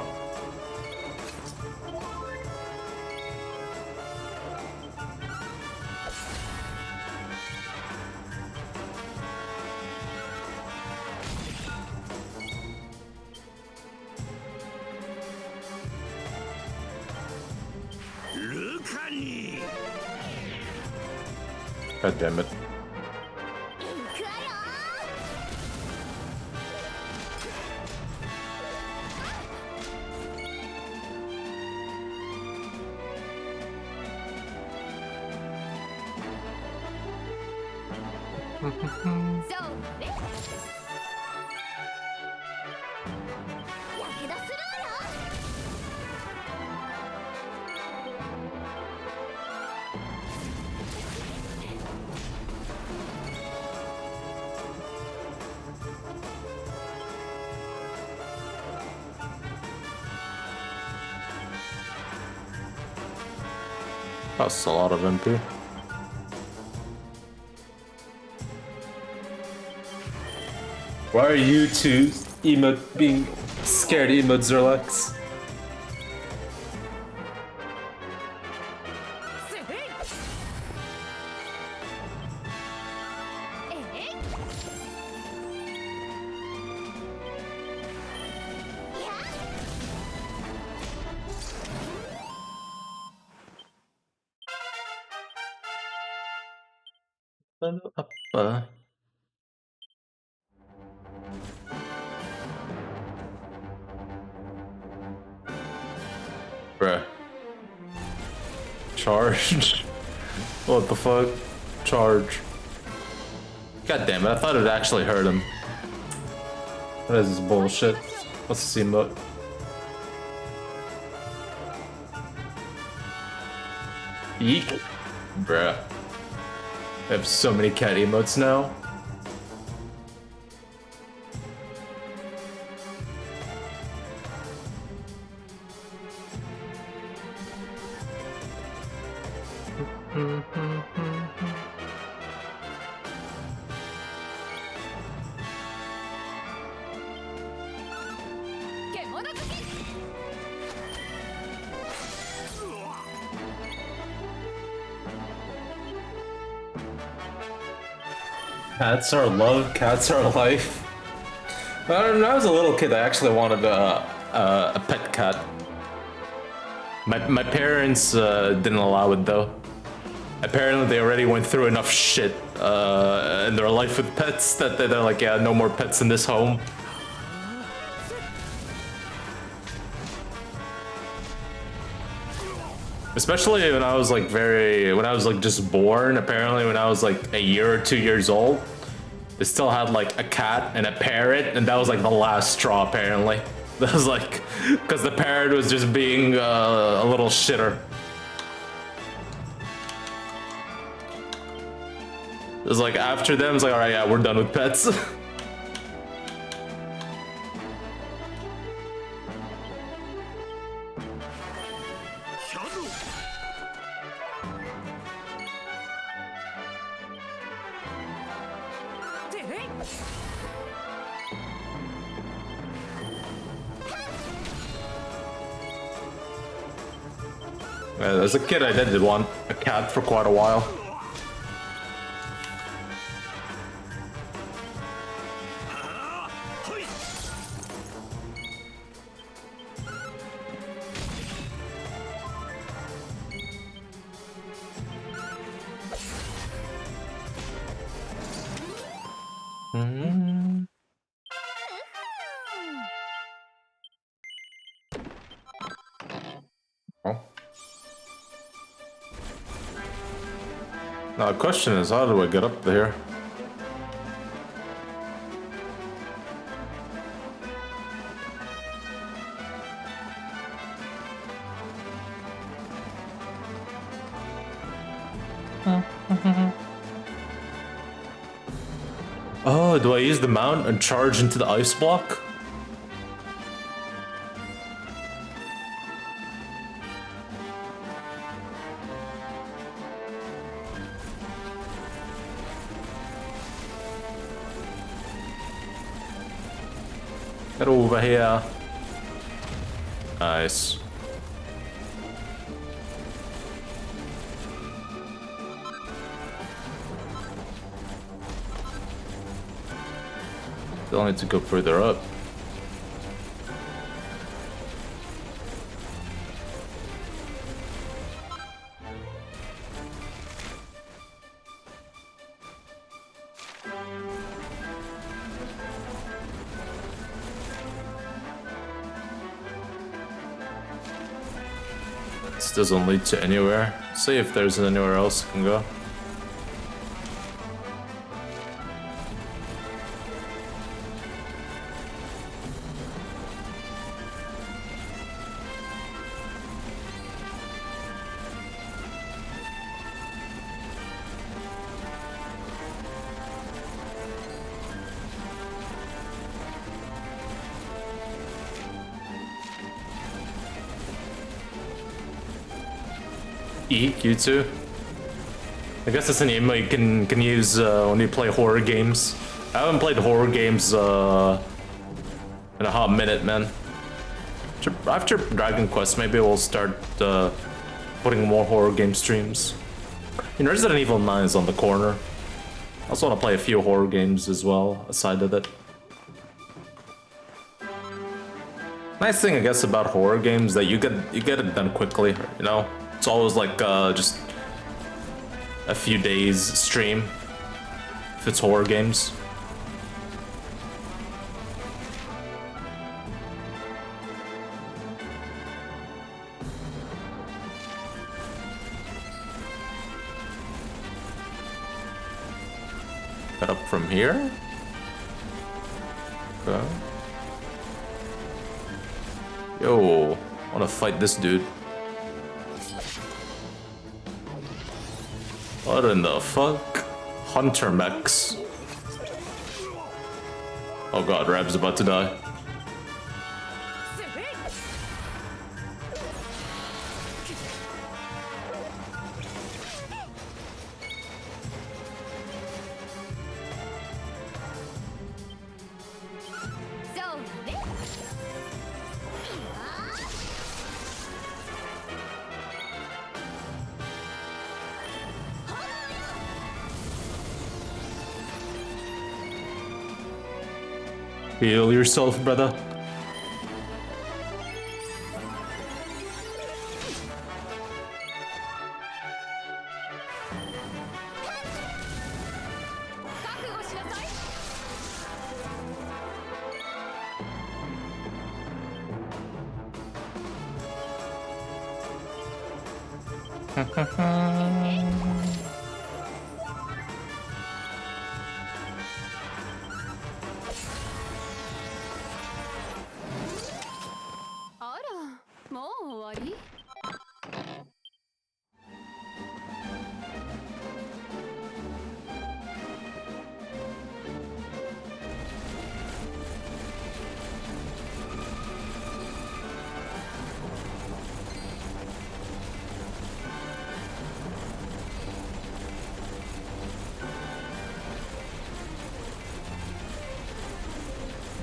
God damn it. That's a lot of MP. Why are you two being scared emotes, Zerlex? Bruh. Charge. What the fuck? Charge. God damn it, I thought it would actually hurt him. What is this bullshit? What's this emote? Eek. Bruh. I have so many cat emotes now. Cats are love, cats are life. When I was a little kid, I actually wanted a pet cat. My parents didn't allow it though. Apparently they already went through enough shit in their life with pets that they're like, yeah, no more pets in this home. Especially when I was like just born. Apparently when I was like a year or 2 years old, they still had like a cat and a parrot, and that was like the last straw apparently. That was like, because the parrot was just being a little shitter. It was like after them, it's like, all right, yeah, we're done with pets. As a kid, I did want a cat for quite a while. Question is, how do I get up there? Oh, do I use the mount and charge into the ice block? Get over here. Nice. Still need to go further up. This doesn't lead to anywhere. See if there's anywhere else I can go. Eek, you too. I guess it's an emote you can use when you play horror games. I haven't played horror games in a hot minute, man. After Dragon Quest, maybe we'll start putting more horror game streams. You know, Resident Evil 9 is on the corner. I also want to play a few horror games as well, aside of it. Nice thing, I guess, about horror games that you get it done quickly, you know? It's always like just a few days stream if it's horror games. Got up from here? Okay. Yo, wanna fight this dude. What in the fuck? Hunter mechs. Oh god, Rab's about to die. Heal yourself, brother.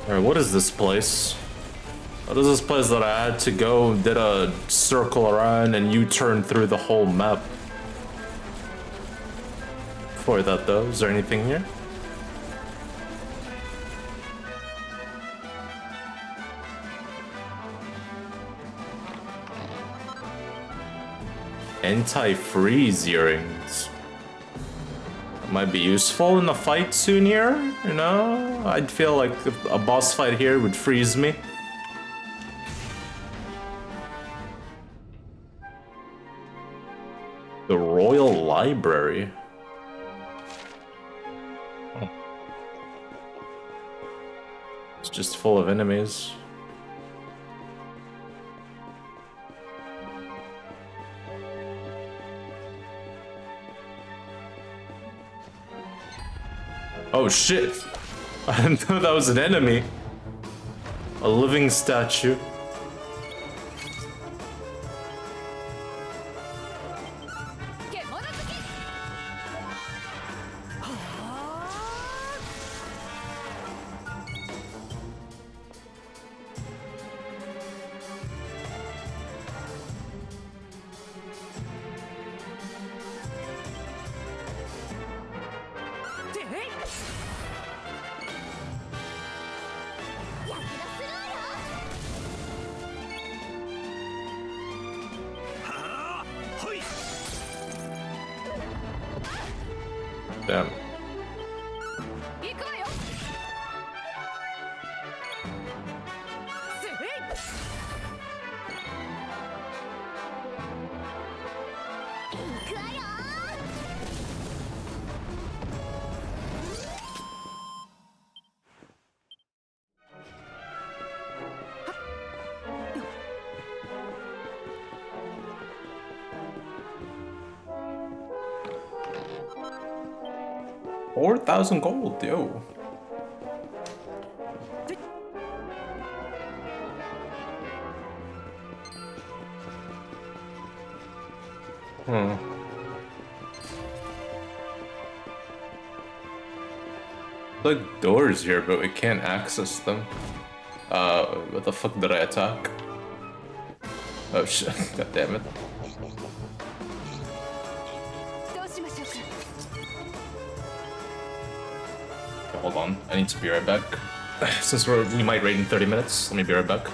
Alright, what is this place? What is this place that I had to go, did a circle around and U-turn through the whole map? Before that though, is there anything here? Anti-freeze earrings. Might be useful in a fight soon here, you know? I'd feel like a boss fight here would freeze me. The Royal Library. It's just full of enemies. Oh shit! I didn't know that was an enemy. A living statue. Damn. $4,000 gold, yo. Like doors here, but we can't access them. What the fuck did I attack? Oh shit, god damn it. Hold on, I need to be right back. Since we might raid in 30 minutes, let me be right back.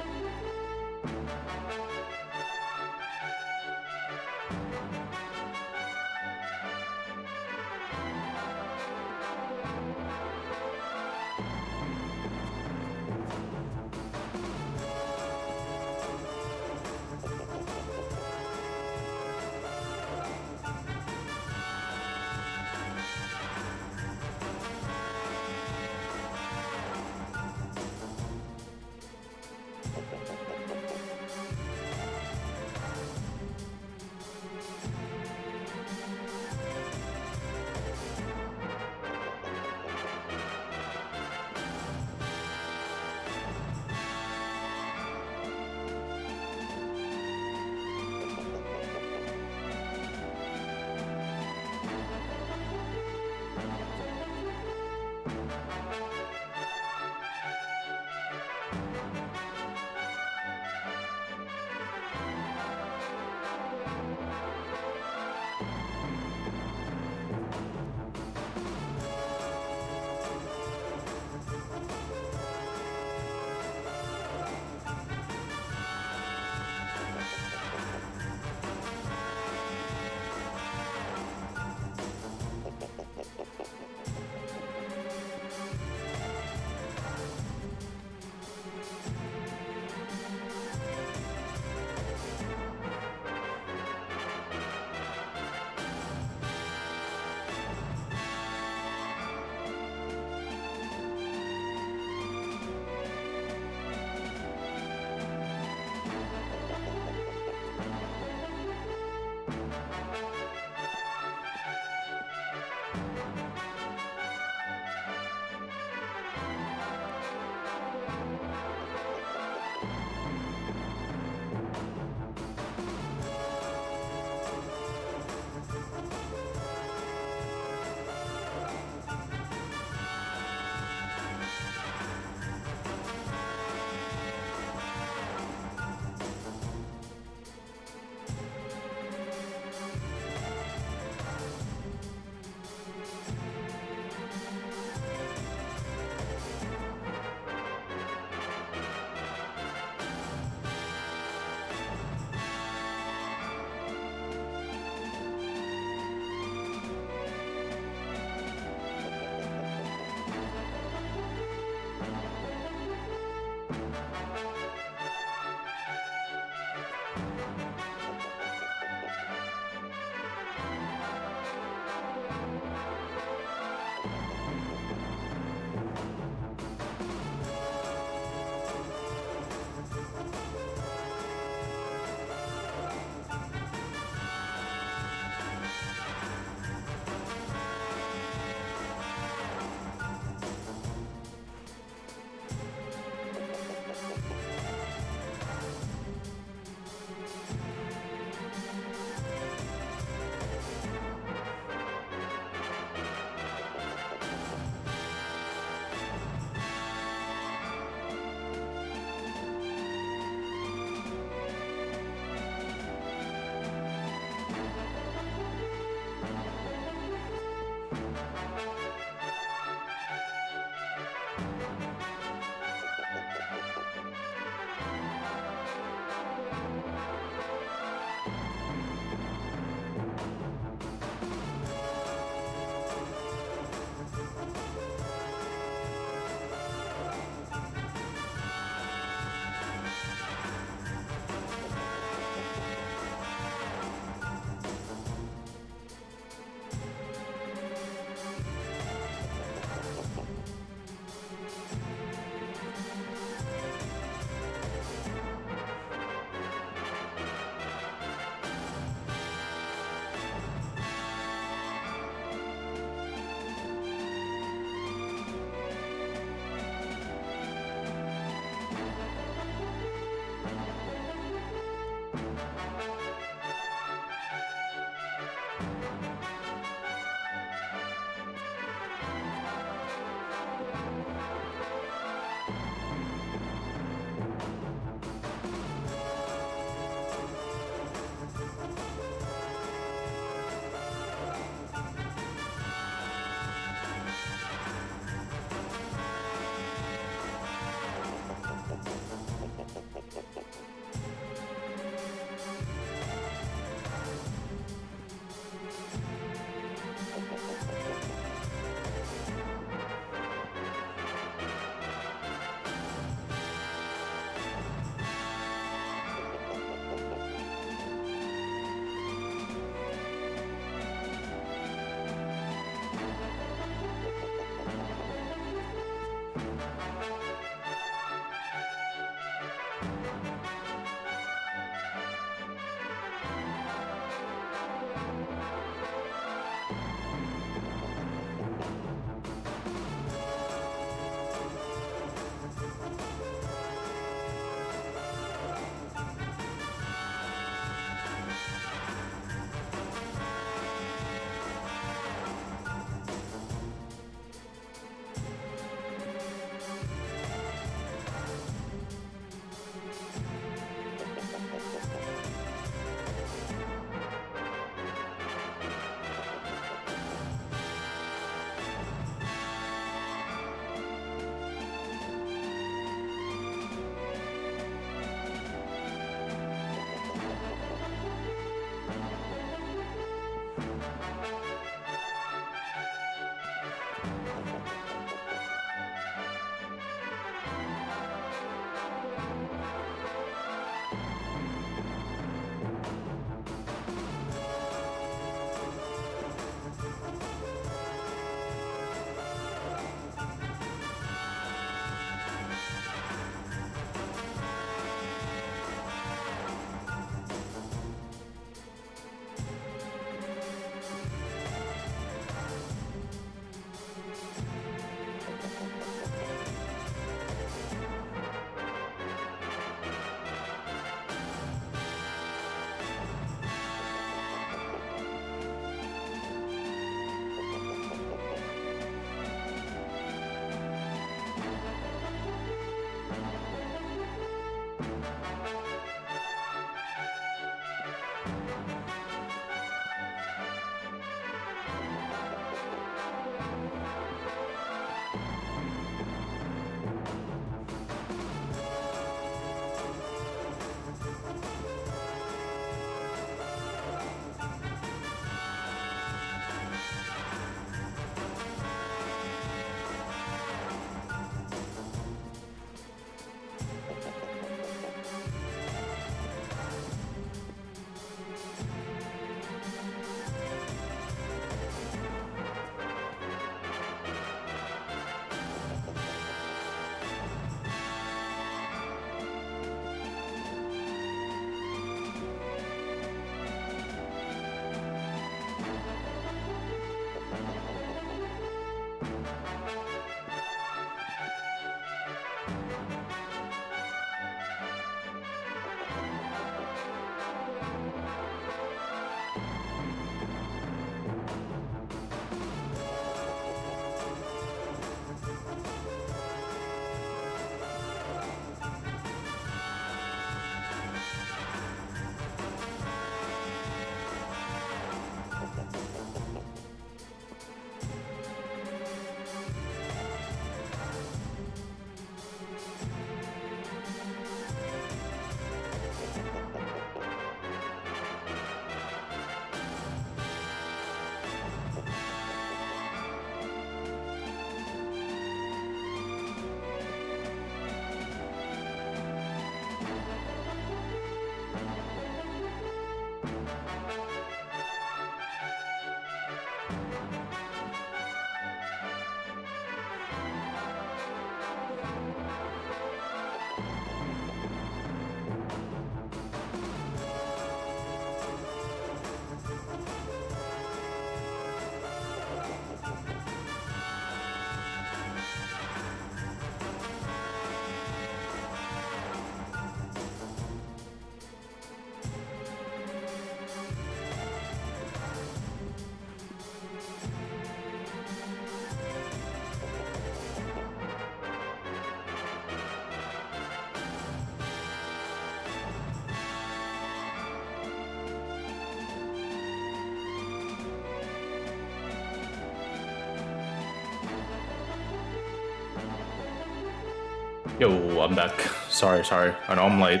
Yo, I'm back. Sorry. I know I'm late.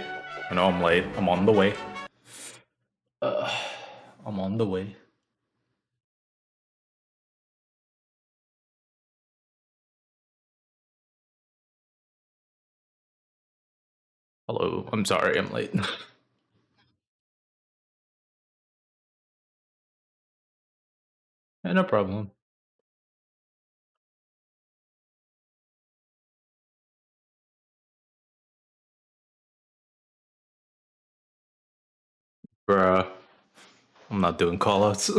I'm on the way. I'm on the way. Hello, I'm sorry I'm late. No problem. Bruh, I'm not doing callouts.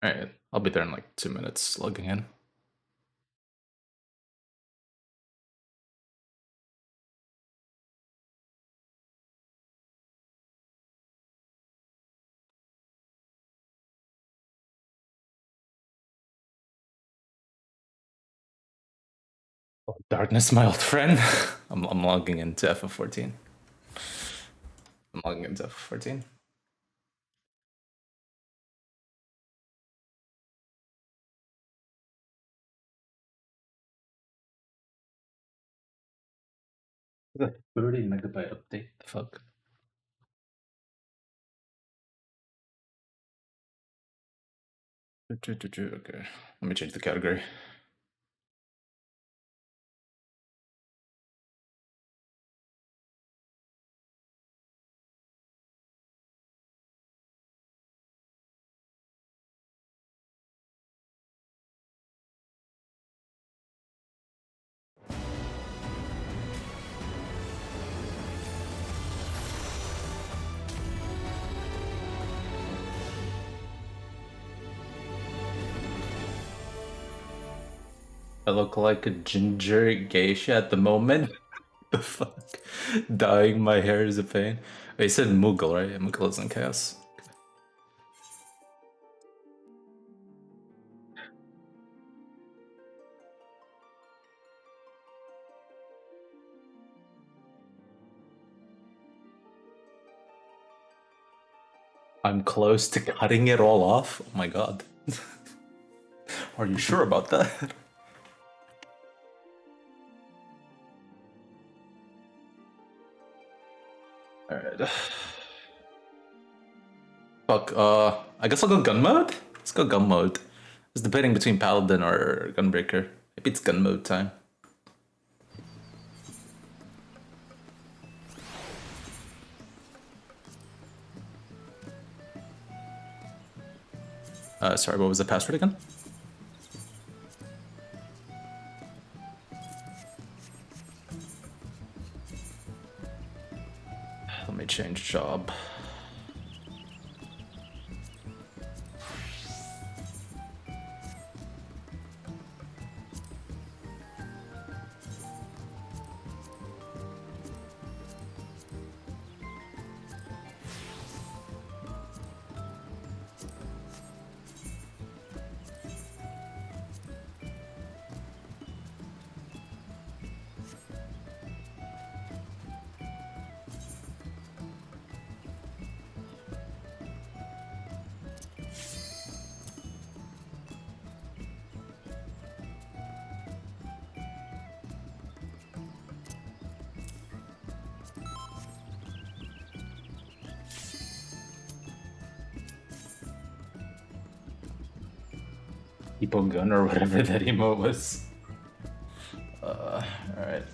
Alright, I'll be there in like 2 minutes, logging in. Oh, darkness, my old friend. I'm logging into ff14. I'm logging into ff14. The 30 megabyte update. The fuck? Okay, let me change the category. I look like a ginger geisha at the moment. The fuck? Dyeing my hair is a pain. Oh, you said Moogle, right? Moogle is in chaos. I'm close to cutting it all off. Oh my god. Are you sure about that? Alright. Fuck, I guess I'll go gun mode? Let's go gun mode. I was debating between Paladin or Gunbreaker. Maybe it's gun mode time. Sorry, what was the password again? Let me change job. People gun or whatever that emote was. Alright.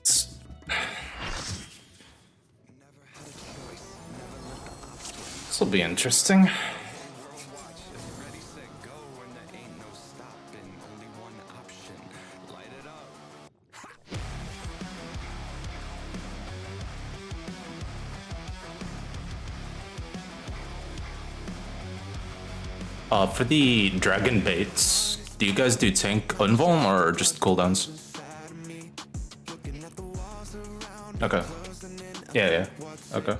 This will be interesting. For the dragon baits, do you guys do tank unvuln or just cooldowns? Okay. Yeah. Okay.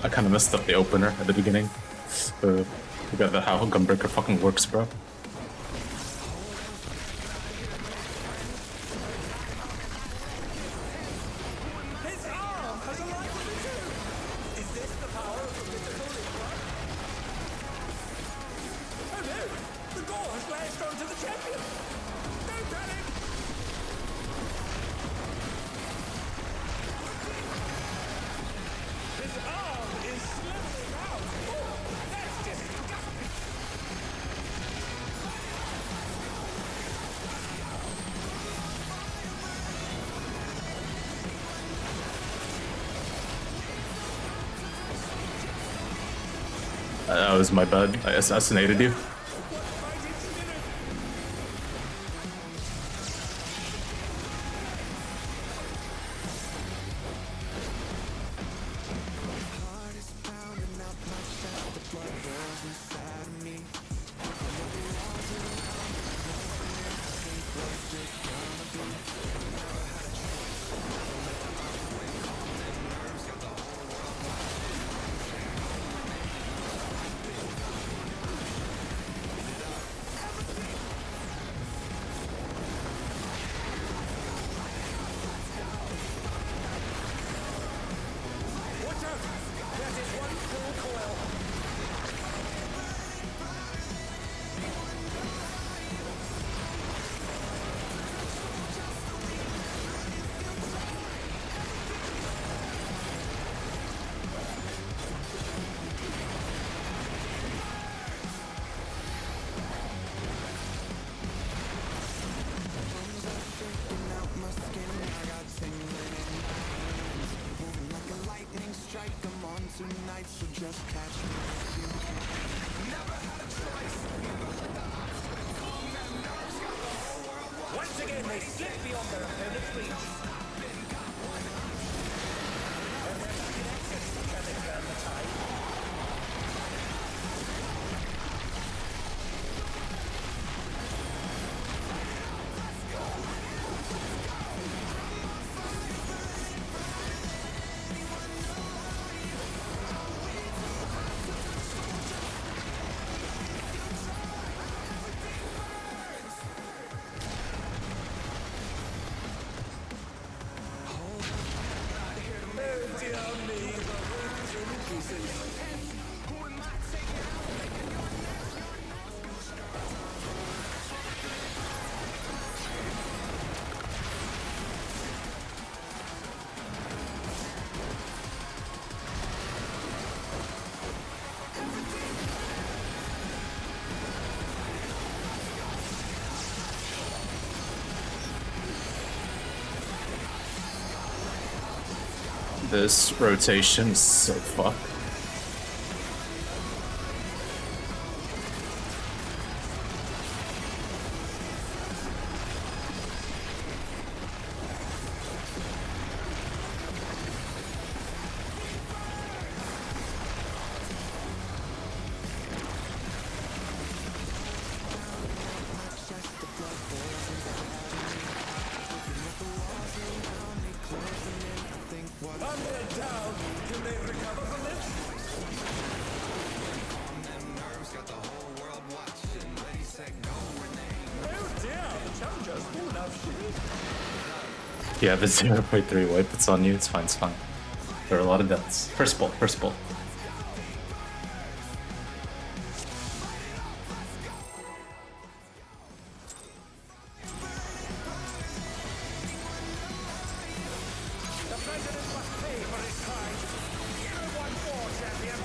I kind of messed up the opener at the beginning. Forgot that how Gunbreaker fucking works, bro. His arm has a light with it too! Is this the power of the mythical Libra? Oh no! The gore has lashed onto the champion! Don't panic! His arm is slithering out! Oh, that's disgusting! That was my bad. I assassinated you. Once again, they slip beyond their opponent's reach. And they're back in action. Can they turn the tide? This rotation is so fucked. down. Can they recover from this? Oh dear, the Challenger's full enough shit. You have a 0.3 wipe, it's on you, it's fine, it's fine. There are a lot of deaths. First ball, first ball. The president must pay for his crime. Everyone for champion.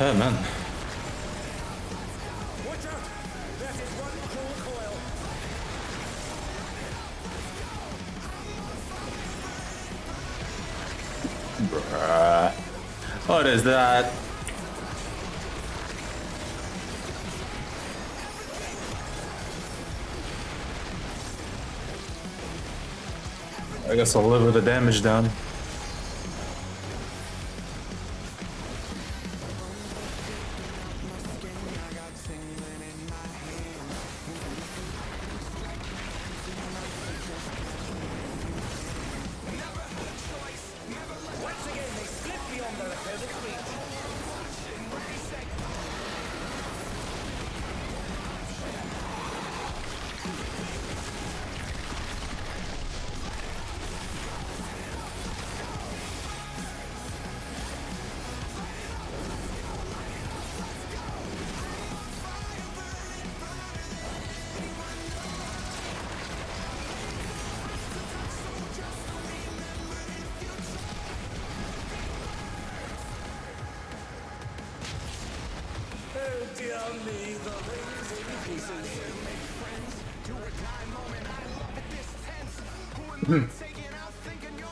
Oh man. Watch out! That is one cruel coil. Bruh. What is that? I guess I'll live with the damage down. Once again, they slip beyond their opponent's reach. Oh dear me, the rings in pieces.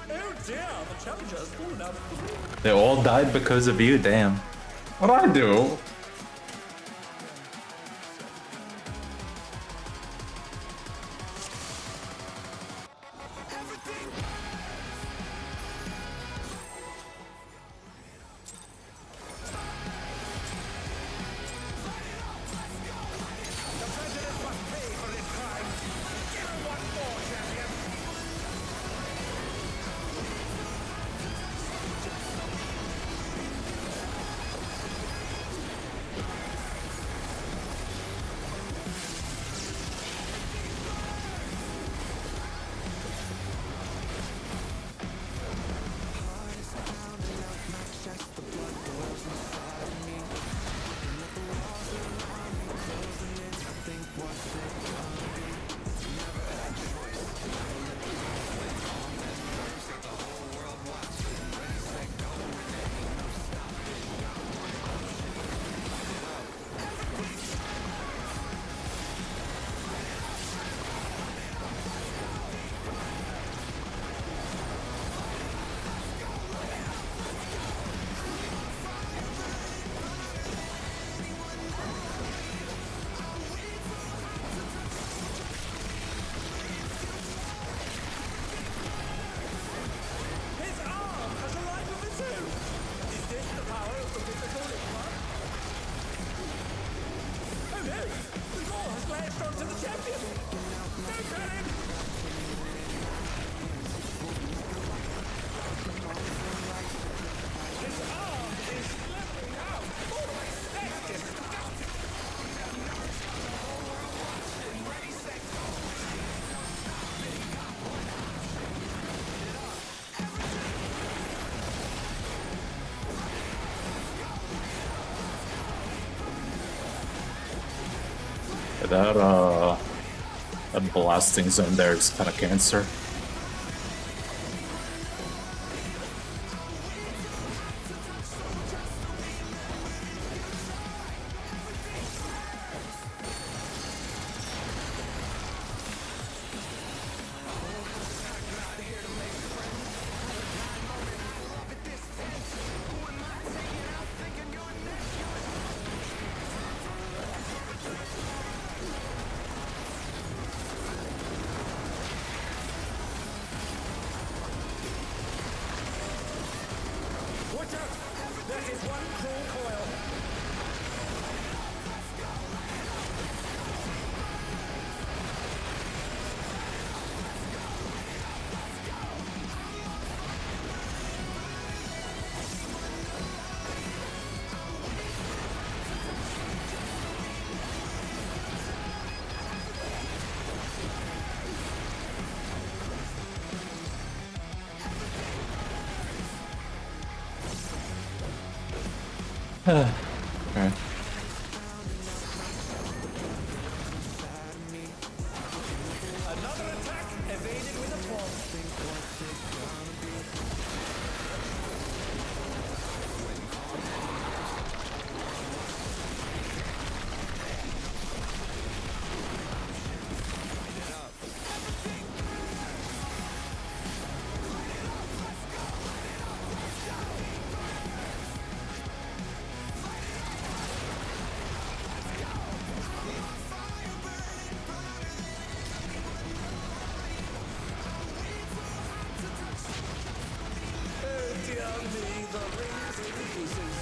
Oh dear, the Challenger's fallen out of the room. They all died because of you, damn. What'd I do? The president must pay for his crime. Everyone for champion. fireball has lashed onto the champion. Don't hurt him. His arm is slipping out. Oh, that's disgusting. That blasting zone there is kind of cancer. Watch out! That is one cruel coil. Alright. Another attack evaded with aplomb. Down the rings in pieces.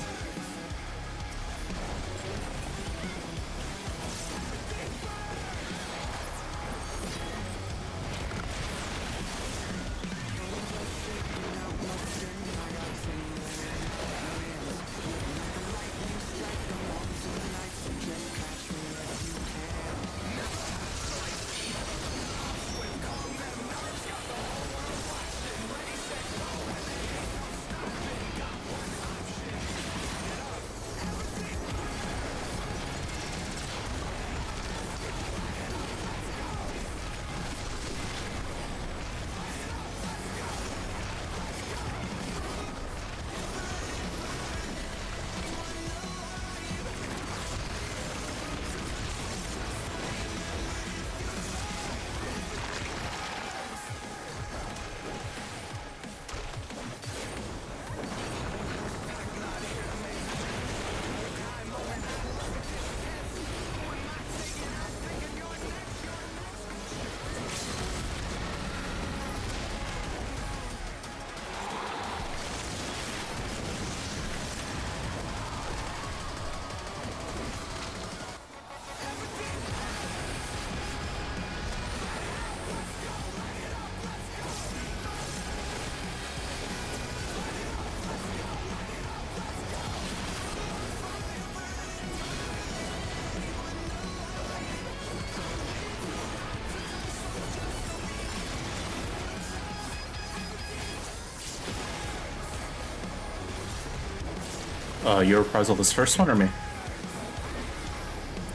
Your reprisal this first one or me?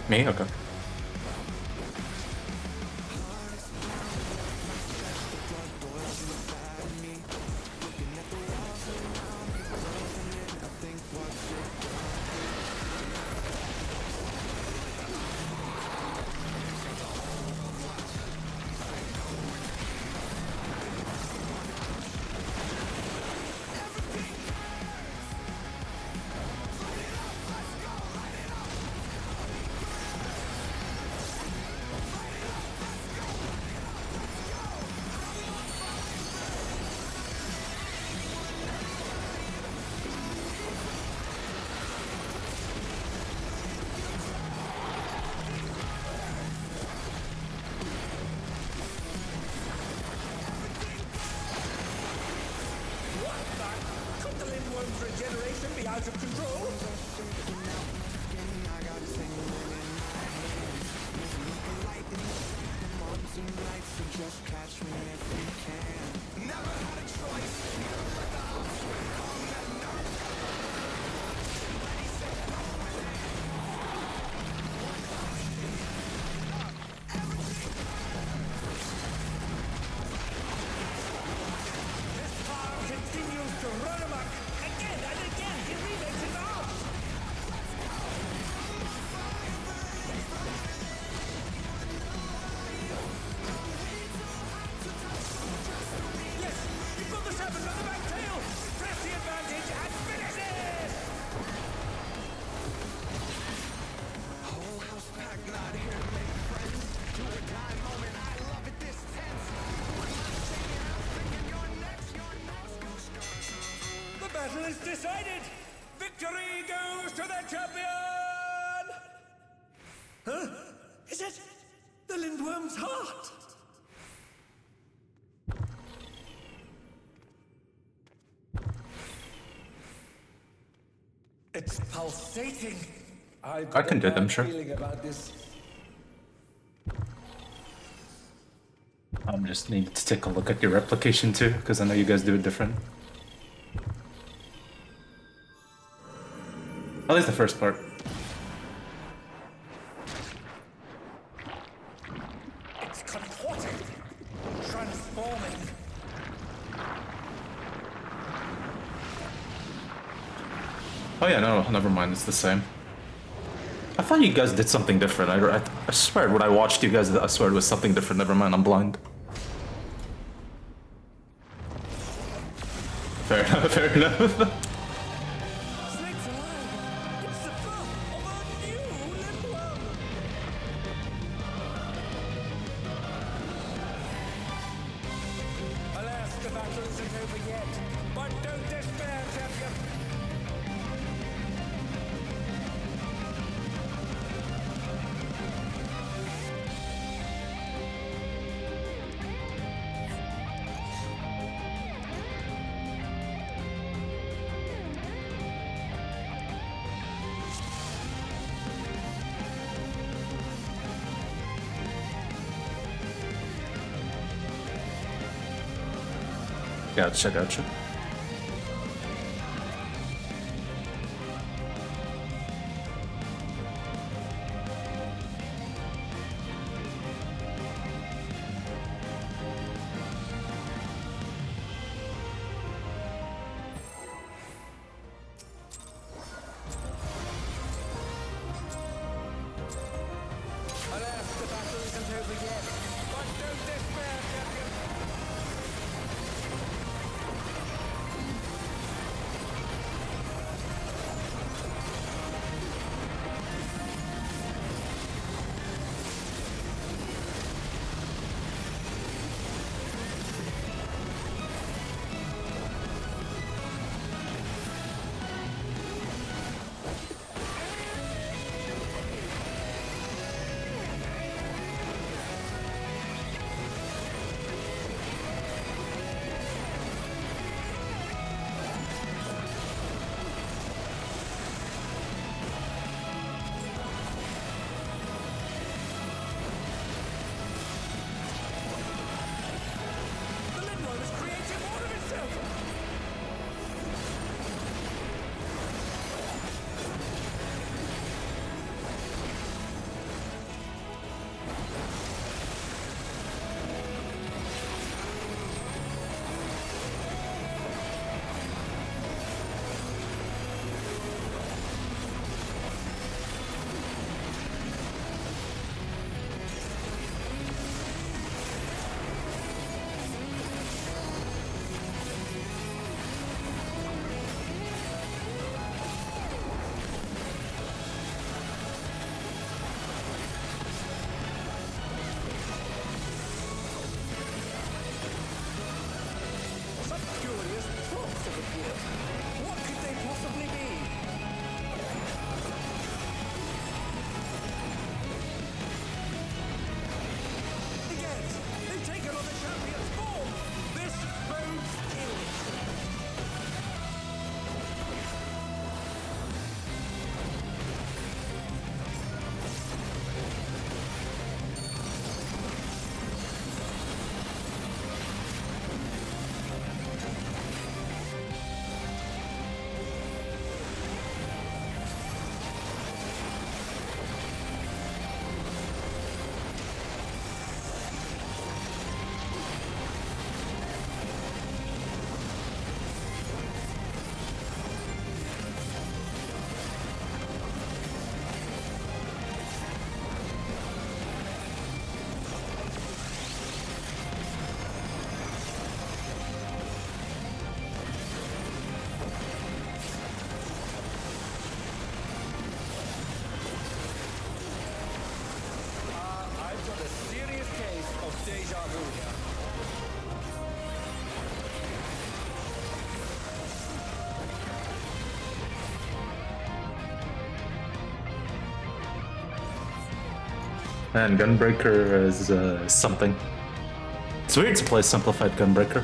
Me? Okay. is decided! Victory goes to the champion! Huh? Is it the Lindworm's heart? It's pulsating. I can do them, sure. Feeling about this. I'm just needing to take a look at your replication too, because I know you guys do it different. At least the first part. It's contorting, transforming. Oh yeah, no, never mind, it's the same. I thought you guys did something different. I swear, when I watched you guys, I swear it was something different. Never mind, I'm blind. Fair enough, fair enough. Snake's alive! It's the birth of a new Lindworm! Alas, the battle isn't over yet. But don't despair, champion! Gotcha, gotcha. Alas, the battle isn't over yet. But don't despair, champion! And Gunbreaker is something. It's weird to play simplified Gunbreaker.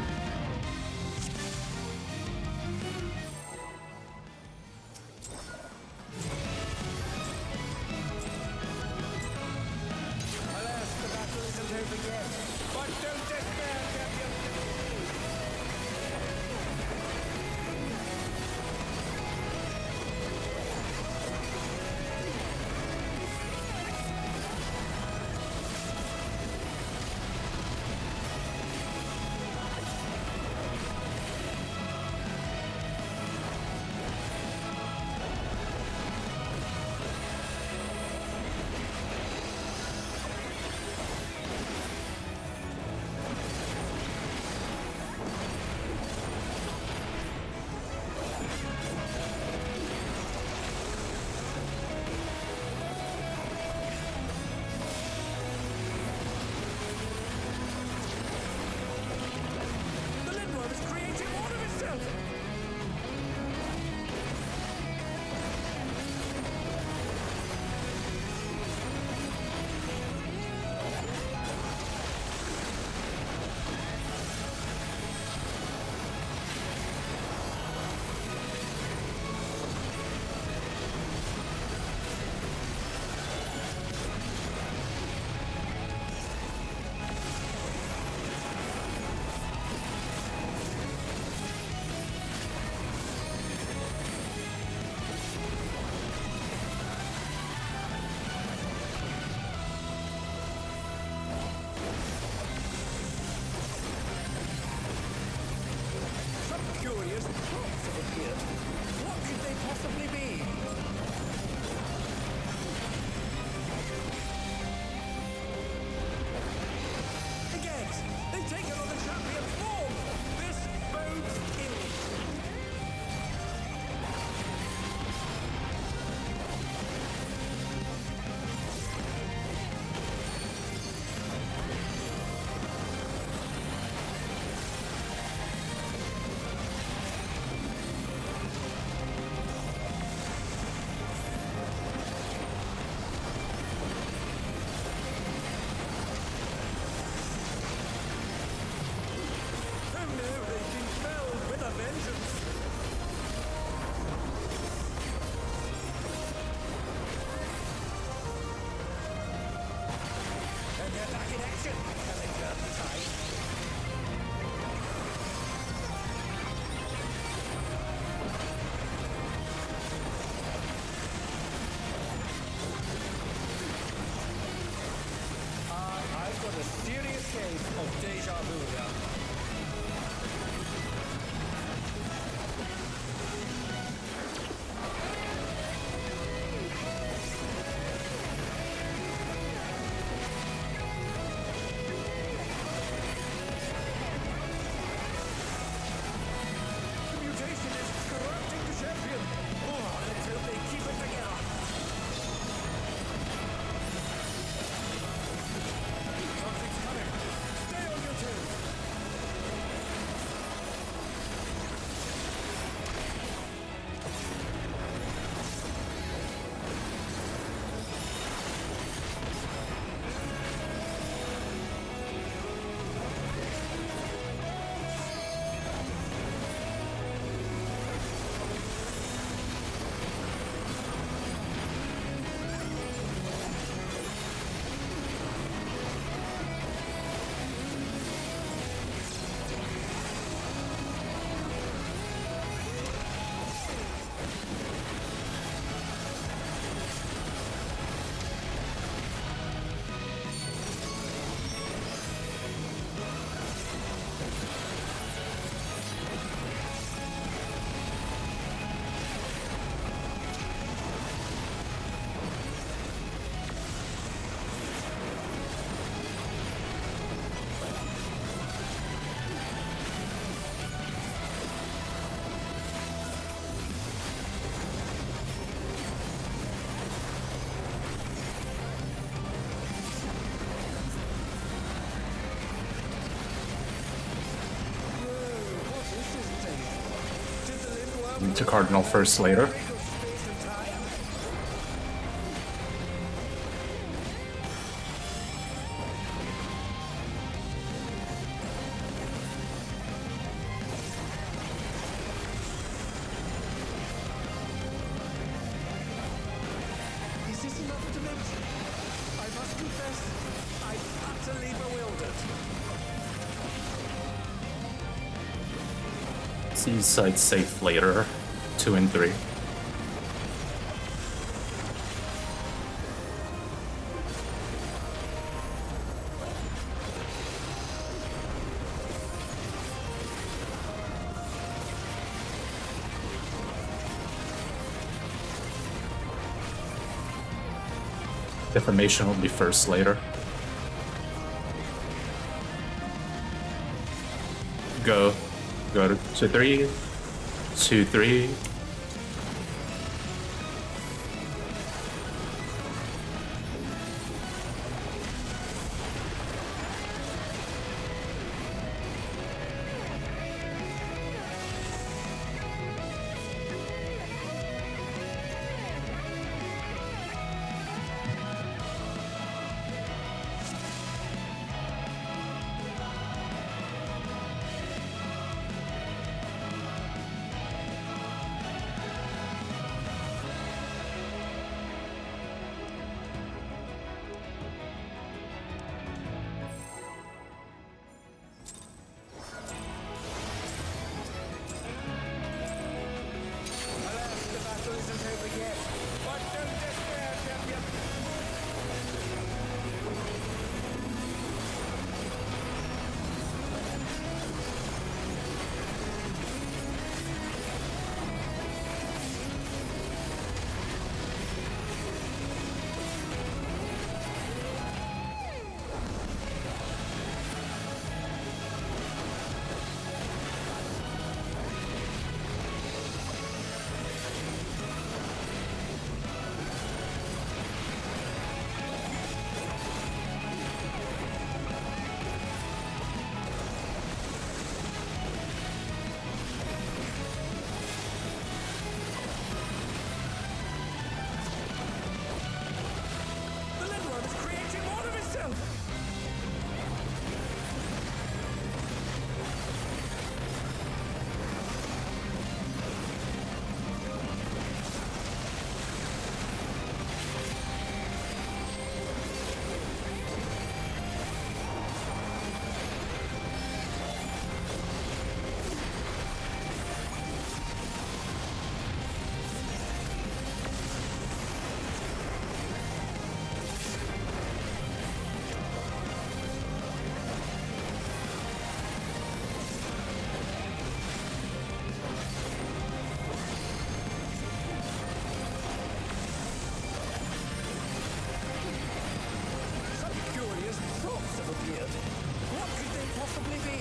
Alas, the battle isn't over yet. But don't despair, champion. The Lindworm is creating more of itself. Some curious props have appeared. What could they possibly be? Again, they've taken on the champion's form. This bodes ill. Oh no, they've been felled with a vengeance. And they're back in action. Can they turn the tide? I've got a serious case of deja vu here. The mutation is corrupting the champion. Oh, let's hope they keep it together. Something's coming. Stay on your toes. To Cardinal first later. these sides safe later. 2 and 3. Deformation will be first later. Go. Go to 2-3. 2-3. Alas, the battle isn't over yet. But don't despair, champion. The Lindworm is creating more of itself. Some curious thoughts have appeared. What could they possibly be?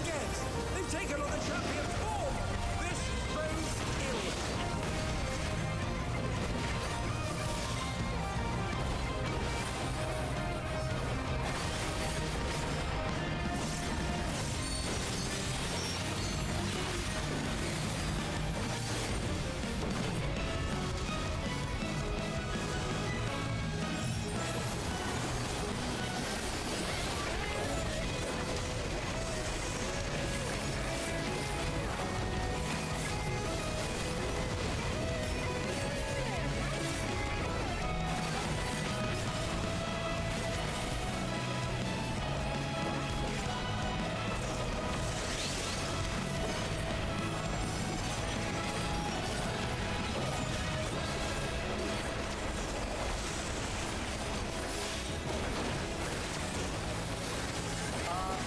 Again, they've taken on the champion's form. This bodes ill.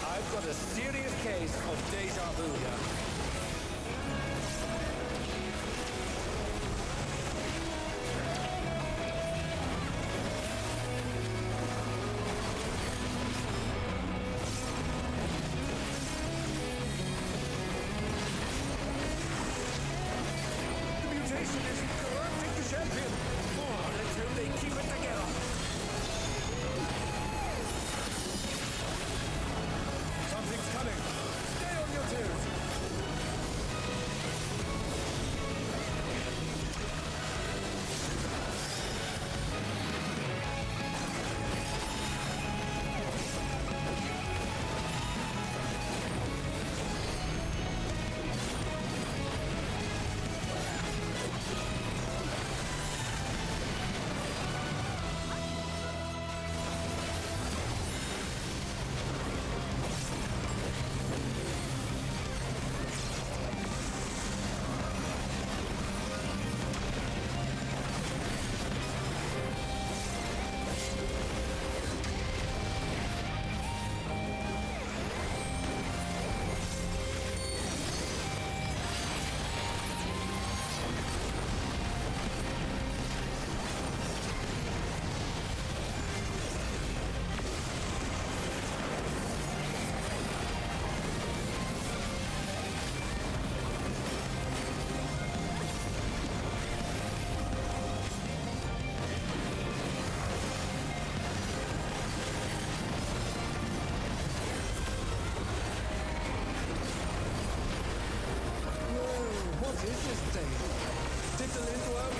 I've got a serious case of deja vu here. The mutation is corrupting the champion. Oh, let's hope they keep it together. Something's coming. Stay on your toes.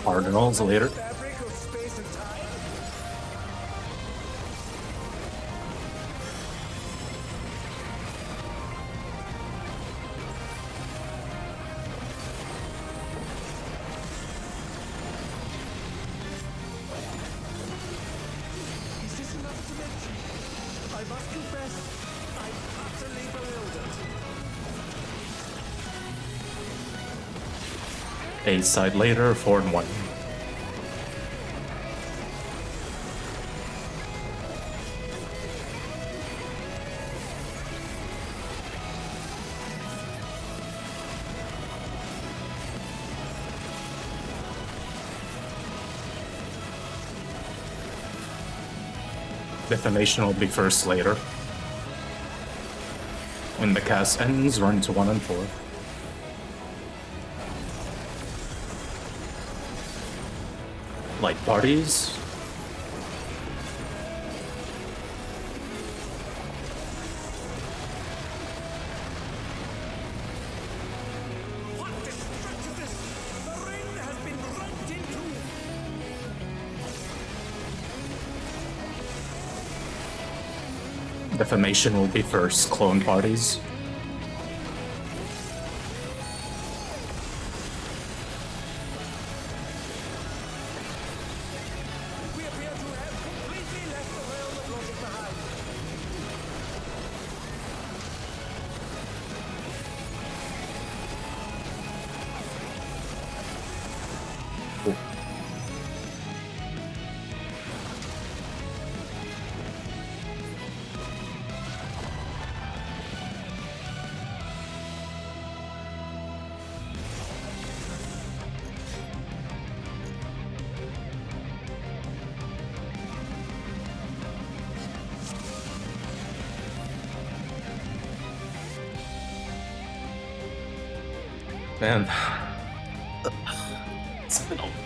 Cardinals later. Fabric of space and time? Is this another dimension? I must confess, I'm utterly bewildered. A side later, 4 and 1. Defamation will be first later. When the cast ends, run to 1 and 4. Light parties. What destructiveness! The ring has been rent in two! Defamation will be first, clone parties. We appear to have completely left the realm of logic behind. Man.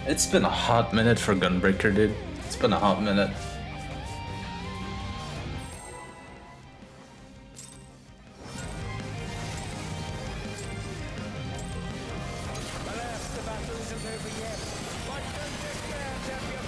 It's been a hot minute for Gunbreaker, dude. It's been a hot minute. Alas, the battle isn't over yet. But don't despair, champion.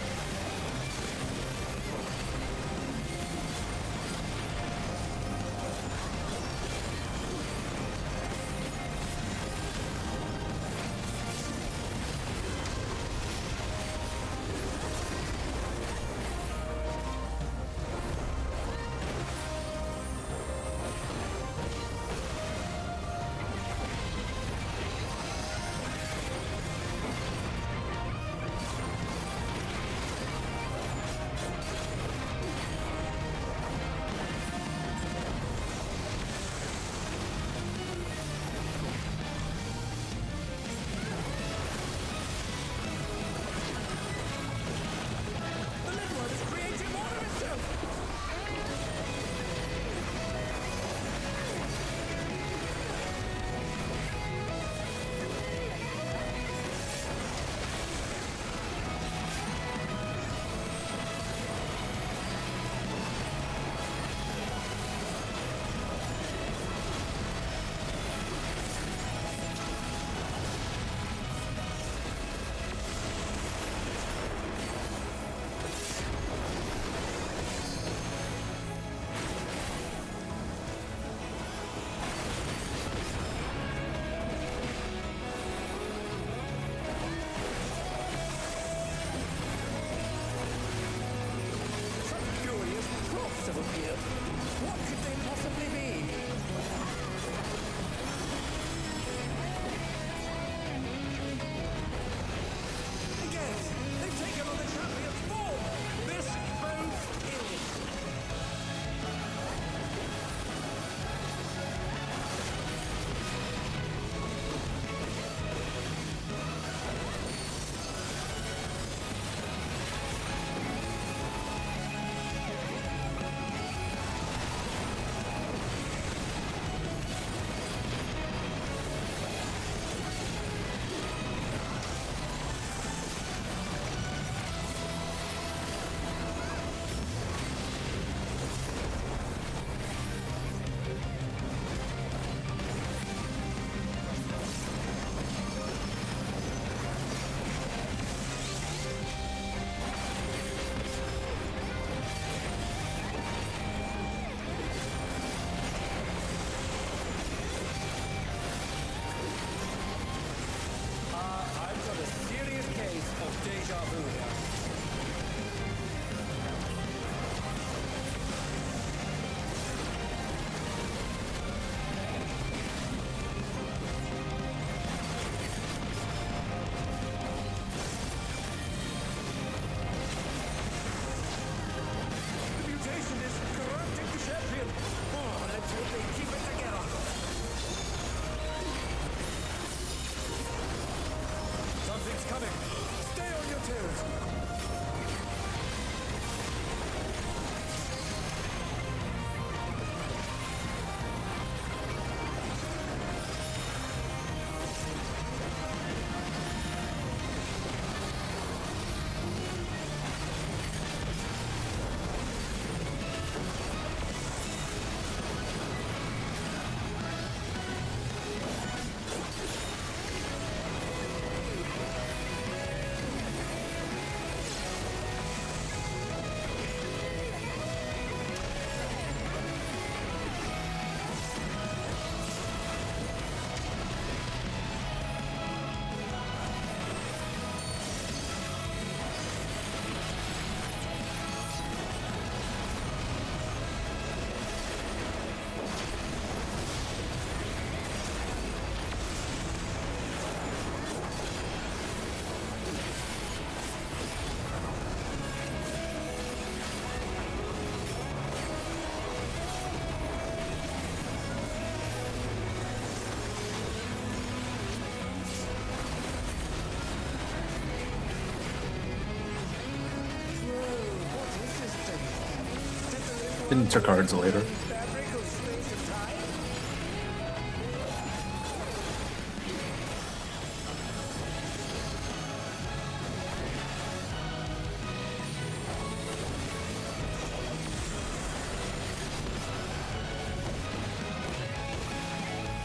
Enter cards later. Fabric of space and time?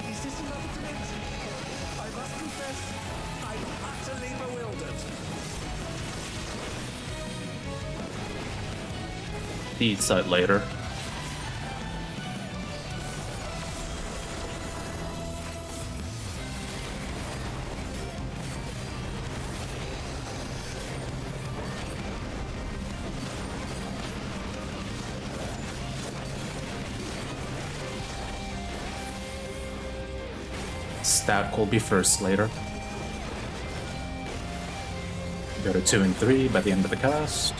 Is this another dimension? I must confess, I'm utterly bewildered. Eat side later. Stack will be first later. Go to 2 and 3 by the end of the cast.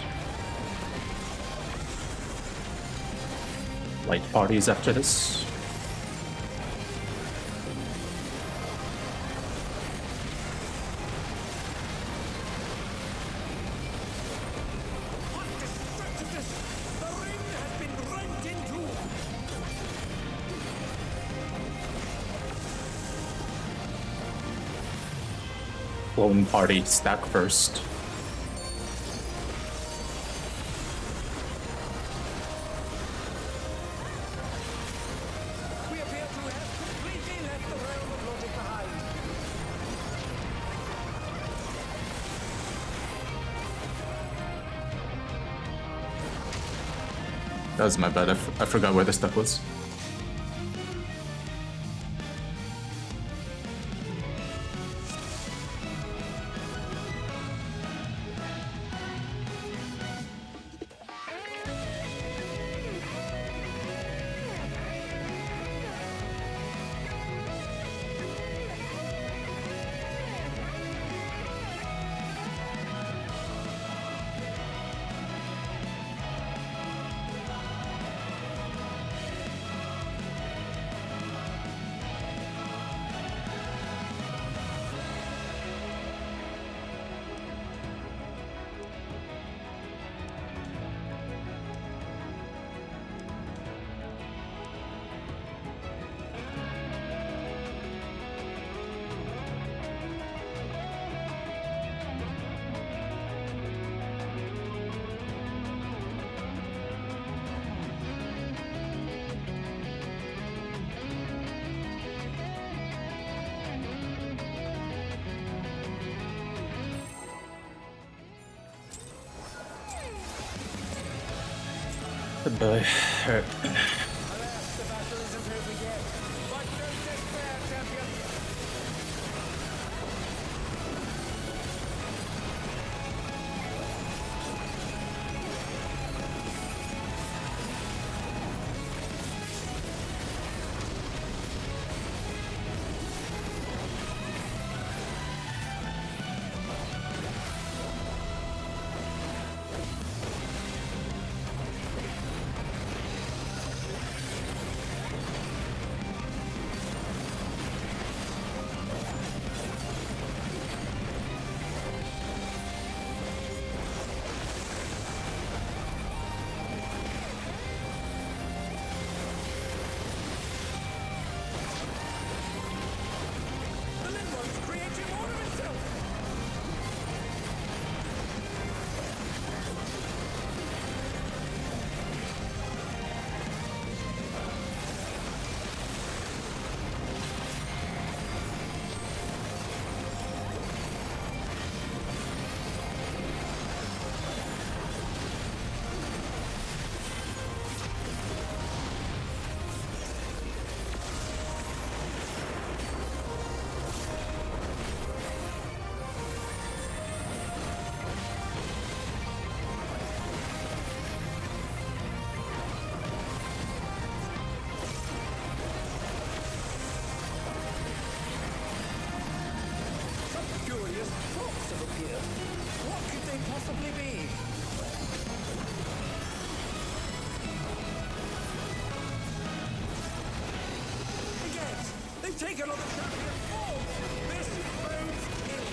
Light parties after this. What destructiveness! The ring has been rent in two! Clone party stack first. We appear to have completely left the realm of logic behind. That was my bad. I forgot where the stuff was. Goodbye. Alright. Alas, the battle isn't over yet. But no despair, champion! The Limbo's creating more of itself! Some curious thoughts have appeared. What could they possibly be? Again, they've taken on the champion form! This bodes ill!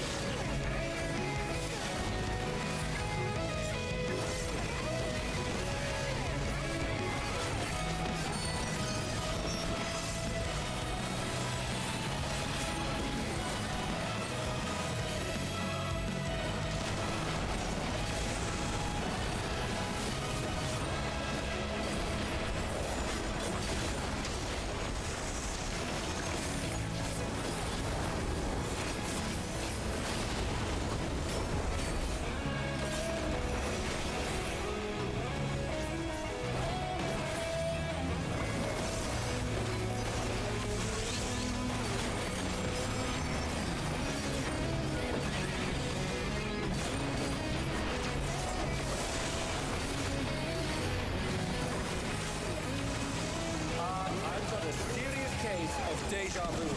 case of deja vu.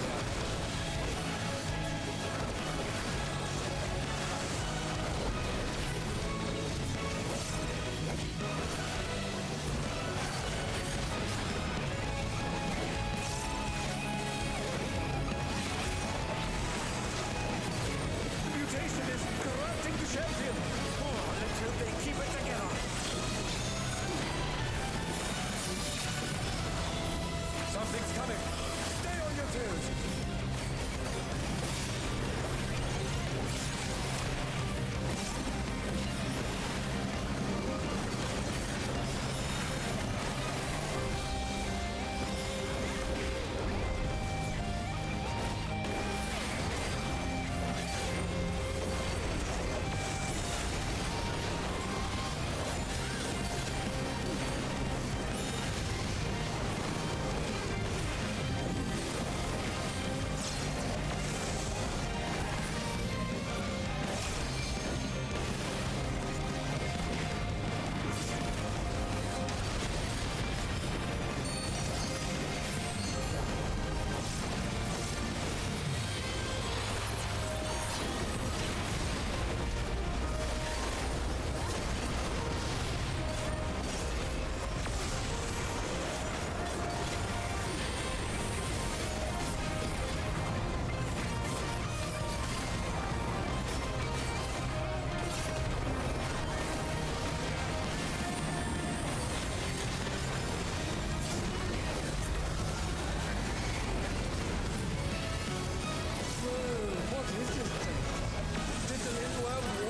Mutation is corrupting the champion. Oh, let's hope they keep it together. Something's coming. Stay on your toes.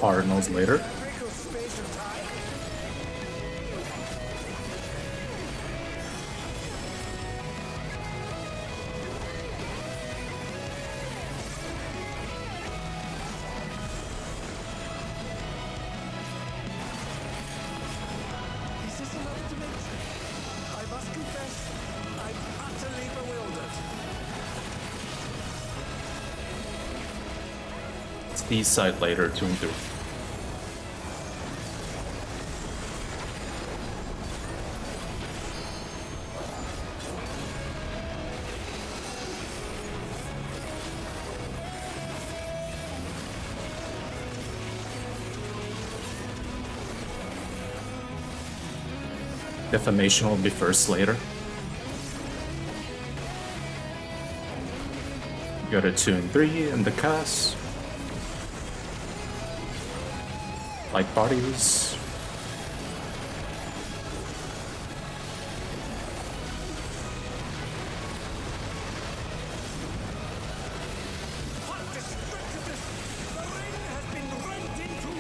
Cardinals later. Is this another dimension? I must confess, I'm utterly bewildered. It's the side later, 2 and 3. Defamation will be first later. Go to 2 and 3 in the cast. Like bodies. What destructiveness! The ring has been rent in two!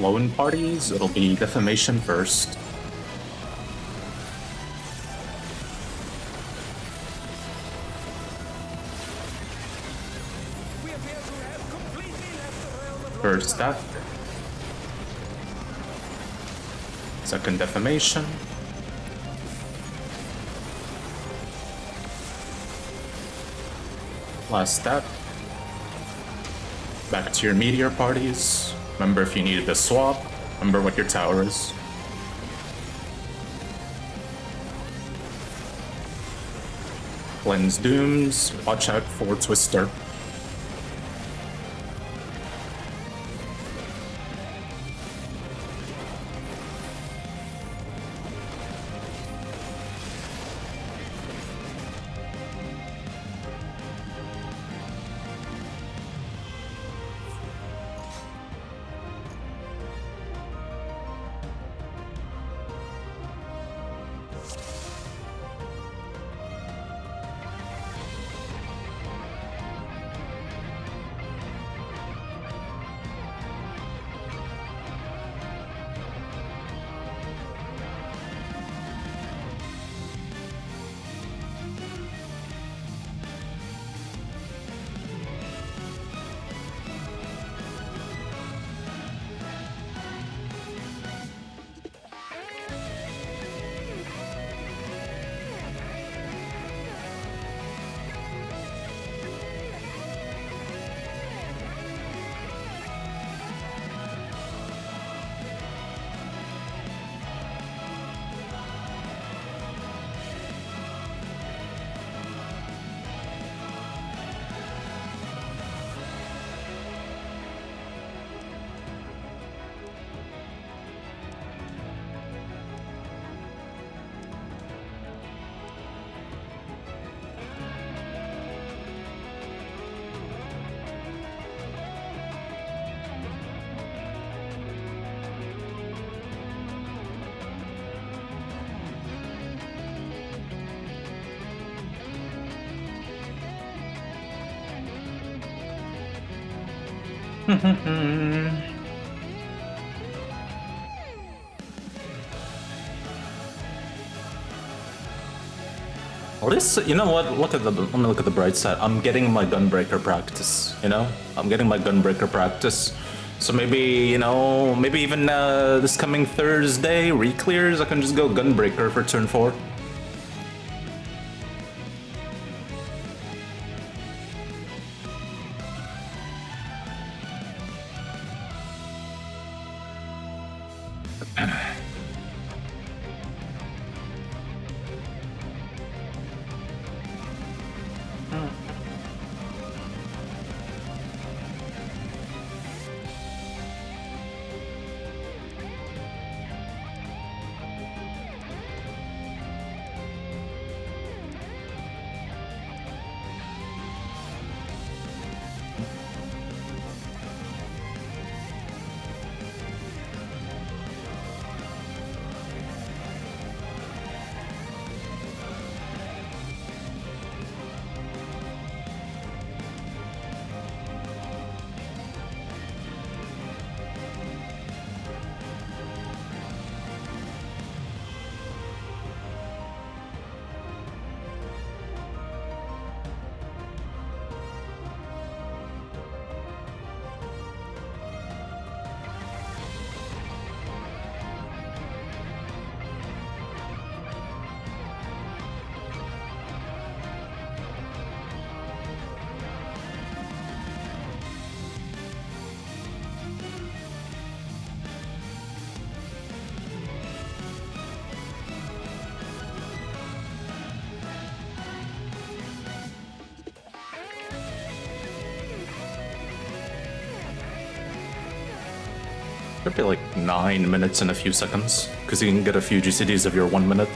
Lone parties, it'll be defamation first. We appear to have completely left the realm of First death. Second defamation. Last step. Back to your meteor parties. Remember if you needed to swap, remember what your tower is. Cleanse Dooms, watch out for Twister. At least, you know what? Let me look at the bright side. I'm getting my gunbreaker practice. You know, I'm getting my gunbreaker practice. So maybe, you know, maybe even this coming Thursday, re-clears, I can just go gunbreaker for turn 4. Could be like 9 minutes and a few seconds, because you can get a few GCDs of your 1 minute.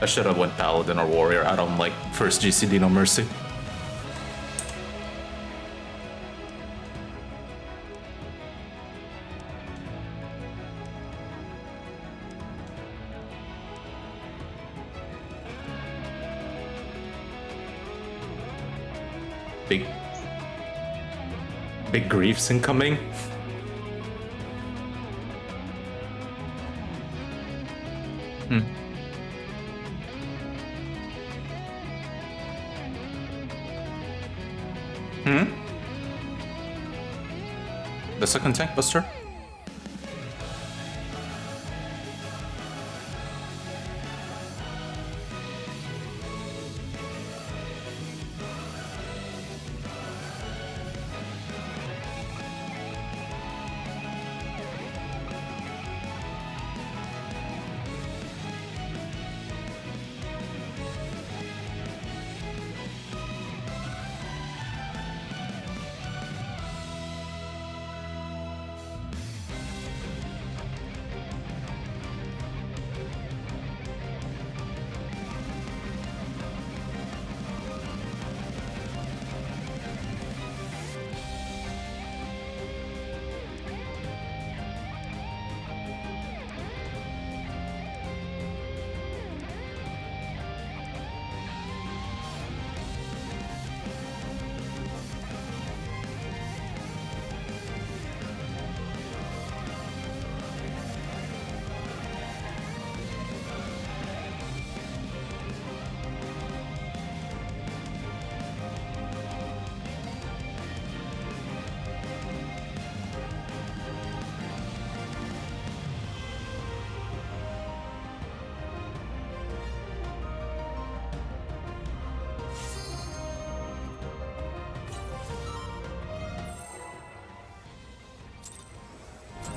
I should have went Paladin or Warrior. I don't like first GCD No Mercy. Big griefs incoming. The second tank buster?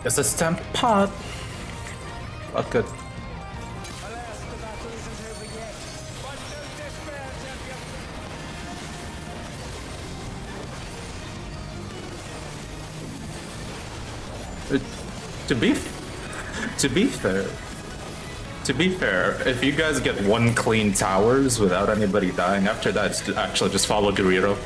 It's a stamp pot. Fuck it. Alas, the battle isn't over yet. But don't despair, champion. To be fair, if you guys get 1 clean towers without anybody dying, after that, it's actually just follow Guerrero.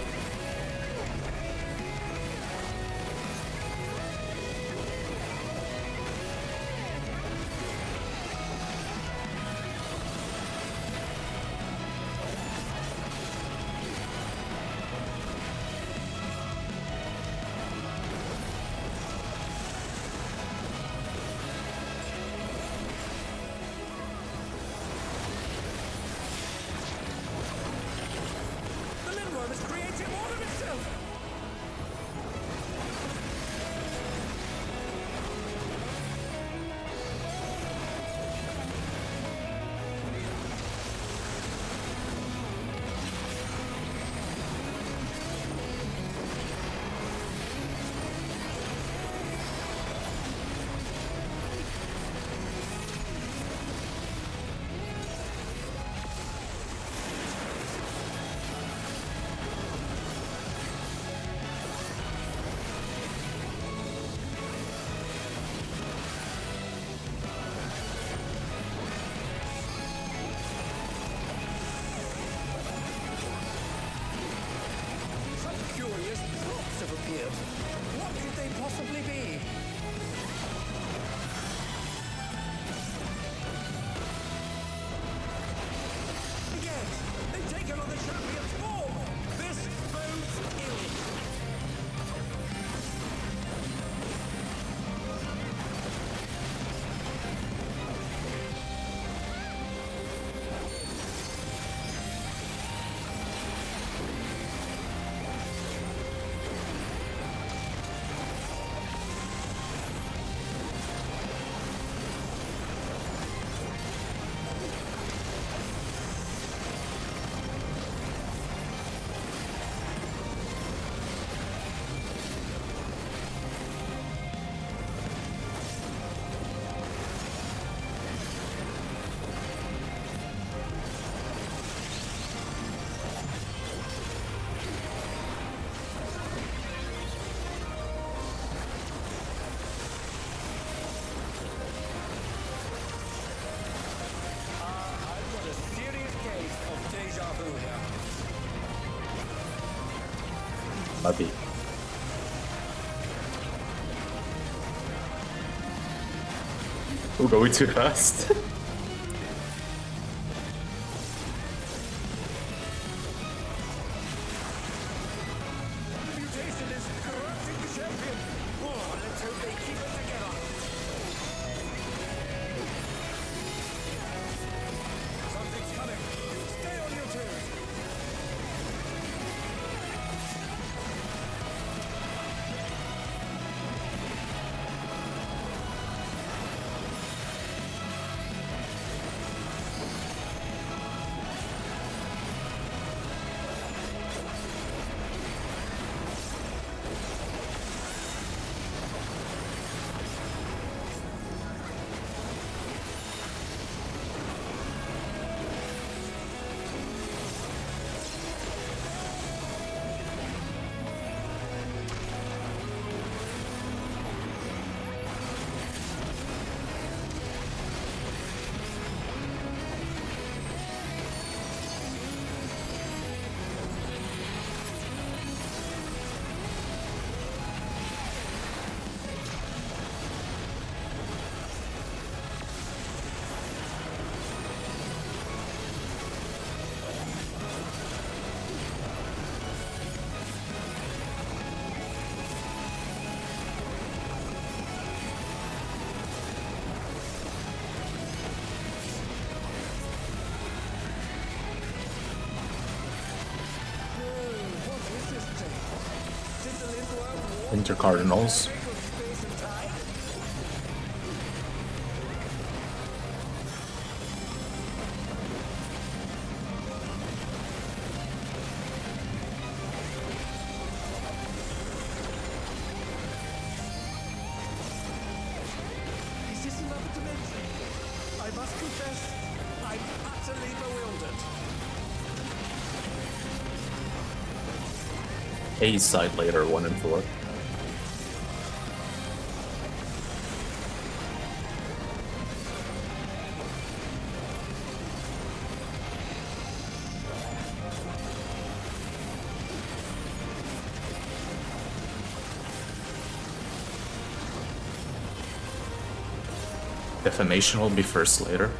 Babi. We're going too fast. Mutation is corrupting the champion. Oh, let's hope they keep it together. Something's coming. Stay on your toes. Intercardinals. Is this another dimension? I must confess, I'm utterly bewildered. A side later, 1 and 4. Defamation will be first later.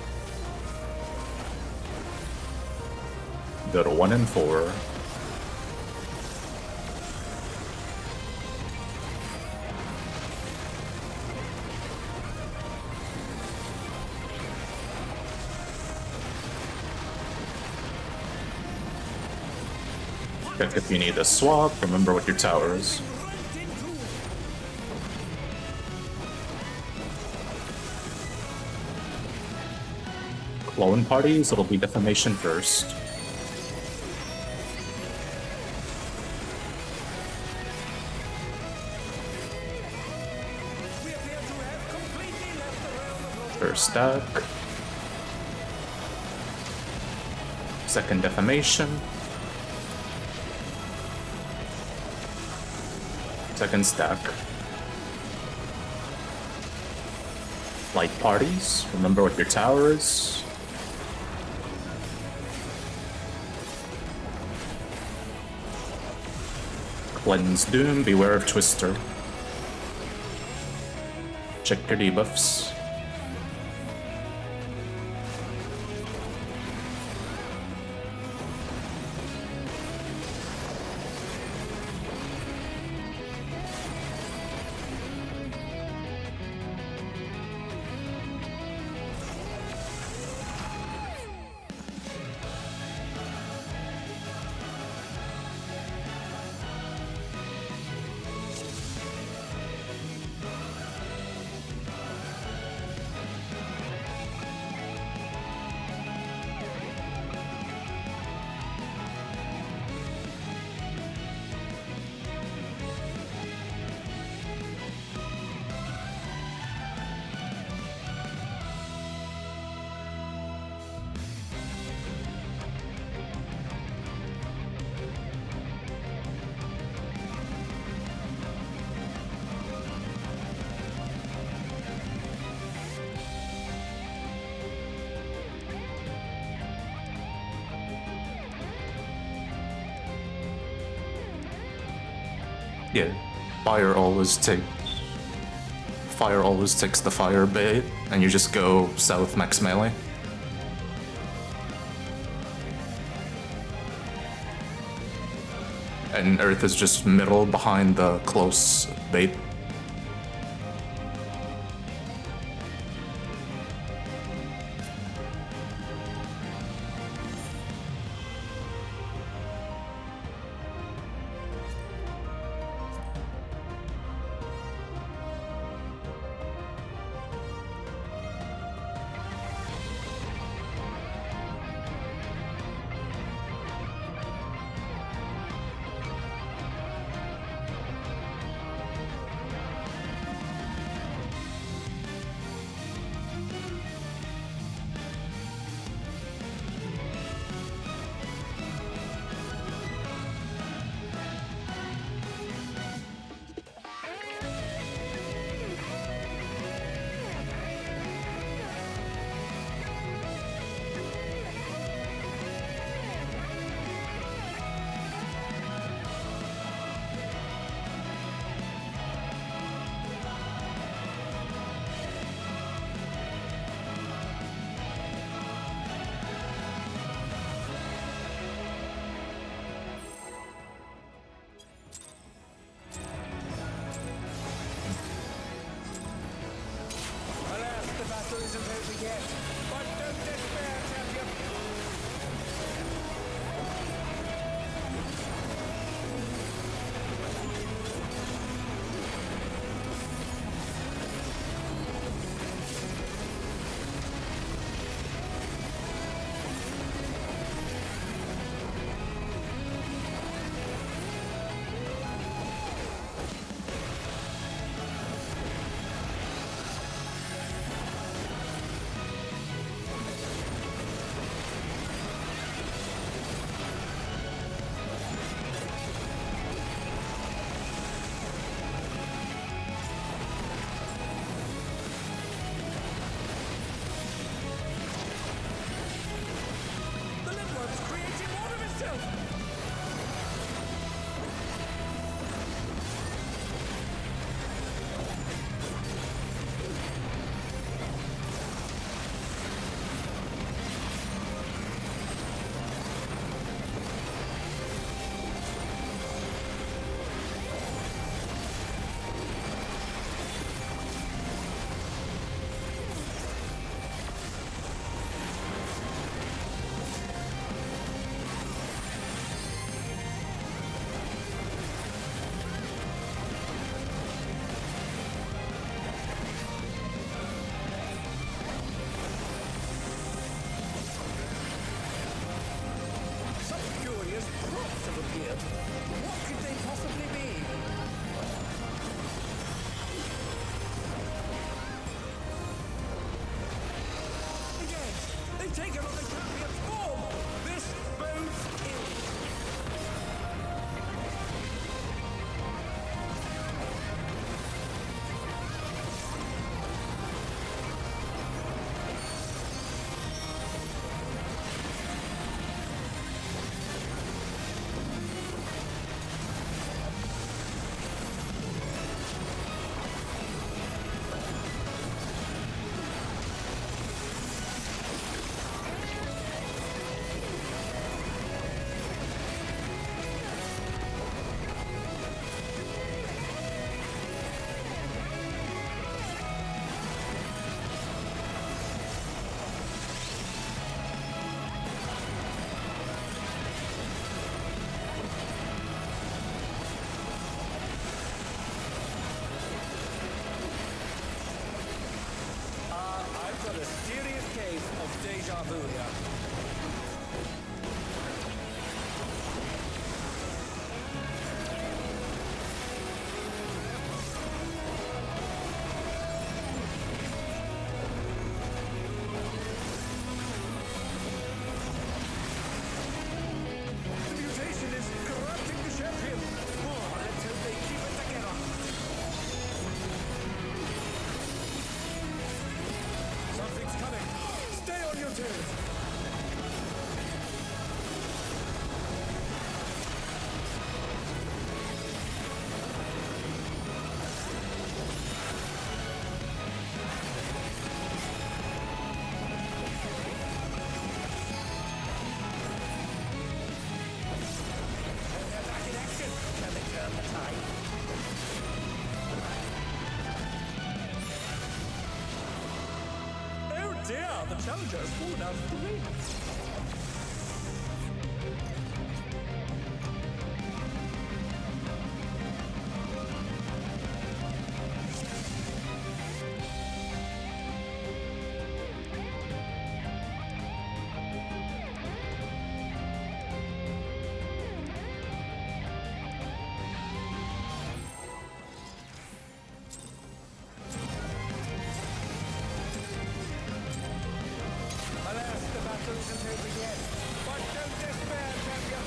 Go to 1 and 4. Check if you need a swap, remember what your tower is. Clone parties, it'll be defamation first. First stack. Second defamation. Second stack. Light parties, remember what your tower is. Cleanse Doom, beware of Twister. Check your debuffs. Yeah, fire always takes the fire bait, and you just go south max melee. And earth is just middle behind the close bait. Alas, the battle isn't over yet. But don't despair, champion. The Limworm's creating more of itself. Some curious props have appeared. What could they possibly be? Again, they've taken on the champion's form. This bodes ill. I've got a serious case of deja vu here. The mutation is corrupting the champion. Oh, let's hope they keep it together. Something's coming. Stay on your toes. the challenger has fallen out of the ring. Alas, the battle isn't over yet. But don't despair, champion.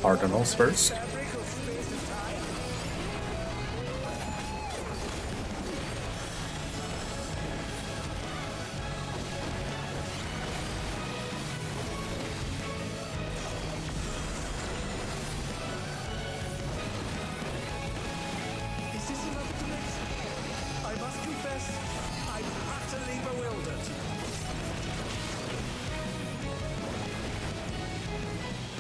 Cardinals first. Is this another dimension? I must confess, I'm utterly bewildered.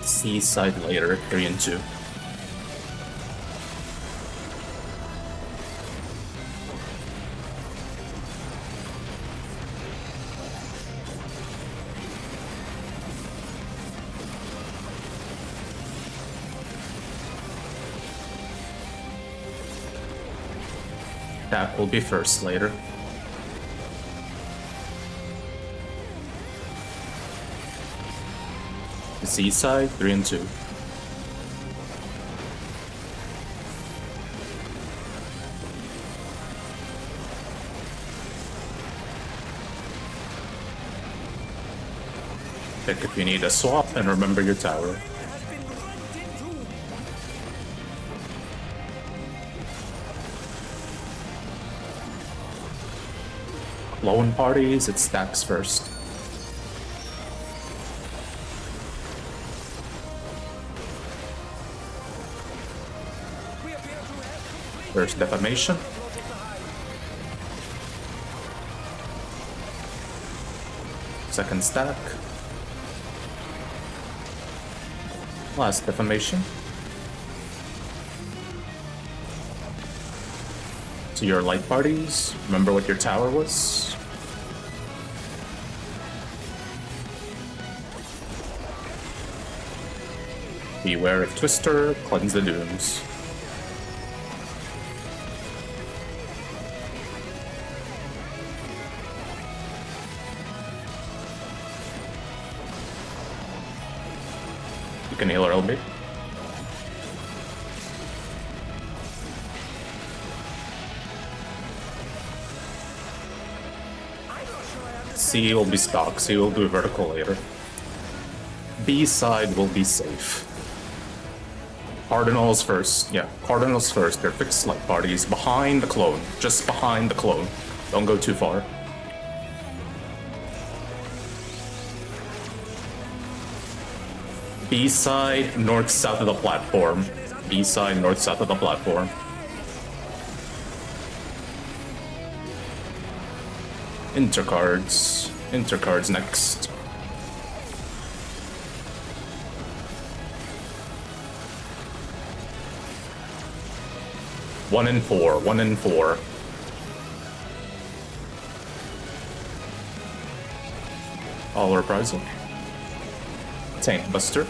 Seaside later, 3 and 2. That will be first later. Seaside, 3 and 2. Pick if you need a swap and remember your tower. Has been rent in two. Clone parties, it stacks first. We appear to have completed There's defamation. the plot of the hive. Second stack. Last defamation. To your light parties, remember what your tower was? Beware of Twister, cleanse the dooms. You can heal her LB. C will be stock, C will do vertical later. B side will be safe. Cardinals first, yeah, Cardinals first. They're fixed light parties behind the clone, just behind the clone. Don't go too far. B side, north south of the platform. B side, north south of the platform. Intercards. Intercards next. One and four. 1 and 4. All reprisal. Tank Buster.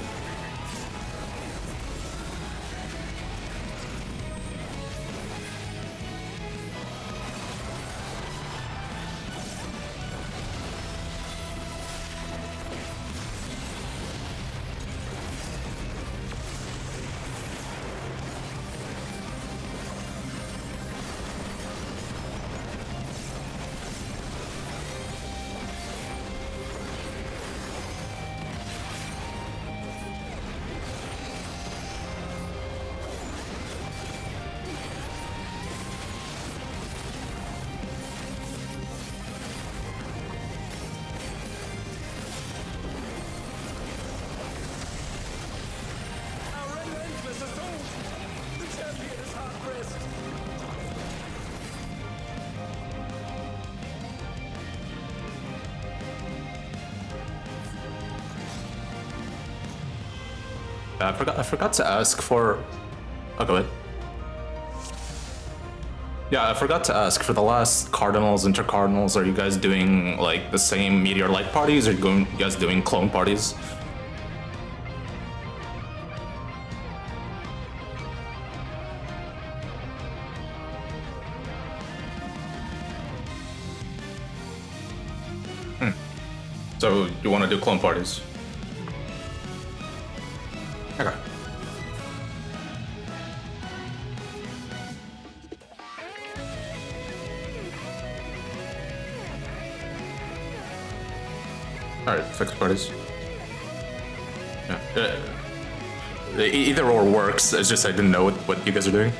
Our relentless assault. The champion is hard pressed. I forgot to ask for. Oh, go ahead. Yeah, I forgot to ask for the last Cardinals, Intercardinals. Are you guys doing like the same Meteor Light parties, or you guys doing clone parties? So you want to do clone parties? Okay. Alright, fixed parties. Yeah. Either or works, it's just I didn't know what you guys are doing.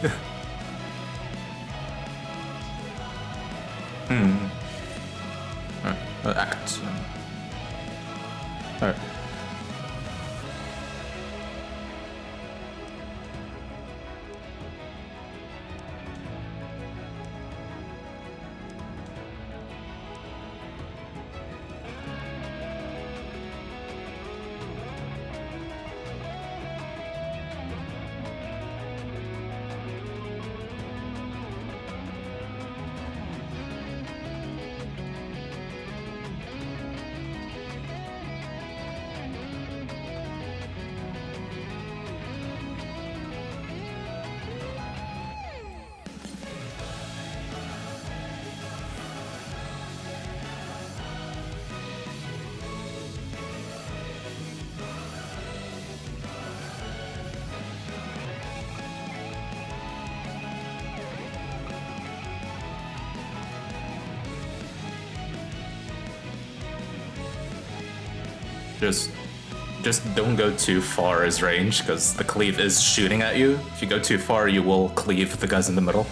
Act. Alright. Just don't go too far as range, because the cleave is shooting at you. If you go too far, you will cleave the guys in the middle.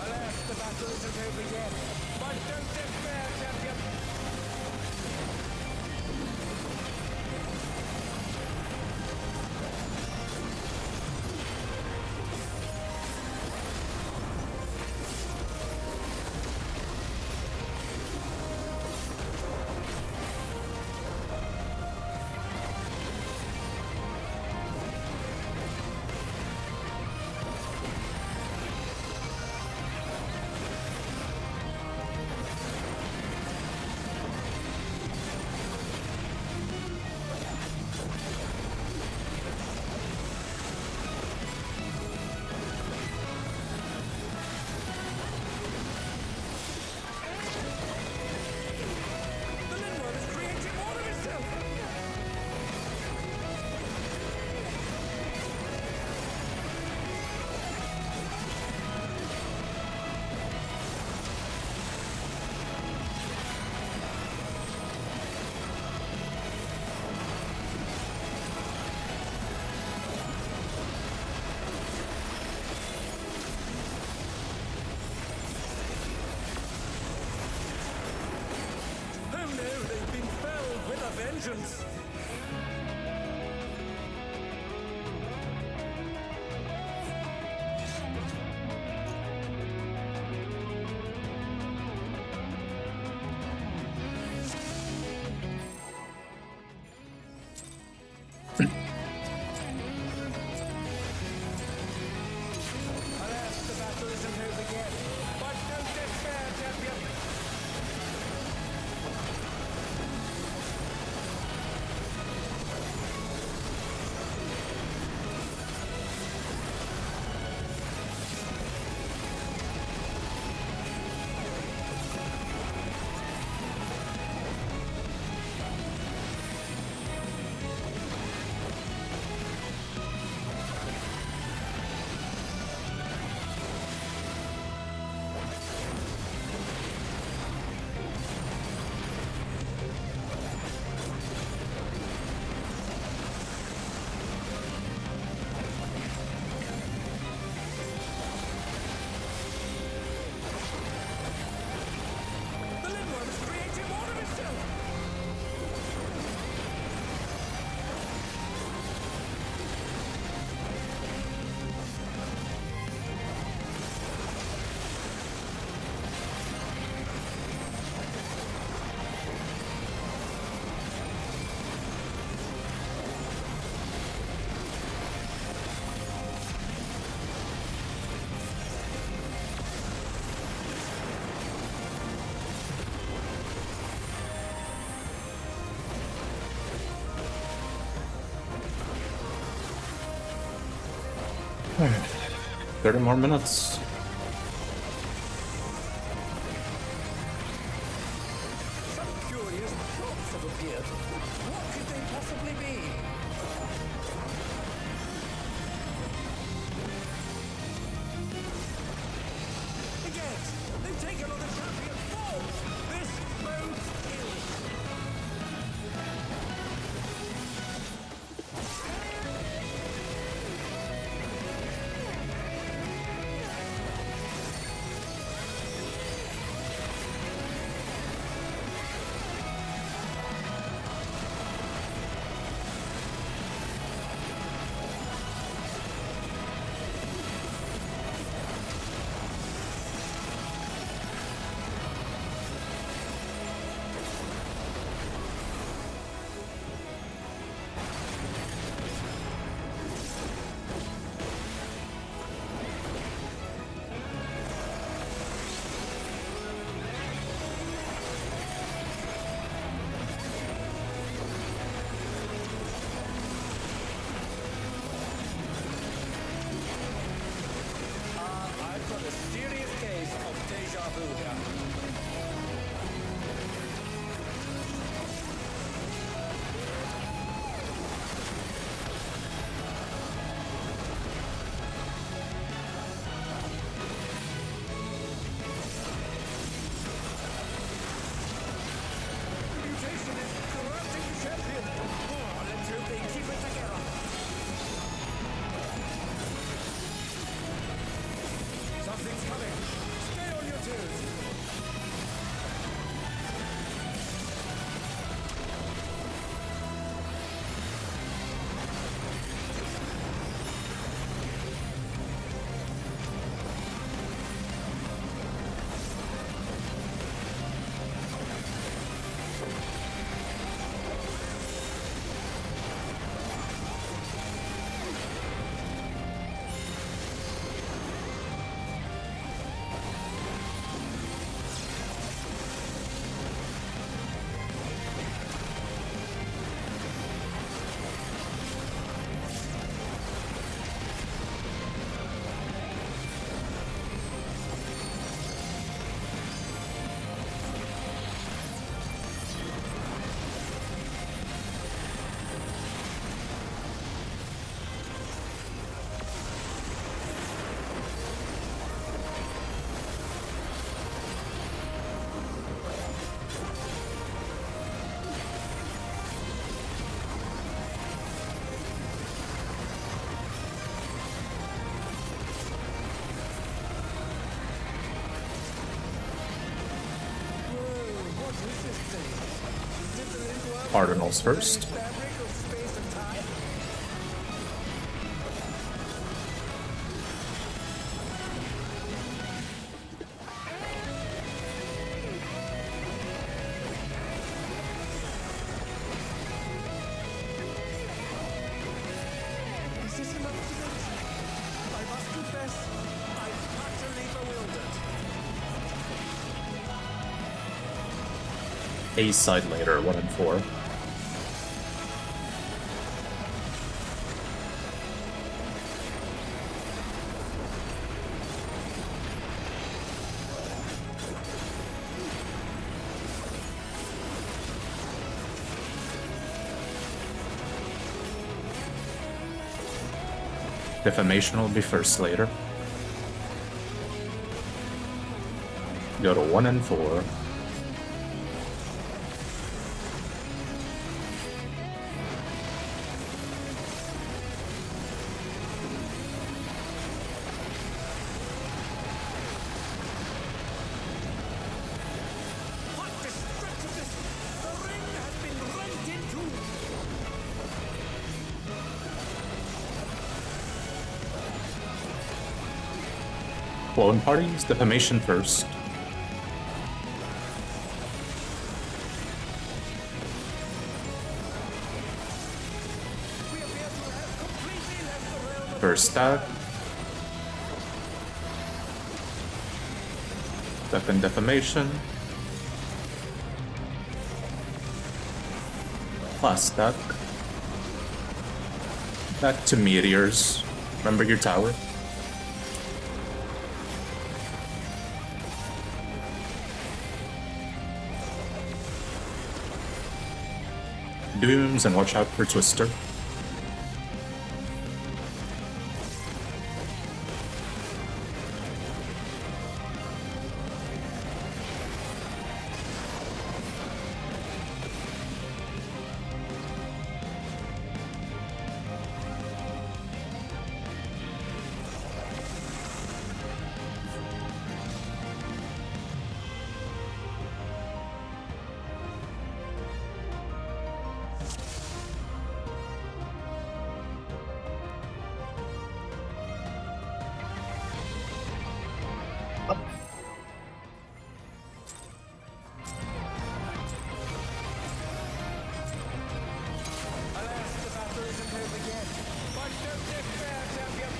Alas, the battle isn't over yet. But don't despair, champion. The Linworm is creating more of itself. Oh no, they've been felled with a vengeance. Alas, the battle isn't over yet. But don't despair, champion. 30 more minutes. Some curious props have appeared. What could they possibly be? Again, they've taken on the champion form. This bodes ill. I've got a serious case of deja vu here. Mutation is corrupting the champion. Oh, let's hope they keep it together. Something's coming. Stay on your toes. Cardinals first. Is this an accident? I must confess, I'm utterly bewildered. A side later, 1 and 4. Defamation will be first later. Go to 1 and 4. What destructiveness! The ring has been rent in two! Clone parties, defamation first. We appear to have completely left the realm of First stack. Second defamation. Last stack. Back to meteors. Remember your tower? Dooms and watch out for Twister. Alas, the battle isn't over yet. But don't despair, champion.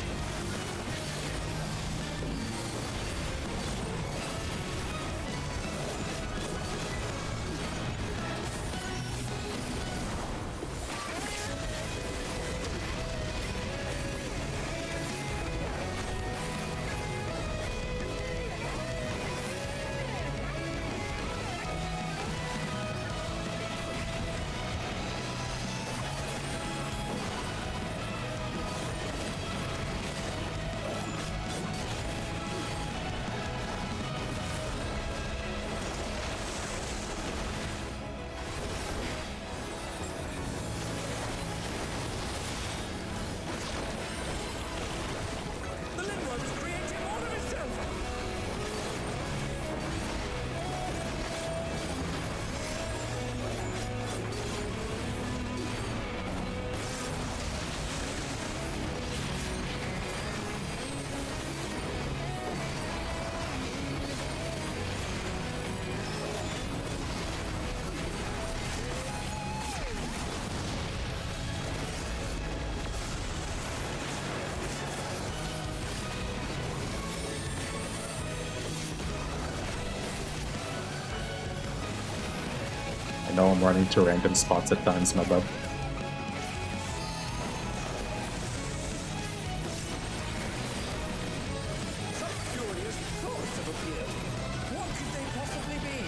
The Limrod is creating all of itself. I know I'm running to random spots at times, my bub. Some furious thoughts have appeared. What could they possibly be?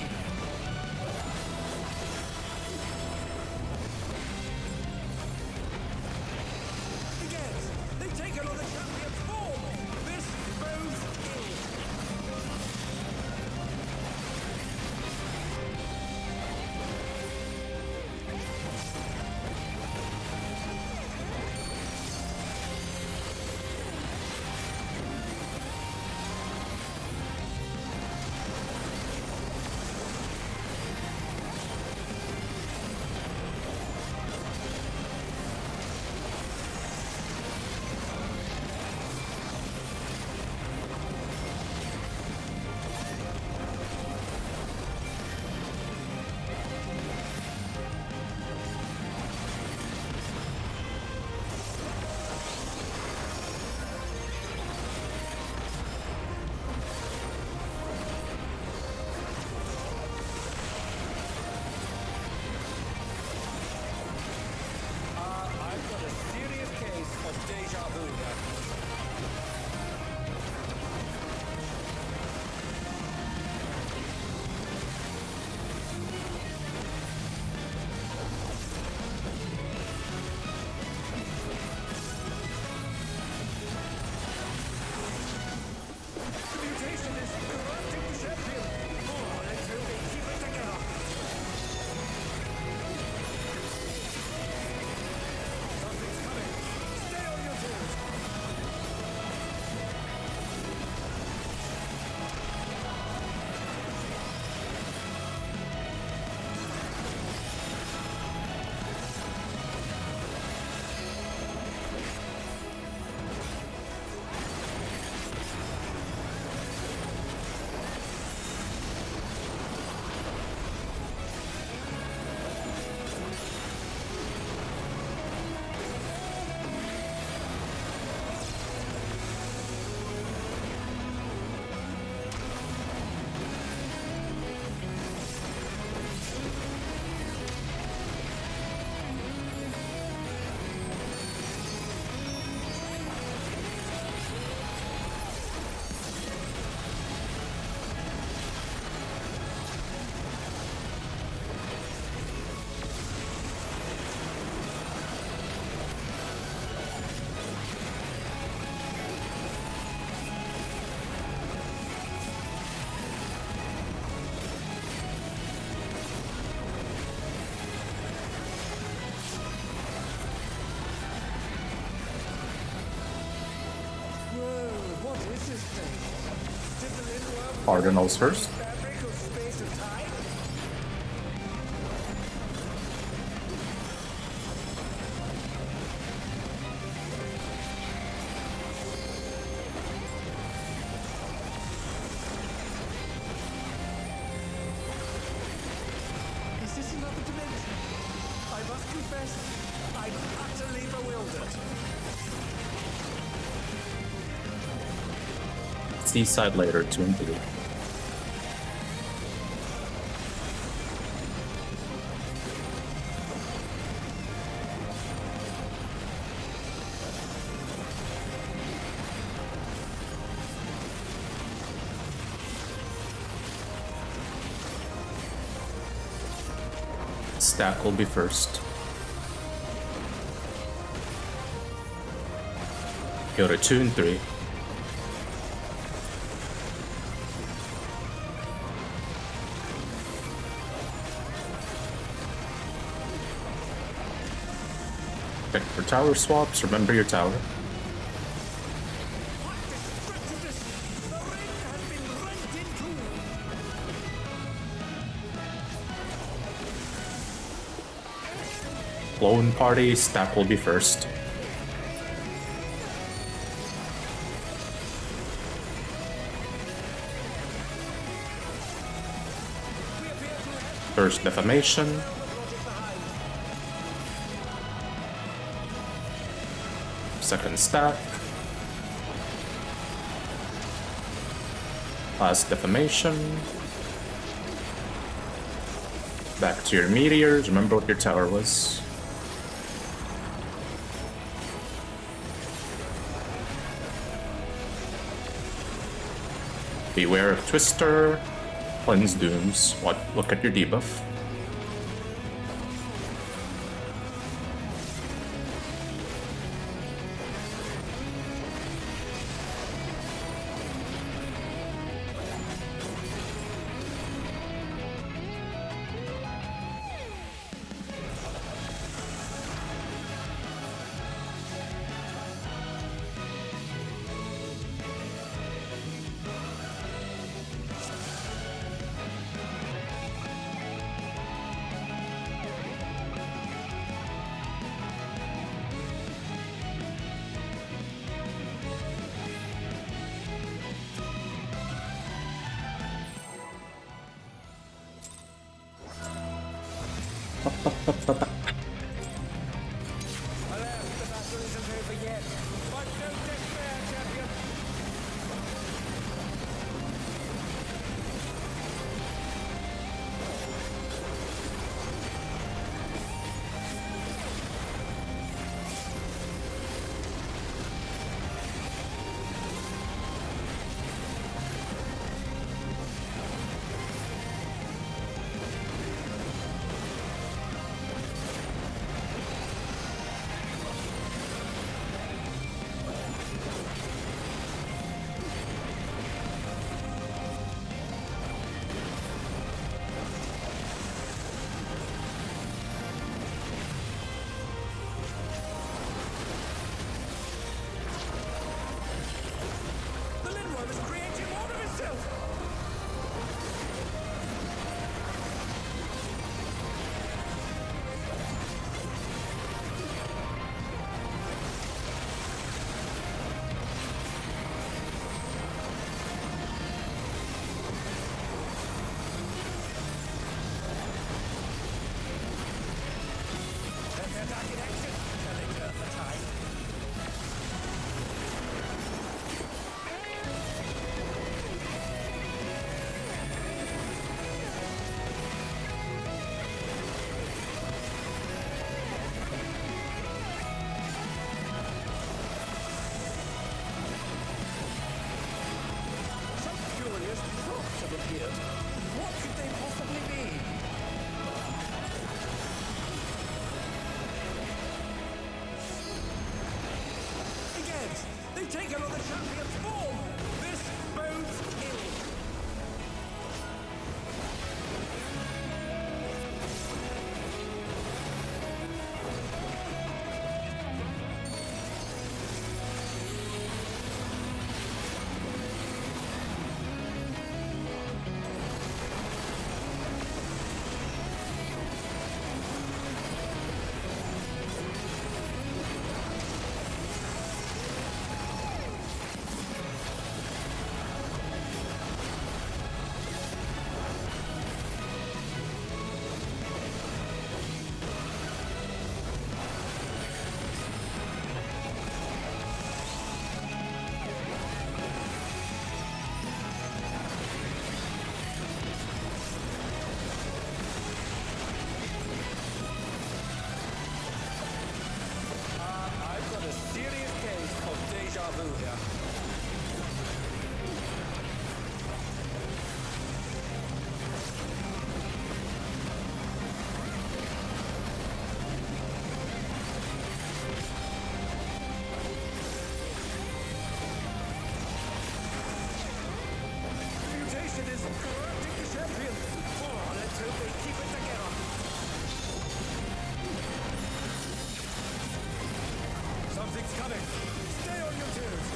Again, they've taken on the champion's form. This bodes ill. Cardinals first. fabric of space and time? Is this another dimension? I must confess, I'm utterly bewildered. Seaside later, 2 and 3. Stack will be first. Go to 2 and 3. Check for tower swaps, remember your tower. What destructiveness! The ring has been rent in two! Clone party, stack will be first. First defamation. Second stack. Last defamation. Back to your meteors. Remember what your tower was. Beware of Twister. Cleanse Dooms. Look at your debuff. Alas, the battle isn't over yet. But no despair, champion! The Lindworm is creating more of itself! Their target action, telling her the time. Some curious thoughts have appeared. What could they possibly be? Again, they've taken on the champion's form! This bodes ill! Galactic champions! Oh, let's hope they keep it together. Something's coming. Stay on your toes.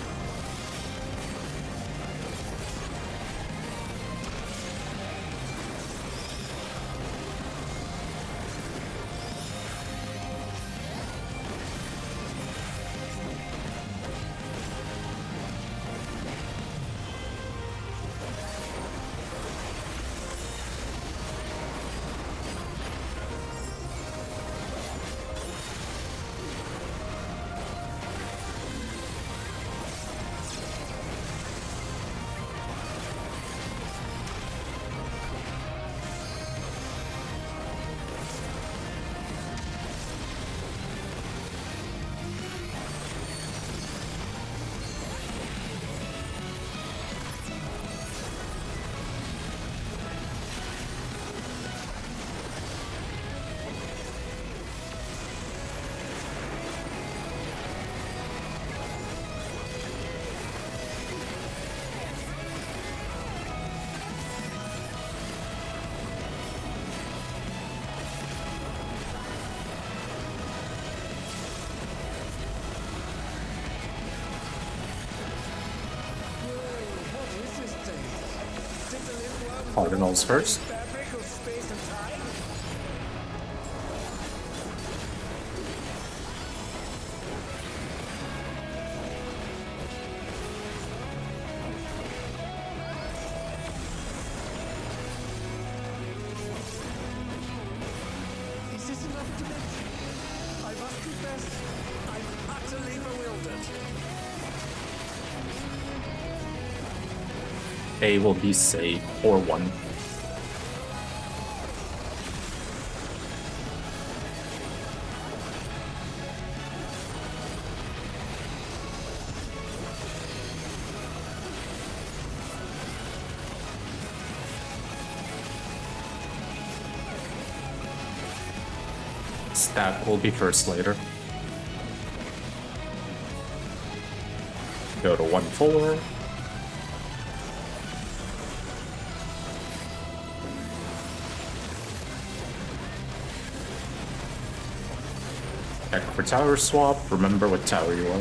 Cardinals first. Fabric of space and time? Is this enough to mention? I must confess, I'm utterly bewildered. A will be safe or 1. Stack will be first later. Go to 1-4. Check for tower swap. Remember what tower you are.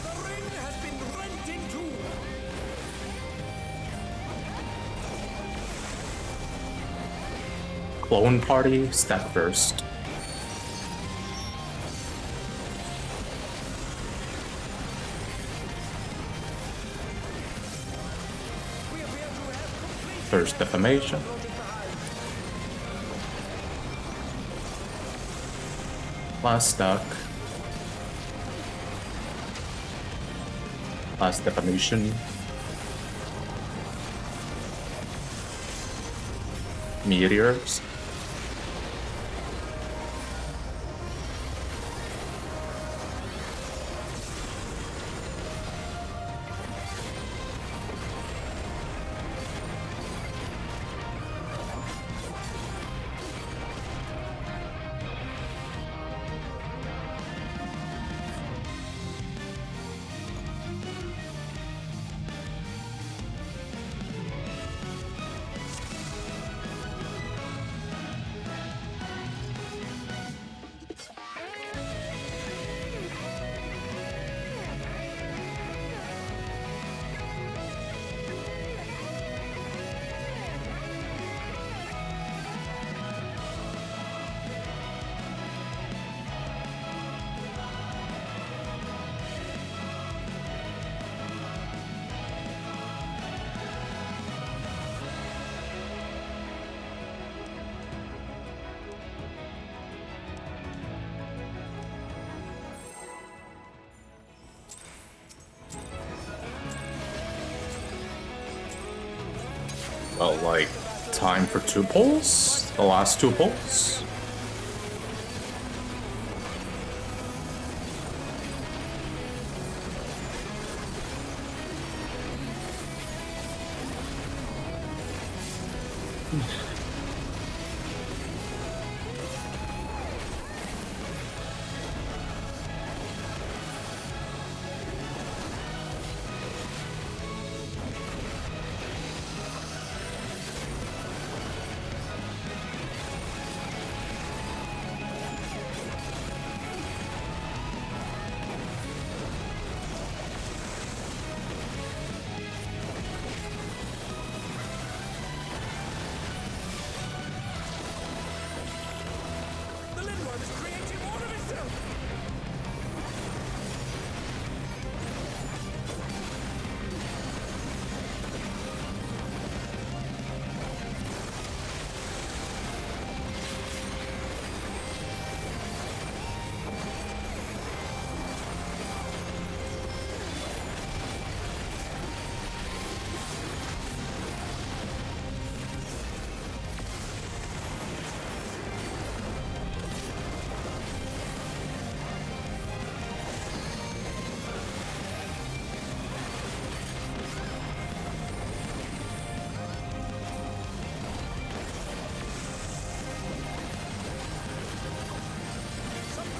The ring has been rent in two. Clone party, stack first. First defamation. Last stack. Last defamation. Meteors. Well, like, time for 2 pulls? The last 2 pulls? It's creating more of itself!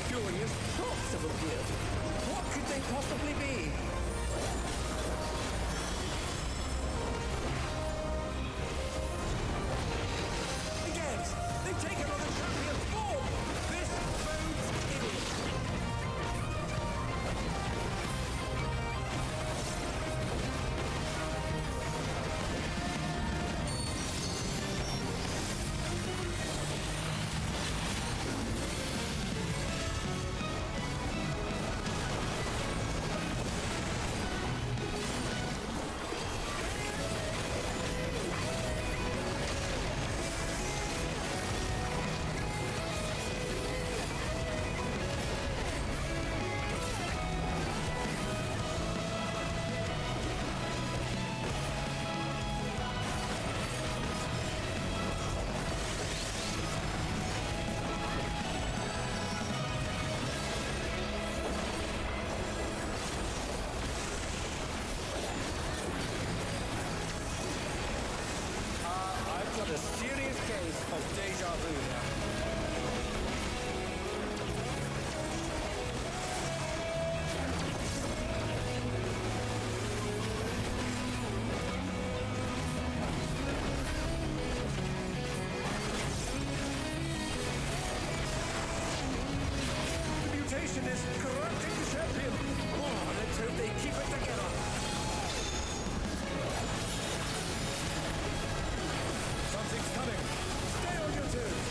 Curious thoughts have appeared. What could they possibly be? Again, they've taken on the champion form. This bodes ill. I've got a serious case of deja vu now. The mutation is corrupting the champion. Oh, let's hope they keep it together. Something's coming. Stay on your toes.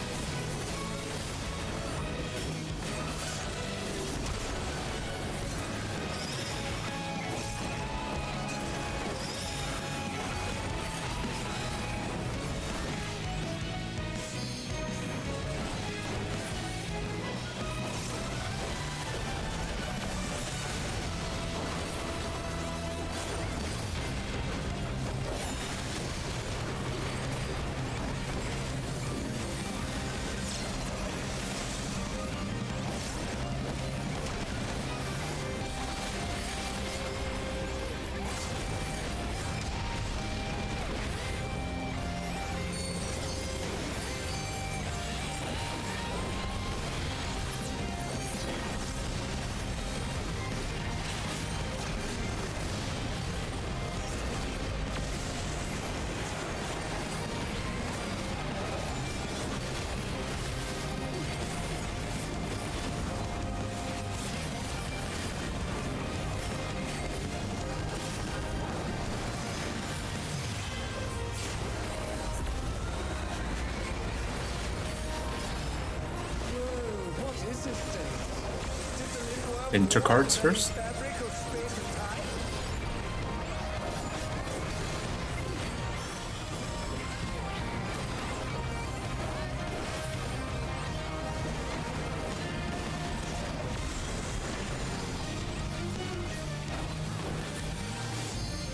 Intercards first.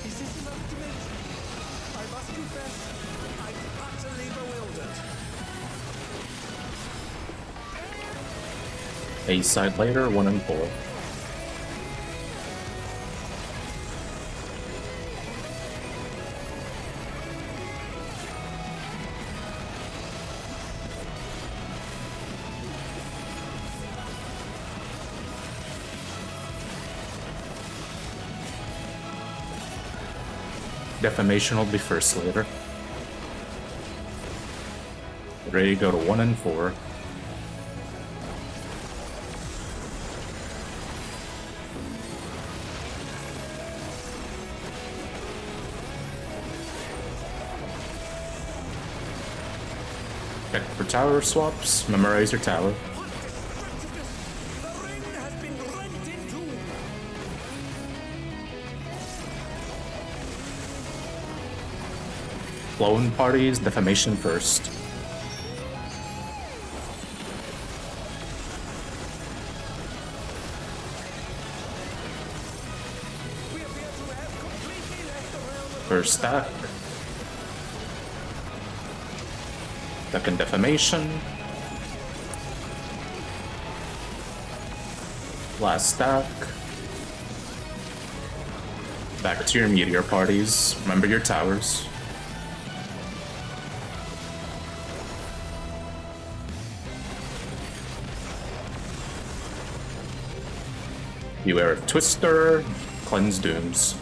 Is this enough to make? I must confess, I'm utterly bewildered. A side later, 1 and 4. Defamation will be first later. Ready to go to 1 and 4. Check for tower swaps, memorize your tower. clone parties, defamation first. First stack. Second defamation. Last stack. Back to your meteor parties. Remember your towers. Beware of Twister. Cleanse Dooms.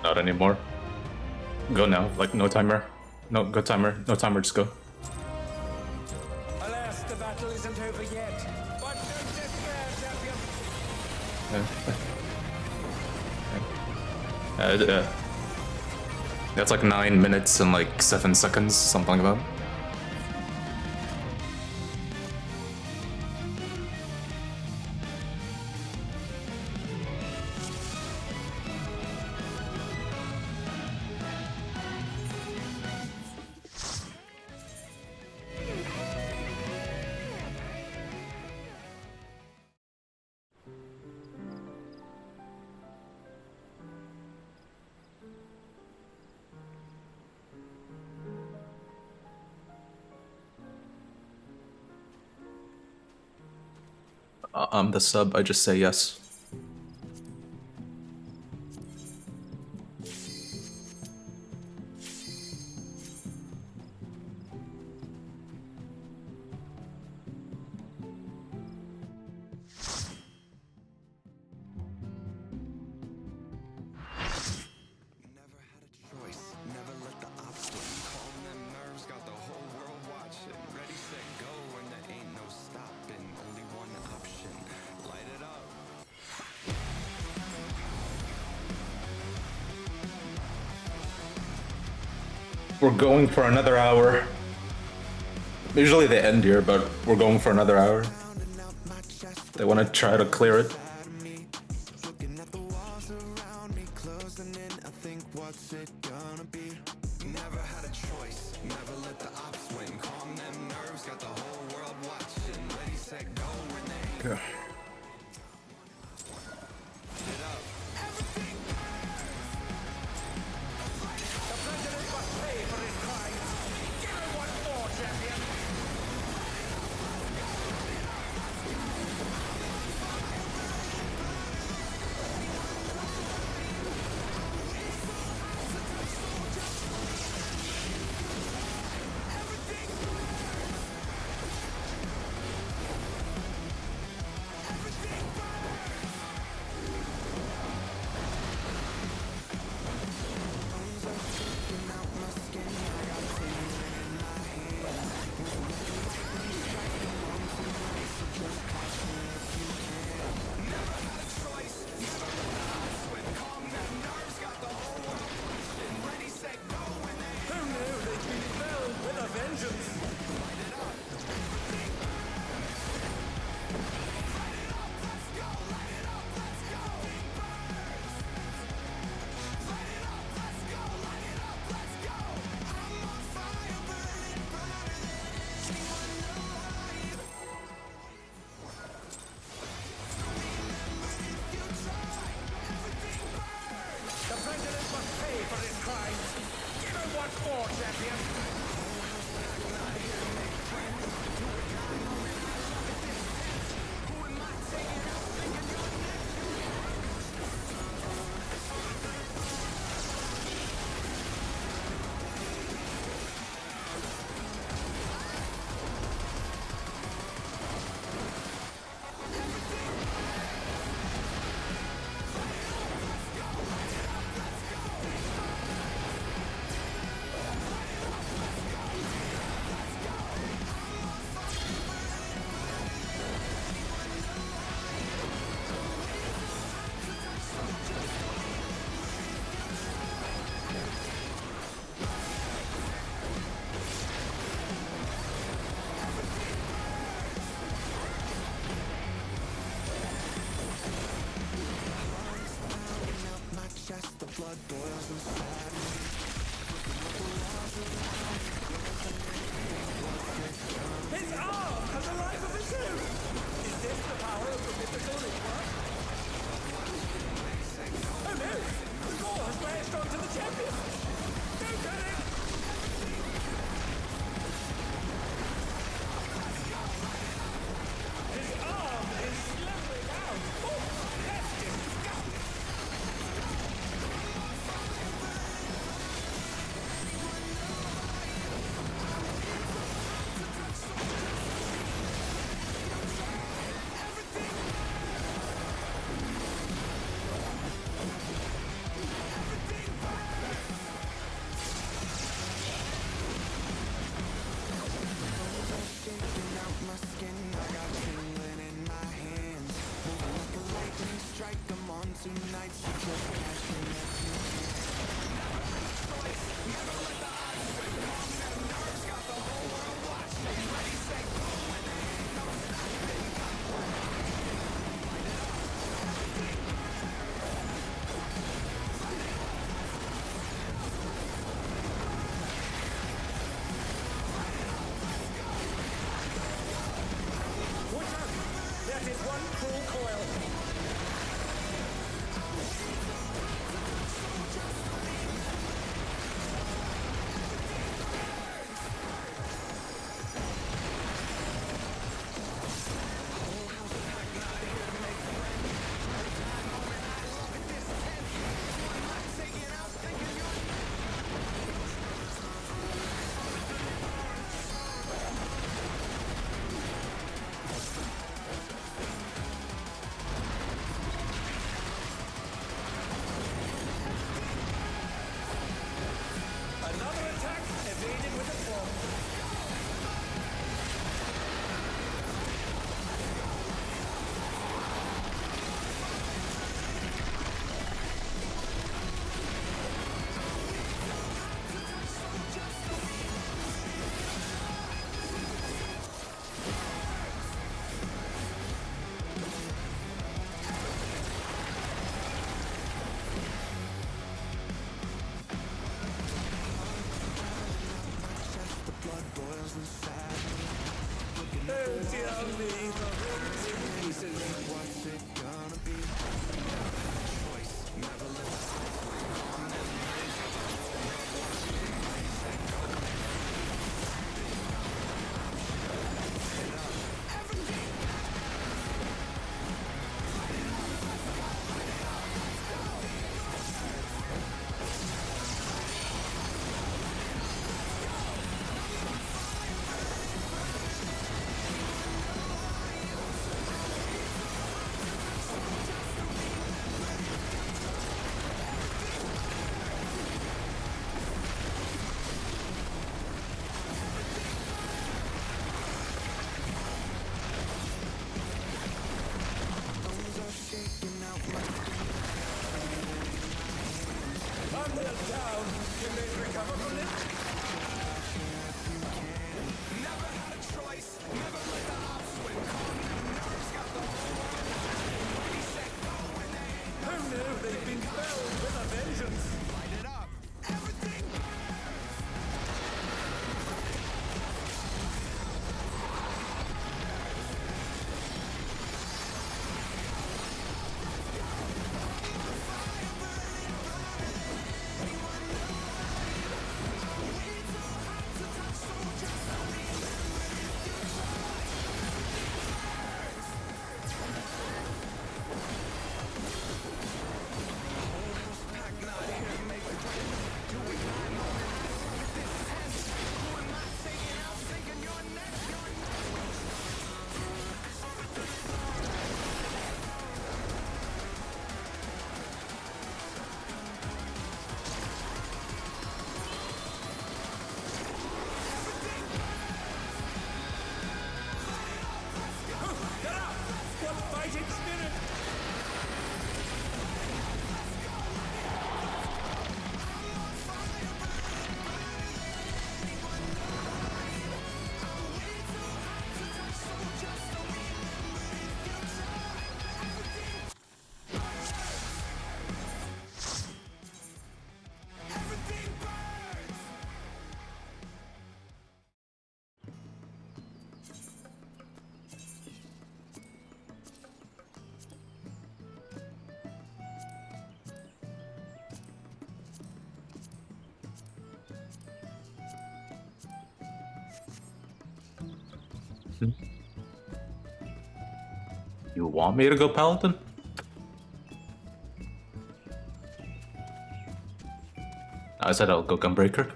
Not anymore. Go now, like no timer. No, go timer. No timer, just go. Alas, the battle isn't over yet. But don't despair, champion. That's like 9 minutes and like 7 seconds, something like that. I'm the sub, I just say yes. We're going for another hour. Usually they end here, but we're going for another hour. They want to try to clear it. Okay. His arm has a life of its own! Is this the power of the mythical Enigma? Oh no! The ball has lashed onto the champion! Don't get it! His arm is slowing down! Oh, that's disgusting! That is one cruel coil. Another attack evaded with a flop. Oh dear me, the pieces. What's it gonna be? Choice, never let I'm nailed down. Can they recover from this? Never had a choice. Never let the ops win. Nerves got the whole world. He said go when they ain't. Oh no, they've been felled with a vengeance. Light it up. Everything You want me to go Paladin? I said I'll go Gunbreaker.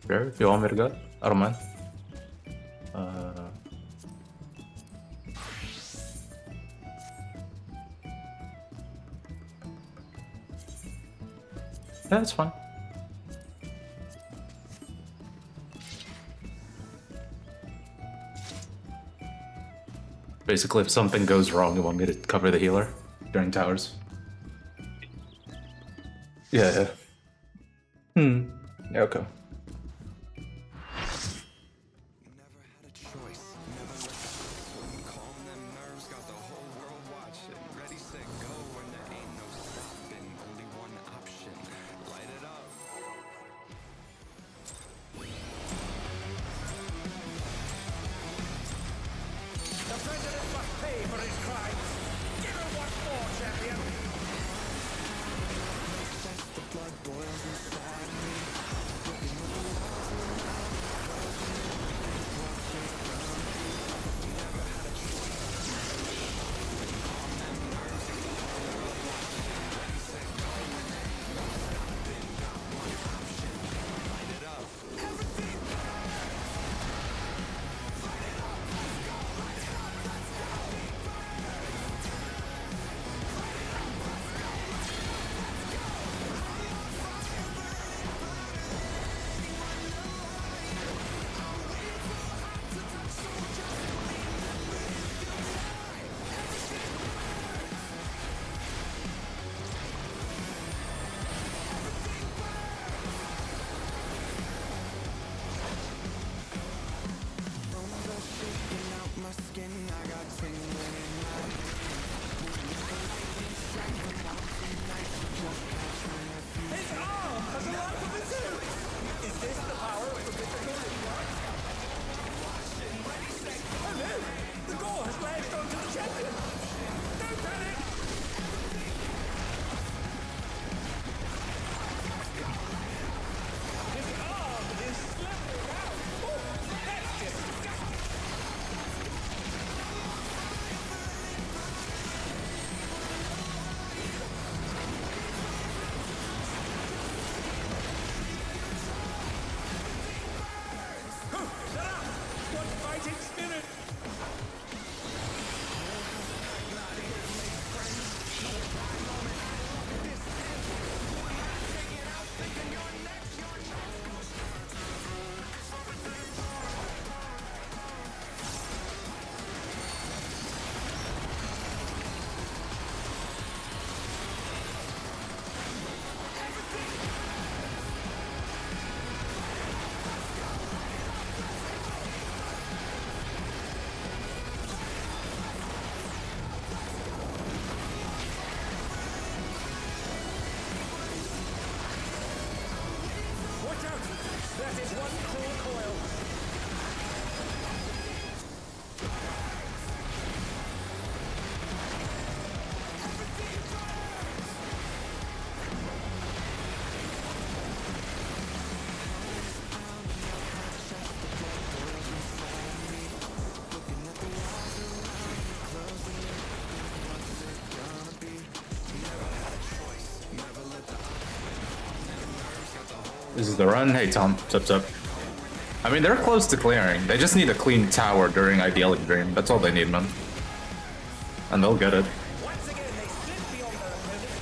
Sure, if you want me to go, I don't mind. Yeah, that's fine. Basically, if something goes wrong, you want me to cover the healer during towers. Yeah. Yeah, okay. Never had a choice. Never let the swim. Calm them nerves. Got the whole world watching. Ready, set, go. And there ain't no stopping. Only one option. Light it up. The president must pay for his crimes. Give him what for, champion. The blood boils inside me. This is the run. Hey Tom, what's up? I mean, they're close to clearing. They just need a clean tower during Idyllic Dream. That's all they need, man. And they'll get it. Once again, they slip beyond the screen.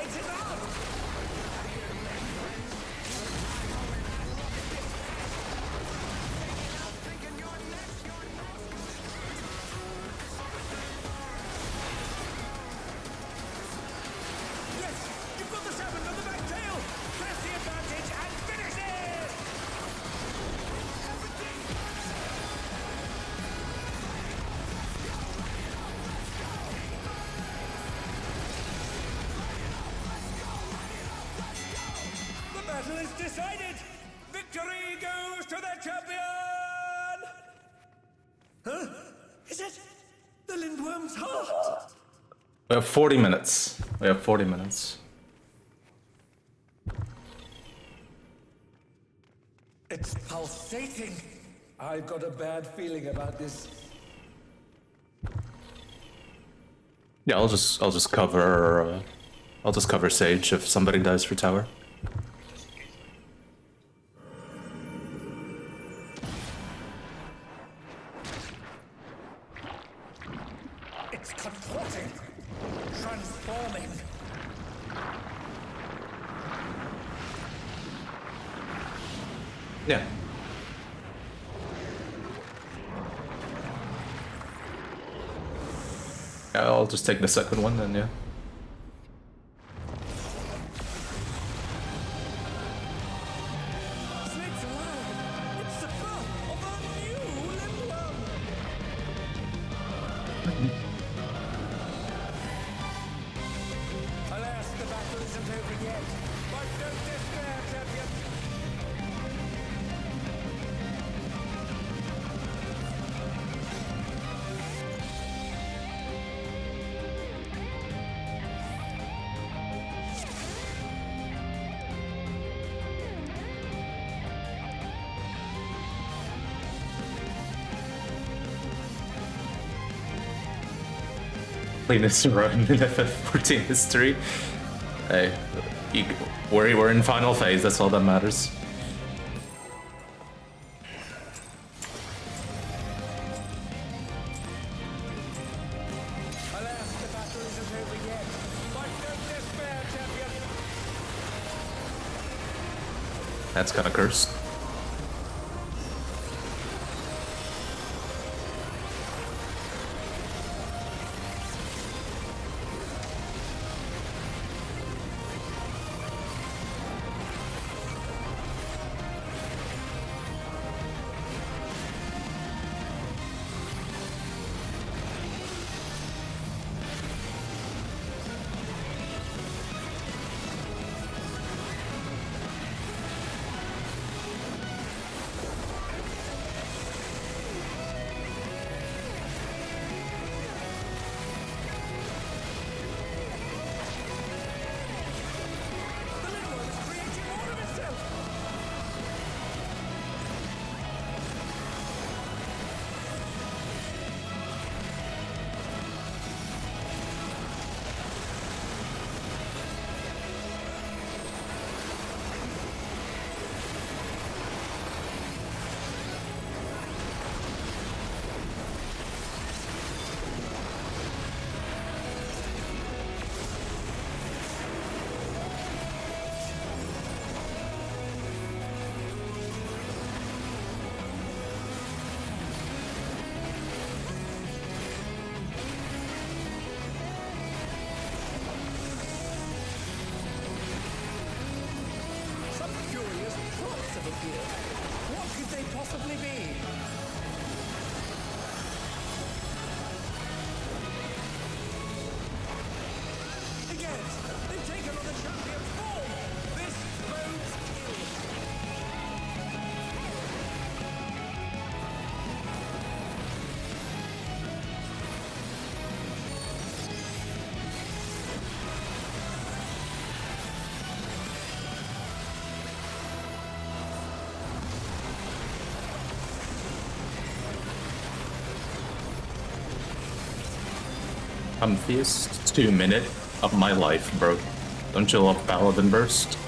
band-aids is on! Yes! You've got the 7 on the back tail! Press the advantage and finish it! The battle is decided! Victory goes to the champion! Huh? Is it the Lindworm's heart? We have 40 minutes. We have 40 minutes. It's pulsating. I've got a bad feeling about this. Yeah, I'll just cover Sage if somebody dies for tower. It's contorting, transforming. Yeah. Yeah, I'll just take the second one then, yeah. Snakes alive! It's the birth of a new Lindworm! Alas, the battle isn't over yet. But don't despair, champion! Cleanest run in ff14 history. Hey, we're in final phase, that's all that matters. Alas, the battle isn't over yet. But don't despair, champion! That's kinda cursed. The Lindworm is creating more of itself! Some curious props have appeared. What could they possibly be? Again, they've taken on the champion's form! This bodes ill. Amethyst, 2 minute of my life, bro. Don't you love Paladin Burst?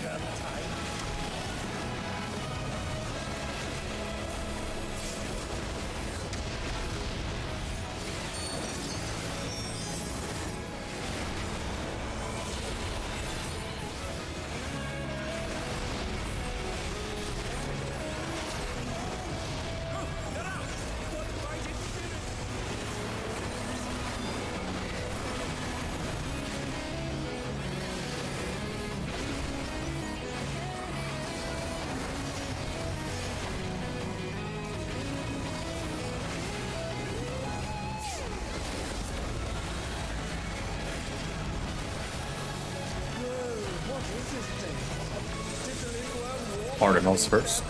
return the time. Cardinals first.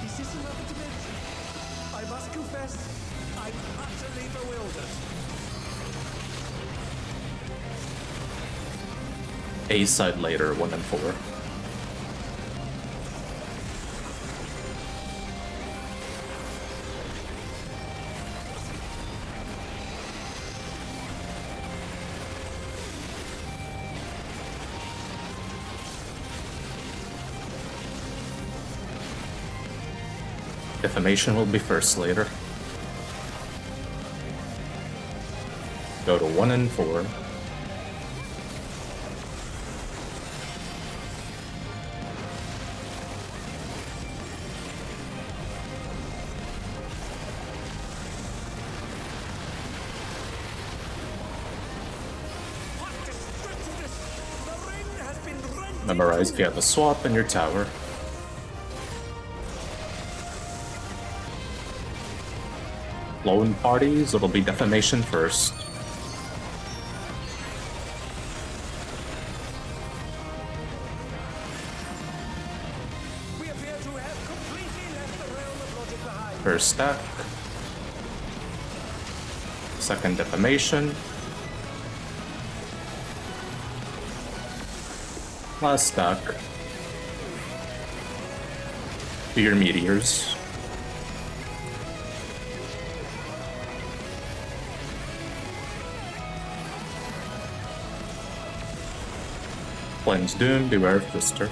Is this another dimension? I must confess, I'm utterly bewildered. A side later, 1 and 4. Defamation will be first later. Go to 1 and 4. What destructiveness! The ring has been rent. Memorize if you have a swap in your tower. Lone parties, it'll be defamation first. We appear to have completely left the realm of logic behind. First stack. Second defamation. Last stack. Do your meteors. Flames Doom, beware of Twister.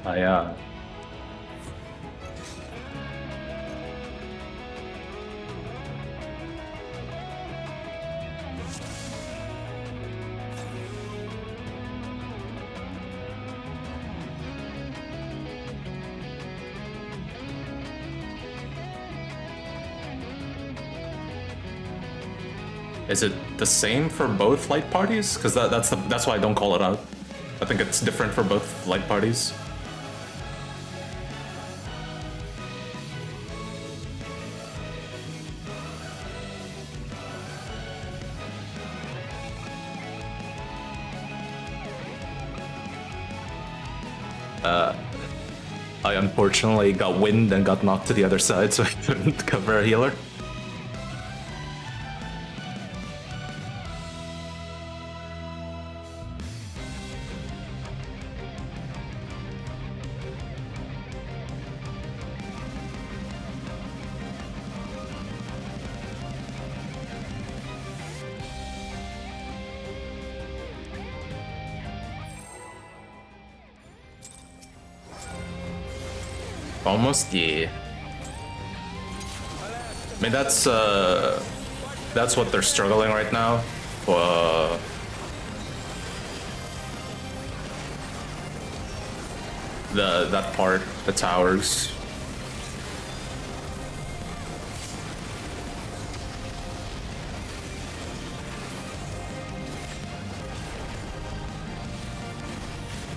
Yeah. Is it the same for both light parties? Because that's why I don't call it out. I think it's different for both light parties. I unfortunately got wind and got knocked to the other side, so I couldn't cover a healer. Almost, yeah. I mean, that's what they're struggling right now. That part, the towers.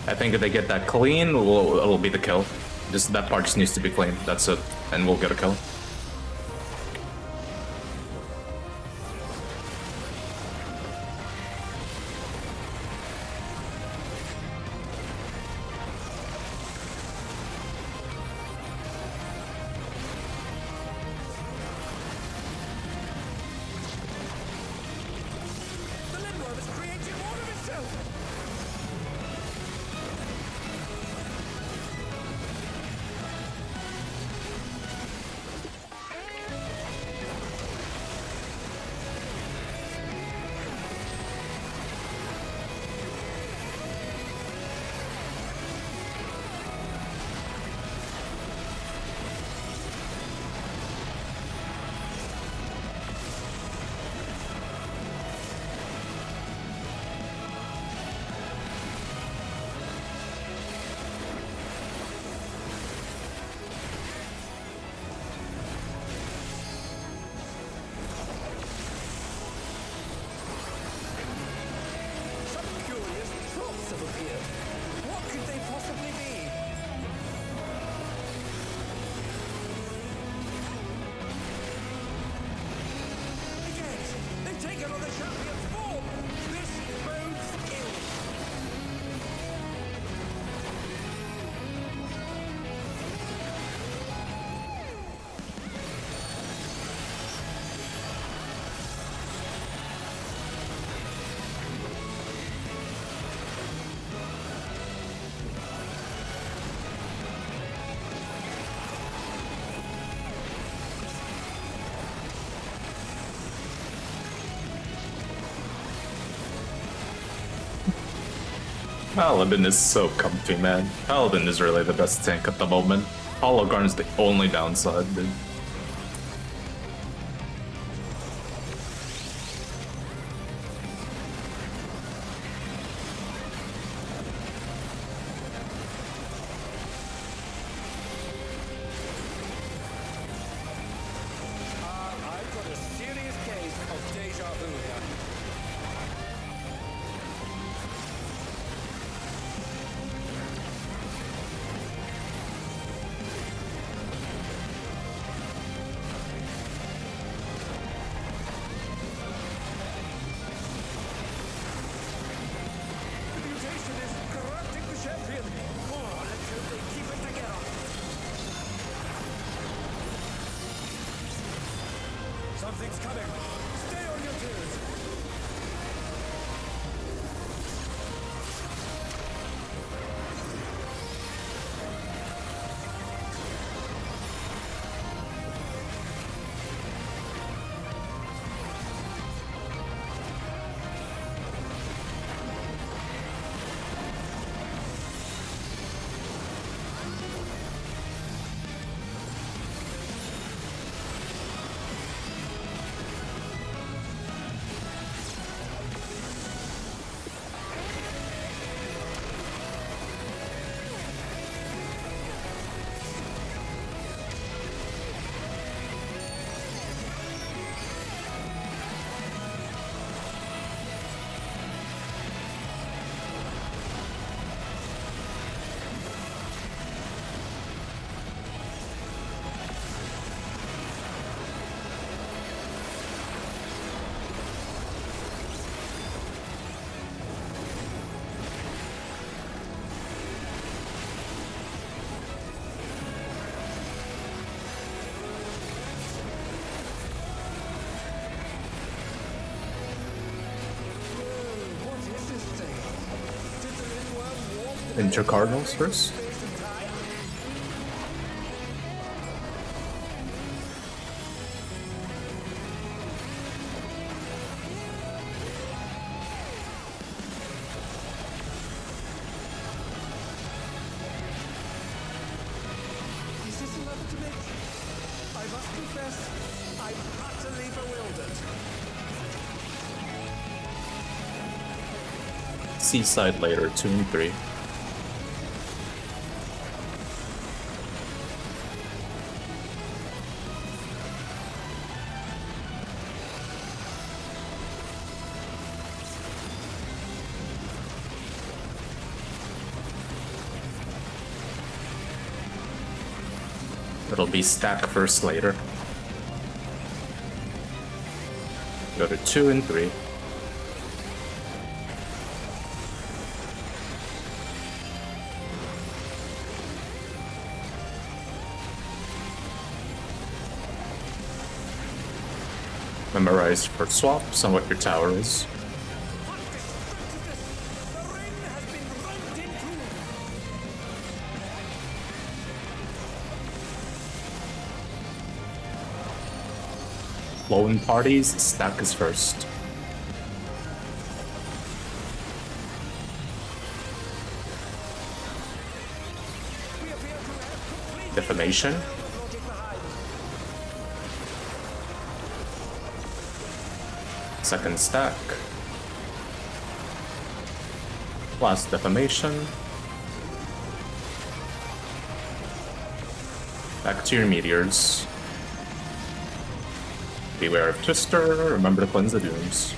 I think if they get that clean, it'll be the kill. Just that part just needs to be clean. That's it, and we'll get a kill. champion's form. This bodes ill. Paladin is so comfy, man. Paladin is really the best tank at the moment. Hologarn is the only downside, dude. I've got a serious case of deja vu here. The mutation is corrupting the champion. Oh, let's hope they keep it together. Something's coming. Stay on your toes. What is this thing? Did the little worm warp the Enter Cardinals first. space and time? Is this enough to make? I must confess, I'm utterly bewildered. Seaside later, 2 and 3. It'll be stack first later. Go to 2 and 3. Memorize for swaps on what your tower is. What destructiveness! The ring has been rent in two! Lone parties, stack is first. We appear to have completed Defamation. the logic behind. Second stack. Last defamation. Back to your meteors. Beware of Twister, remember to cleanse the dooms.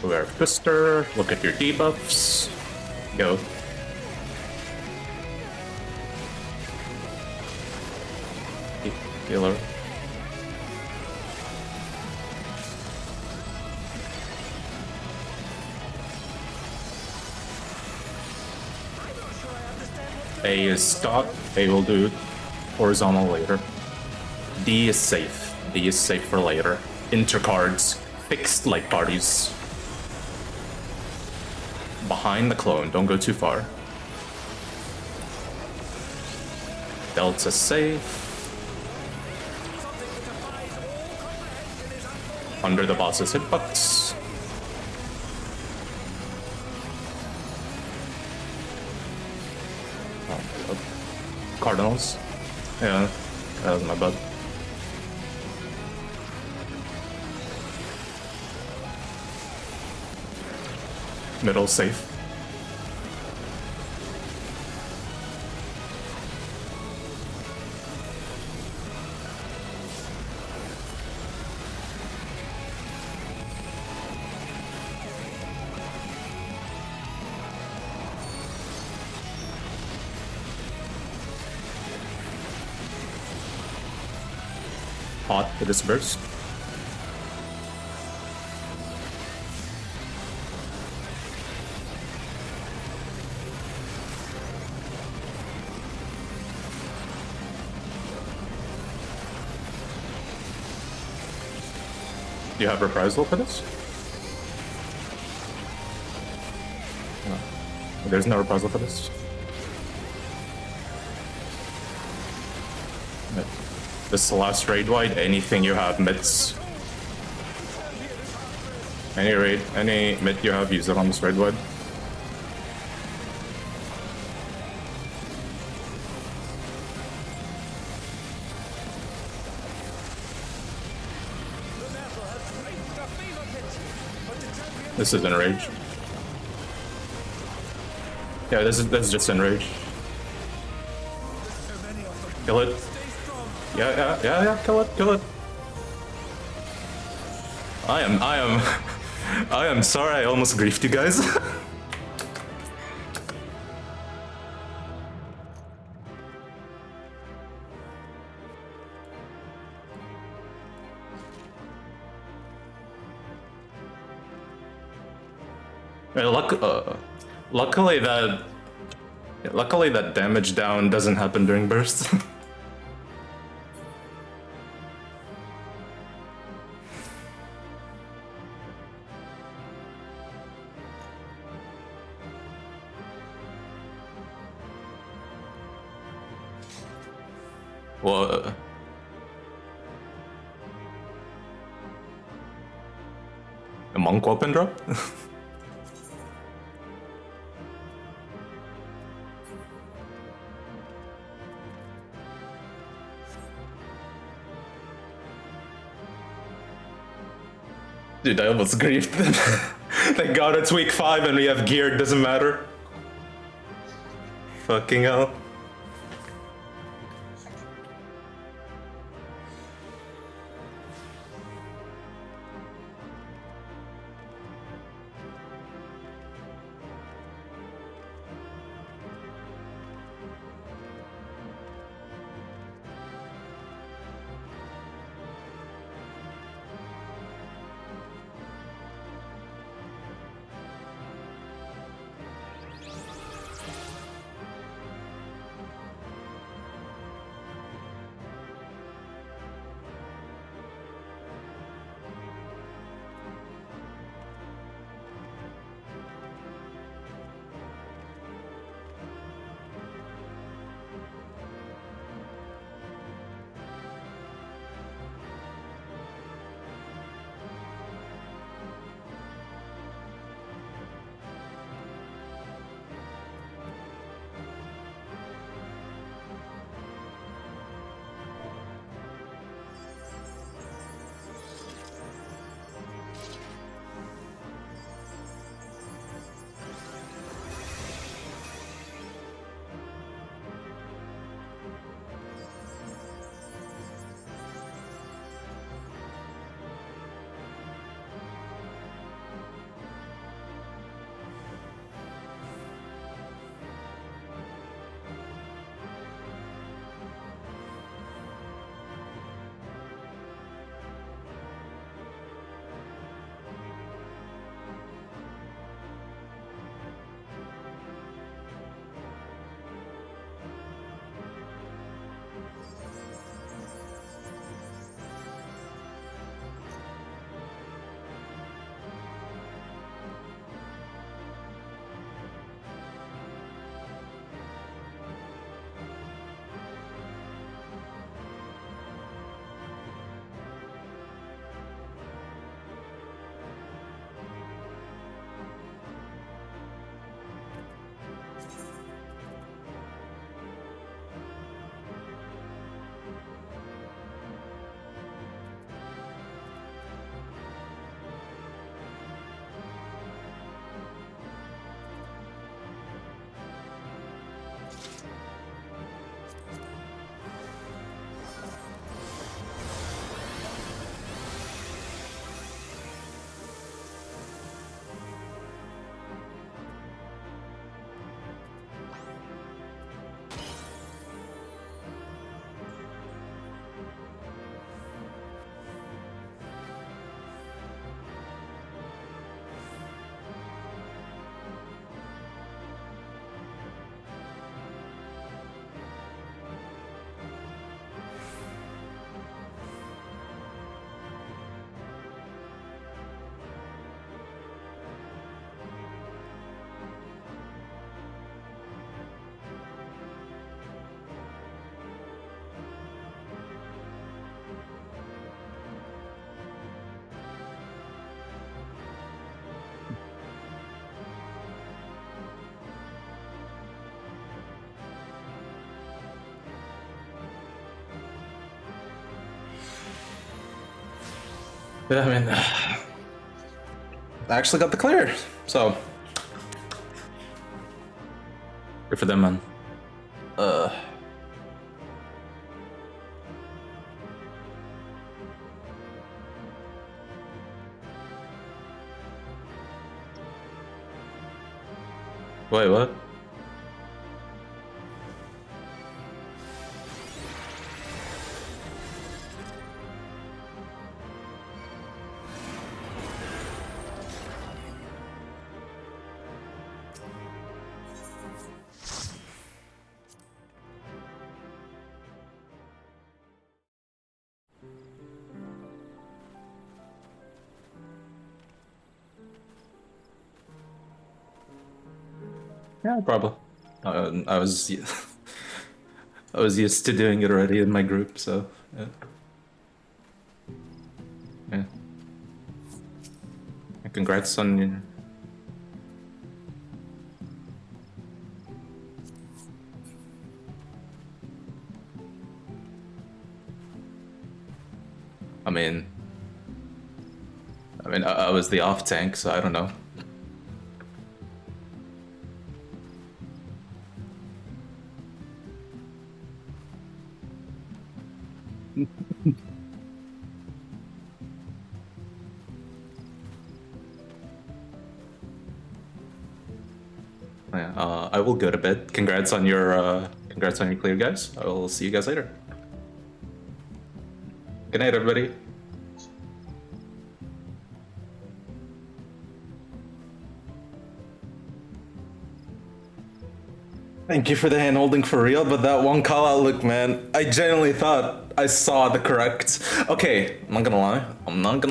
Beware of Twister, look at your debuffs. Go. Killer. A is stock, A will do horizontal later. D is safe. D is safe for later. Intercards, fixed like parties. Behind the clone, don't go too far. Delta safe. Under the boss's hitbox. Cardinals. Yeah, that was my bad. Middle safe. Hot for this burst. Do you have reprisal for this? No. There's no reprisal for this. No. This is the last raid wide. Anything you have mids. Any raid, any mid you have, use it on this raid wide. This is enrage. Yeah, this is just enrage. Kill it. Yeah, kill it. I am sorry I almost griefed you guys. Luckily that damage down doesn't happen during bursts. Well, a monk weapon drop? Dude, I almost griefed them. Thank God it's week 5 and we have gear, it doesn't matter. Fucking hell. Yeah, I mean, I actually got the clear, so good for them, man. Wait, what? Yeah, probably. I was I was used to doing it already in my group, so yeah. Yeah. Congrats on your... I mean, I was the off tank, so I don't know. Yeah, I will go to bed. Congrats on your clear, guys. I will see you guys later. Good night, everybody. Thank you for the hand holding for real, but that one call out look, man, I genuinely thought I saw the correct. Okay, I'm not gonna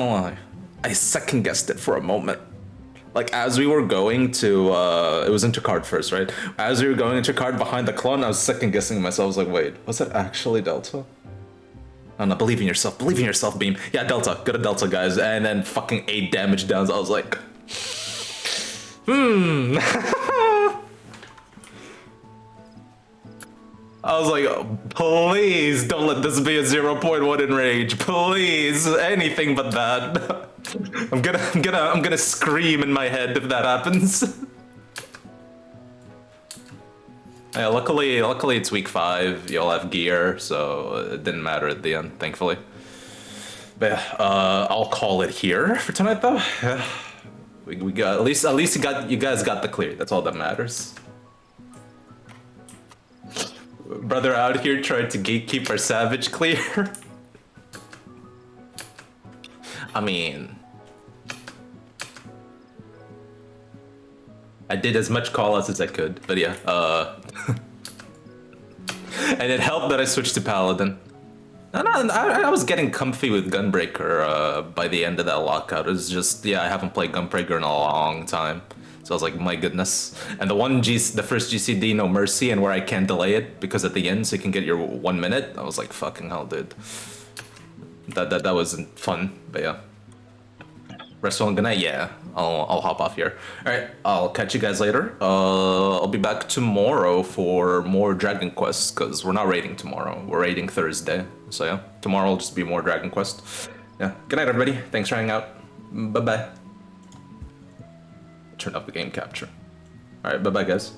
lie. I second guessed it for a moment. Like, as we were going to, it was intercard first, right? As we were going intercard behind the clone, I was second guessing myself. I was like, wait, was it actually Delta? Oh no, believe in yourself, Beam. Yeah, Delta, go to Delta, guys. And then fucking 8 damage downs. I was like, I was like, please don't let this be a 0.1 in rage. Please, anything but that. I'm gonna scream in my head if that happens. Yeah, luckily it's week 5. Y'all have gear, so it didn't matter at the end, thankfully. But yeah, I'll call it here for tonight, though. Yeah. We got at least you guys got the clear. That's all that matters. Brother out here tried to gatekeep our Savage clear. I mean, I did as much call-outs as I could, but yeah, and it helped that I switched to Paladin. I was getting comfy with Gunbreaker by the end of that lockout. It was just, yeah, I haven't played Gunbreaker in a long time. So I was like, my goodness. And the first GCD, No Mercy, and where I can't delay it because at the end, so you can get your 1 minute. I was like, fucking hell, dude. That wasn't fun, but yeah. Rest well and good night. Yeah, I'll hop off here. All right, I'll catch you guys later. I'll be back tomorrow for more Dragon Quest because we're not raiding tomorrow. We're raiding Thursday. So yeah, tomorrow will just be more Dragon Quest. Yeah. Good night, everybody. Thanks for hanging out. Bye bye. Turn off the game capture. All right. Bye bye, guys.